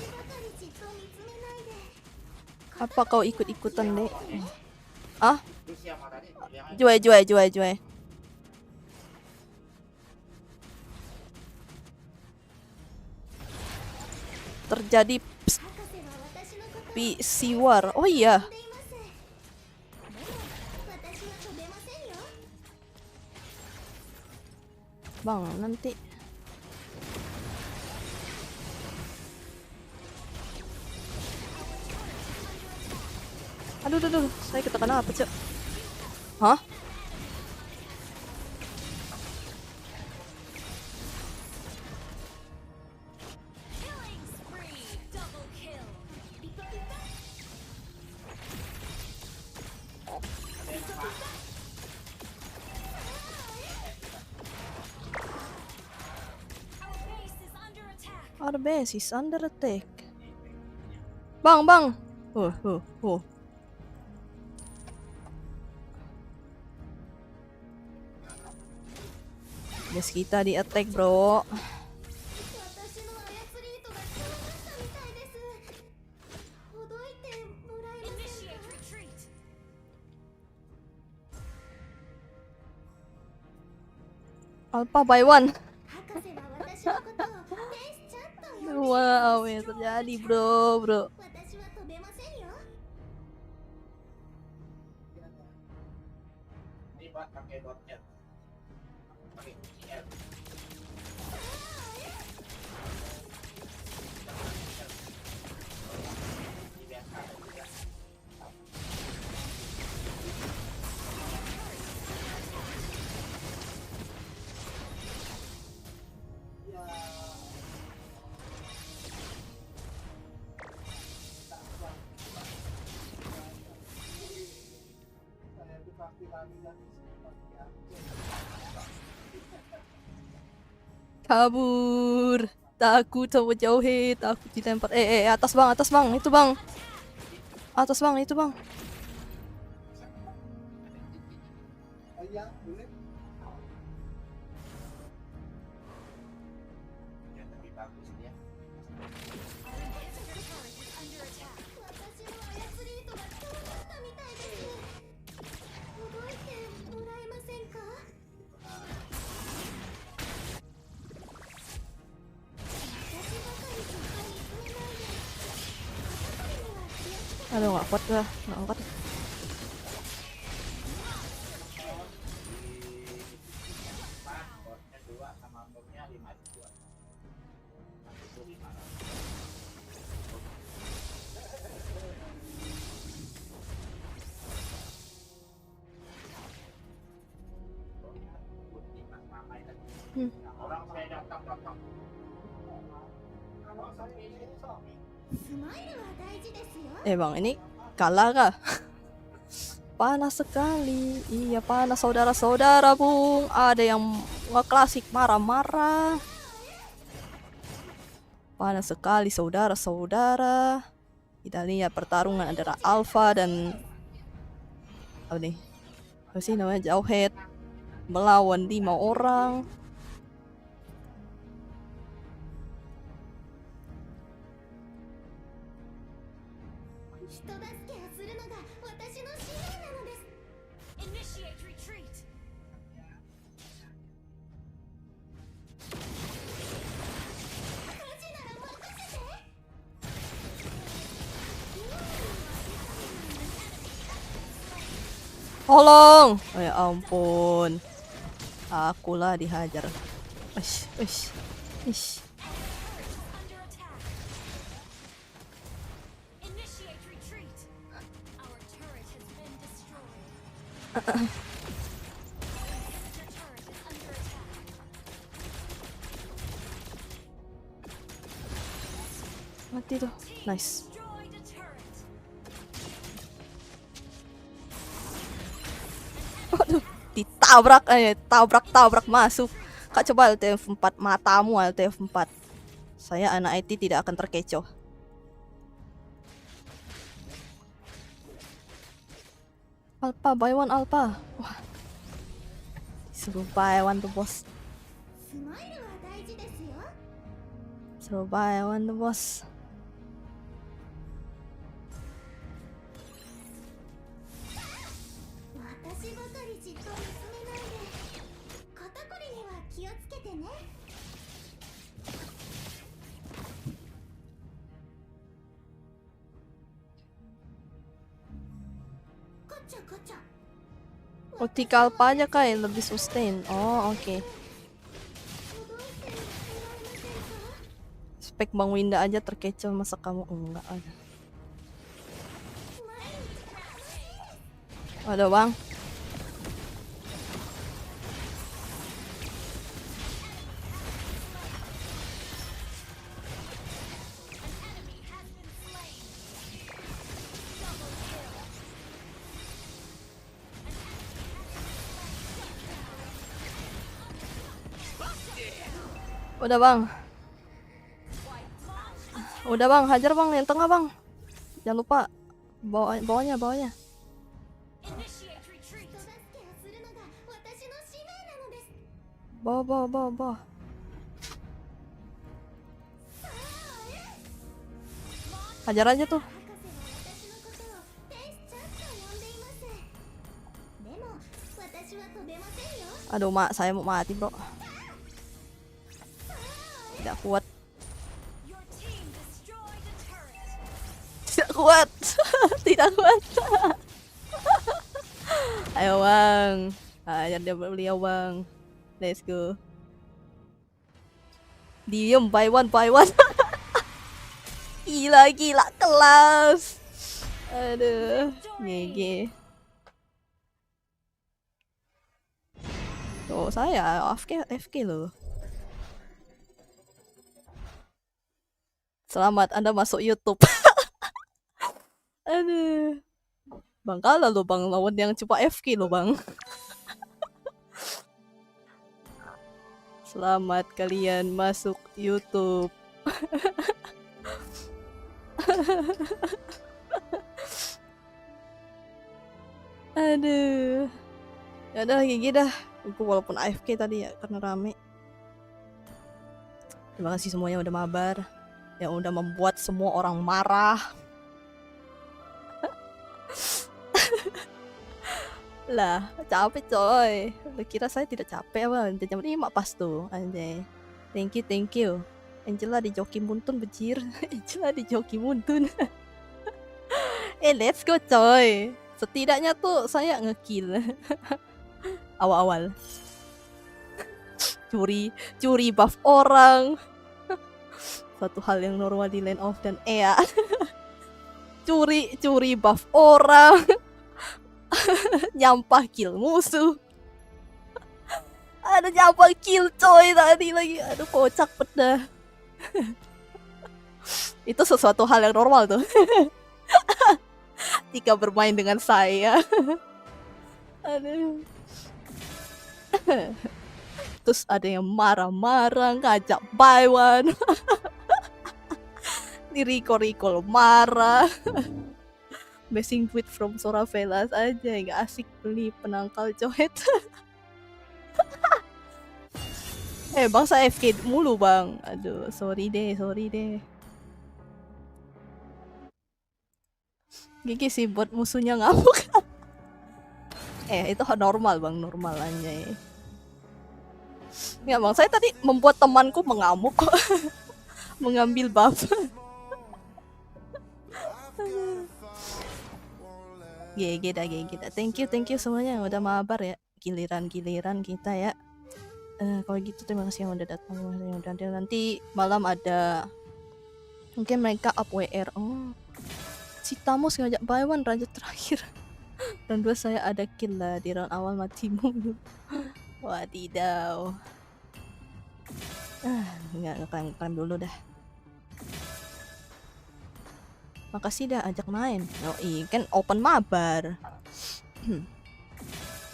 ばかりじっと見つめないで。 Apa kau ikut-ikutan deh? Ah? Juai. Terjadi 博士は私のことを PC war. Oh iya. 呼んでいます。でも私は飛べませんよ。 Bang, nanti. Aduh, saya ketekan apa, Cok? Hah? Our base is under attack. Bang, bang. Oh. Base kita di attack, bro. 私の操り糸が強まったみたいです。ほどいてもらえません Initiate か？ retreat. Alpha by one. 博士は私のことを天使ちゃんと呼んでいるんですよ。 Wow, yang terjadi, bro. 私は飛べませんよ。 Kabur. Takut sama jauh, takut dilempar. Atas bang, itu bang. Atas bang, itu bang. Aduh, nggak kuat gua, nggak angkat. Bang, ini kalah kah? Panas sekali. Iya, panas saudara-saudara, Bung. Ada yang nge-klasik marah-marah. Panas sekali saudara-saudara. Kita lihat pertarungan antara Alpha dan apa nih? Apa sih namanya? Jauhead melawan 5 orang. Initiate retreat. Tolong! Oh, ya ampun. Akulah dihajar. Ish. Under attack. Initiate retreat. Our turret has been destroyed. Your turret is under attack. Mati tuh. Nice. Destroyed a turret. Aduh, tabrak masuk. Kak, coba LTF4 matamu, LTF4. Saya anak IT tidak akan terkecoh. Alpha by one, Alpha. Wah. Suruh by one tuh, bos. スマイルは大事ですよ。 Suruh by one tuh, bos. 私ばかりじっと見つめないで。肩こりには気をつけてね。こっちゃこっちゃ。 Oh, 3 Alpha aja kak yang lebih sustain. Oh, oke. Spek Bang Winda aja terkecoh, masa kamu enggak ada. Waduh, Bang. Udah, Bang. Udah bang, hajar bang yang tengah bang. Jangan lupa bawahnya. Initiate retreat. 人助けをするのが私の使命なのです。 Bawah. Hajar aja tuh. 博士は私のことを天使ちゃんと呼んでいます。でも私は飛べませんよ。 Aduh mak, saya mau mati bro. Tidak kuat. Your team destroyed a turret. Tidak kuat. Tidak kuat. Ayo bang. Ajar dia beliau bang. Let's go. Diem by one. Gila kelas. Aduh, GG. Tuh saya AFK loh. Selamat Anda masuk YouTube. Aduh. Bang kalah lo bang lawan yang coba AFK lo bang. Selamat kalian masuk YouTube. Aduh. Ya udah gigi dah. Aku walaupun AFK tadi ya karena rame. Terima kasih semuanya udah mabar. Yang udah membuat semua orang marah. Lah, capek coy. Lu kira saya tidak capek apa? Jam 5 pas tuh, anjay. Thank you. Angela di joki muntun bejir. Angela di joki muntun. Let's go coy. Setidaknya tuh saya ngekill. Awal-awal. Curi buff orang. Satu hal yang normal di Land of dan Ea. Curi buff orang. Nyampah kill musuh. Ada nyampah kill coy tadi lagi. Aduh kocak pedah. Itu sesuatu hal yang normal tuh. Jika bermain dengan saya. Aduh. Terus ada yang marah-marah ngajak buy one. Di recall marah. Messing tweet from Sora Velas aja, nggak asik beli penangkal coet. Bang saya FK mulu bang. Aduh sorry deh. Gigi sih buat musuhnya ngamuk. Itu normal bang, normal anjay. Ya bang, saya tadi membuat temanku mengamuk kok. Mengambil buff. GG dah. Thank you semuanya yang udah mabar ya. Giliran kita ya. Kalau gitu terima kasih yang udah datang. Nanti malam ada mungkin mereka up WR. Oh, si Tamos ngajak buy one raja terakhir. Dan 2 saya ada kill lah di round awal mati mulu. Wadidaw. Nggak klaim dulu dah. Makasih dah ajak main. Yoi, kan open mabar.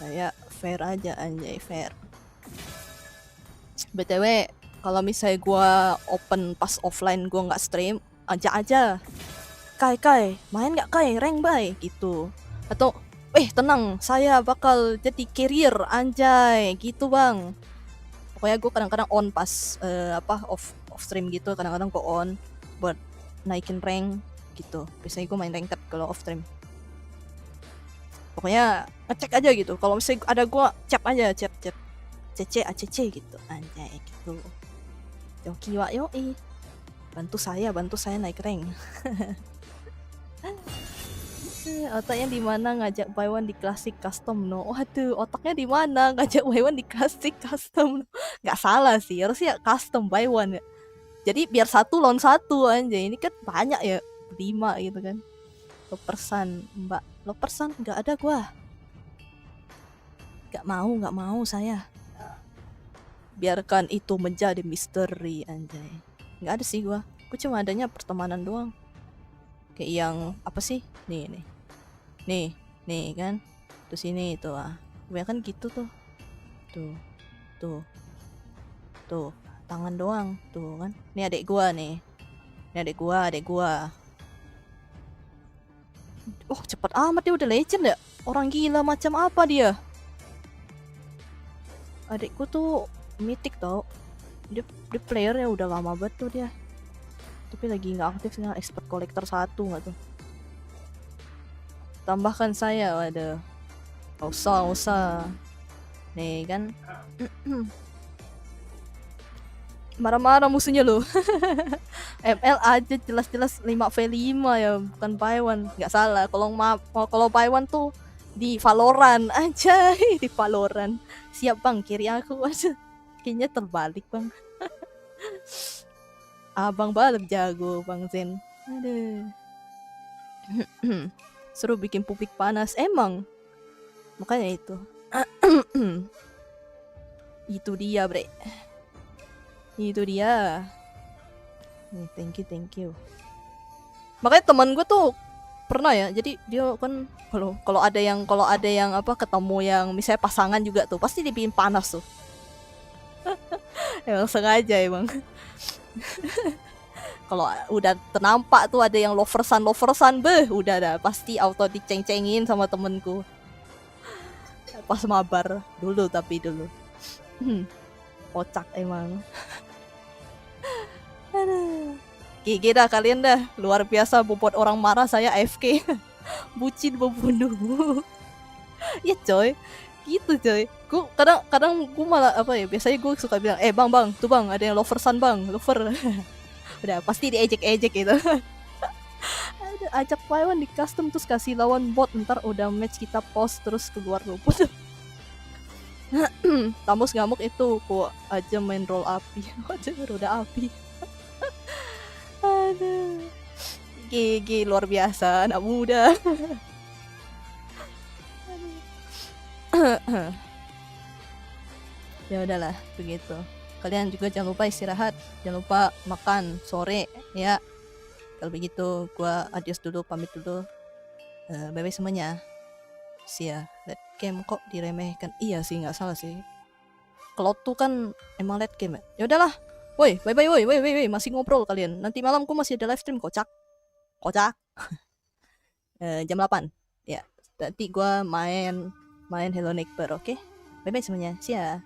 Saya fair aja anjay, fair. BTW, kalau misalnya gua open pas offline gua nggak stream, ajak aja. Kai, main nggak Kai? Rank bay gitu. Atau tenang, saya bakal jadi carrier anjay gitu bang. Pokoknya gue kadang-kadang on pas off stream gitu, kadang-kadang gue on buat naikin rank gitu. Biasanya gue main ranked kalau off stream. Pokoknya ngecek aja gitu. Kalau misalnya ada gue chat aja, chat CC ACC gitu anjay gitu. Yoki wa yoi. Bantu saya naik rank. Otaknya di mana ngajak buy one di klasik custom no? Waduh, otaknya di mana ngajak buy one di klasik custom no? Nggak salah sih, harusnya custom buy one ya. Jadi biar 1 lawan 1 anjay. Ini kan banyak ya, 5 gitu kan. Lopersan, mbak. Lopersan nggak ada gua. Nggak mau saya. Biarkan itu menjadi misteri anjay. Nggak ada sih gua. Gua cuma adanya pertemanan doang. Kayak yang apa sih? Nih kan. Terus ini itu gue kan gitu tuh. Tuh. Tangan doang tuh kan. Ini adik gua nih. Ini adek gua. Oh, cepet amat dia udah legend ya. Orang gila macam apa dia? Adekku tuh mythic tau. Dia playernya udah lama banget tuh dia. Tapi lagi nggak aktif nih, expert collector 1 nggak tuh. Tambahkan saya, waduh. Nggak usah. Nih kan. Marah-marah musuhnya loh. ML aja jelas-jelas 5v5 ya, bukan Paiwan. Nggak salah, kalau Paiwan tuh di Valorant aja. Di Valorant. Siap bang, kiri aku aja. Kayaknya terbalik bang. Abang balap jago bang Zen. Aduh. Seru bikin publik panas emang. Makanya itu. Itu dia bre. Itu dia. Nih, thank you. Makanya teman gue tuh pernah ya. Jadi dia kan kalau ada yang apa ketemu yang misalnya pasangan juga tuh pasti dibikin panas tuh. Emang sengaja emang. Kalau udah ternampak tuh ada yang loversan, udah dah pasti auto diceng-cengin sama temenku. Pas mabar dulu. Kocak emang. Aduh. GG dah kalian dah, luar biasa buat orang marah saya AFK. Bucin membunuhmu. Ya coy, gitu coy. Gue kadang gue malah apa ya, biasanya gue suka bilang, bang, tuh bang ada yang loversan bang, lover. Udah pasti diejek-ejek gitu. Ajak Paiwan di custom terus kasih lawan bot, ntar udah match kita post terus keluar rumput. Tamus ngamuk itu kok aja main roll api. Aja roda api. Aduh. GG luar biasa anak muda. Ya udahlah begitu. Kalian juga jangan lupa istirahat, jangan lupa makan sore ya. Kalau begitu gua adios dulu, pamit dulu. Bye bye semuanya. See ya. Late game kok diremehkan. Iya sih, nggak salah sih. Cloud tuh kan emang late game ya. Ya udahlah. Woi, bye bye woi, masih ngobrol kalian. Nanti malam gua masih ada live stream kocak. Jam 8. Ya. Nanti gua main Hello Neighbor, oke? Bye bye semuanya. See ya.